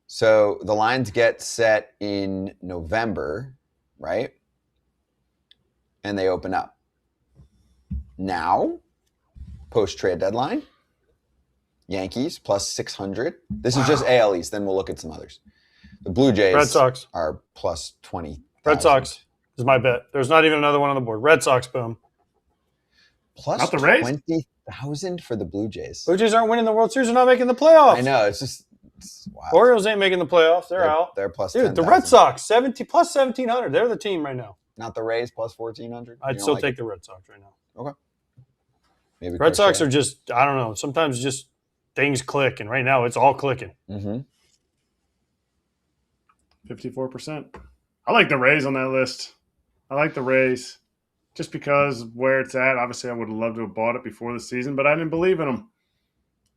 So the lines get set in November, right? And they open up. Now, post-trade deadline, Yankees +600. This is just AL East, then we'll look at some others. The Blue Jays Red Sox are +20. Red Sox is my bet. There's not even another one on the board. Red Sox, boom. Not the Rays? +20,000 for the Blue Jays. Blue Jays aren't winning the World Series. They're not making the playoffs. I know. It's wild. Orioles ain't making the playoffs. They're out. They're +10,000. Dude, the Red Sox, +1,700. They're the team right now. Not the Rays +1,400? I'd still take the Red Sox right now. Okay. Maybe Red Sox are just, I don't know, sometimes just things click, and right now it's all clicking. 54%. I like the Rays on that list. I like the Rays. just because of where it's at. Obviously, I would have loved to have bought it before the season, but I didn't believe in him.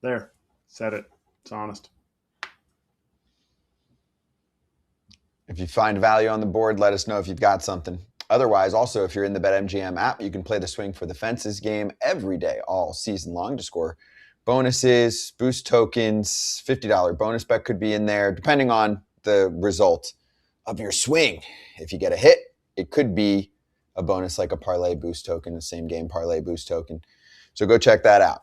There, said it. It's honest. If you find value on the board, let us know if you've got something. Otherwise, also, if you're in the BetMGM app, you can play the Swing for the Fences game every day, all season long, to score bonuses, boost tokens, $50 bonus bet could be in there, depending on the result of your swing. If you get a hit, it could be a bonus like a parlay boost token, the same game parlay boost token. So go check that out.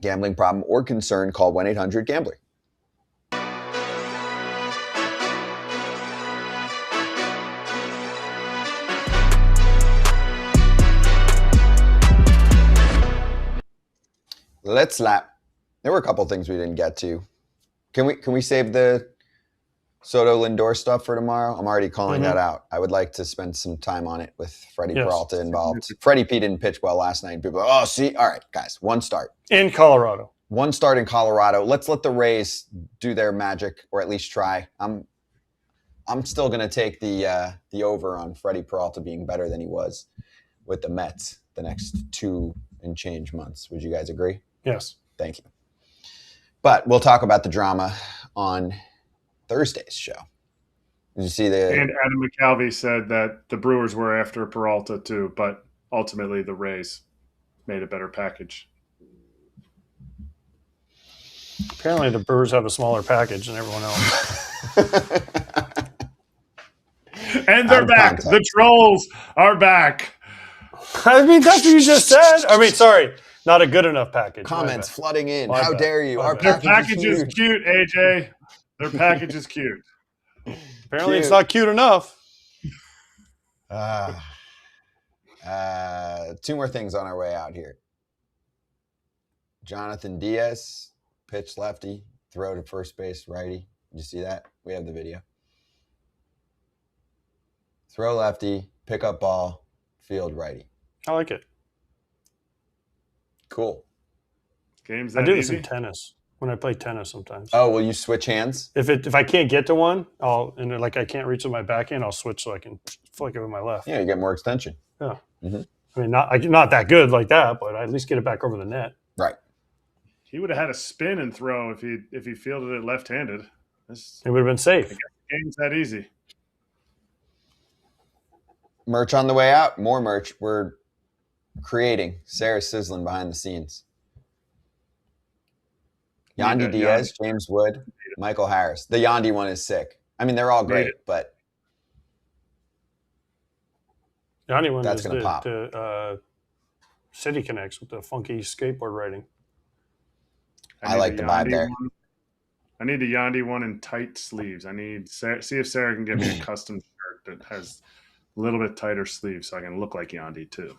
Gambling problem or concern, call 1-800-GAMBLER. Let's lap. There were a couple things we didn't get to. Can we save the Soto Lindor stuff for tomorrow? I'm already calling that out. I would like to spend some time on it with Freddy Peralta involved. Freddy P didn't pitch well last night. People are, see, all right, guys, one start. In Colorado. One start in Colorado. Let's let the Rays do their magic, or at least try. I'm still going to take the over on Freddy Peralta being better than he was with the Mets the next 2 and change months. Would you guys agree? Yes. Thank you. But we'll talk about the drama on Thursday's show. Did you see the... And Adam McAlvey said that the Brewers were after Peralta too, but ultimately the Rays made a better package. Apparently the Brewers have a smaller package than everyone else. And they're back. Context. The trolls are back. I mean, that's what you just said. I mean, sorry. Not a good enough package. Comments flooding in. How dare you? Our Their package is cute, AJ. Their package is cute. Apparently it's not cute enough. 2 more things on our way out here. Jonathan Diaz, pitch lefty, throw to first base righty. Did you see that? We have the video. Throw lefty, pick up ball, field righty. I like it. Cool. Games I do this in tennis when I play tennis sometimes. Oh, will you switch hands? If I can't get to one, I can't reach with my backhand, I'll switch so I can flick it with my left. Yeah, you get more extension. Yeah. Mm-hmm. I mean, not that good like that, but I at least get it back over the net. Right. He would have had a spin and throw if he fielded it left-handed. It would have been safe. The game's that easy. Merch on the way out. More merch. We're creating. Sarah's sizzling behind the scenes. Yandy Diaz, James Wood, Michael Harris. The Yandy one is sick. I mean, they're all great, but Yandy one that's is going to pop. The City Connects with the funky skateboard riding. I like the vibe there. I need the Yandy one in tight sleeves. I need see if Sarah can get me a custom shirt that has a little bit tighter sleeves so I can look like Yandy too.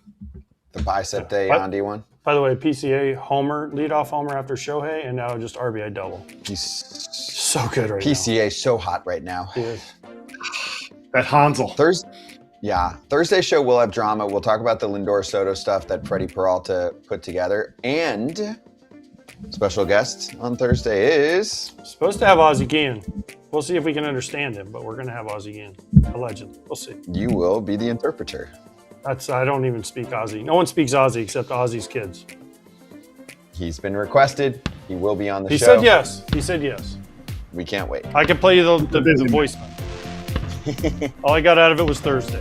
The bicep day Yandy one. By the way, PCA homer, leadoff homer after Shohei, and now just RBI double. He's so good right PCA now. PCA so hot right now. He is. That Hansel. Thursday show we'll have drama. We'll talk about the Lindor Soto stuff that Freddy Peralta put together, and special guest on Thursday is supposed to have Ozzie Guillen. We'll see if we can understand him, but we're going to have Ozzie Guillen, allegedly. We'll see. You will be the interpreter. I don't even speak Ozzie. No one speaks Ozzie except Ozzie's kids. He's been requested. He will be on the show. He said yes. He said yes. We can't wait. I can play you the voice. All I got out of it was Thursday.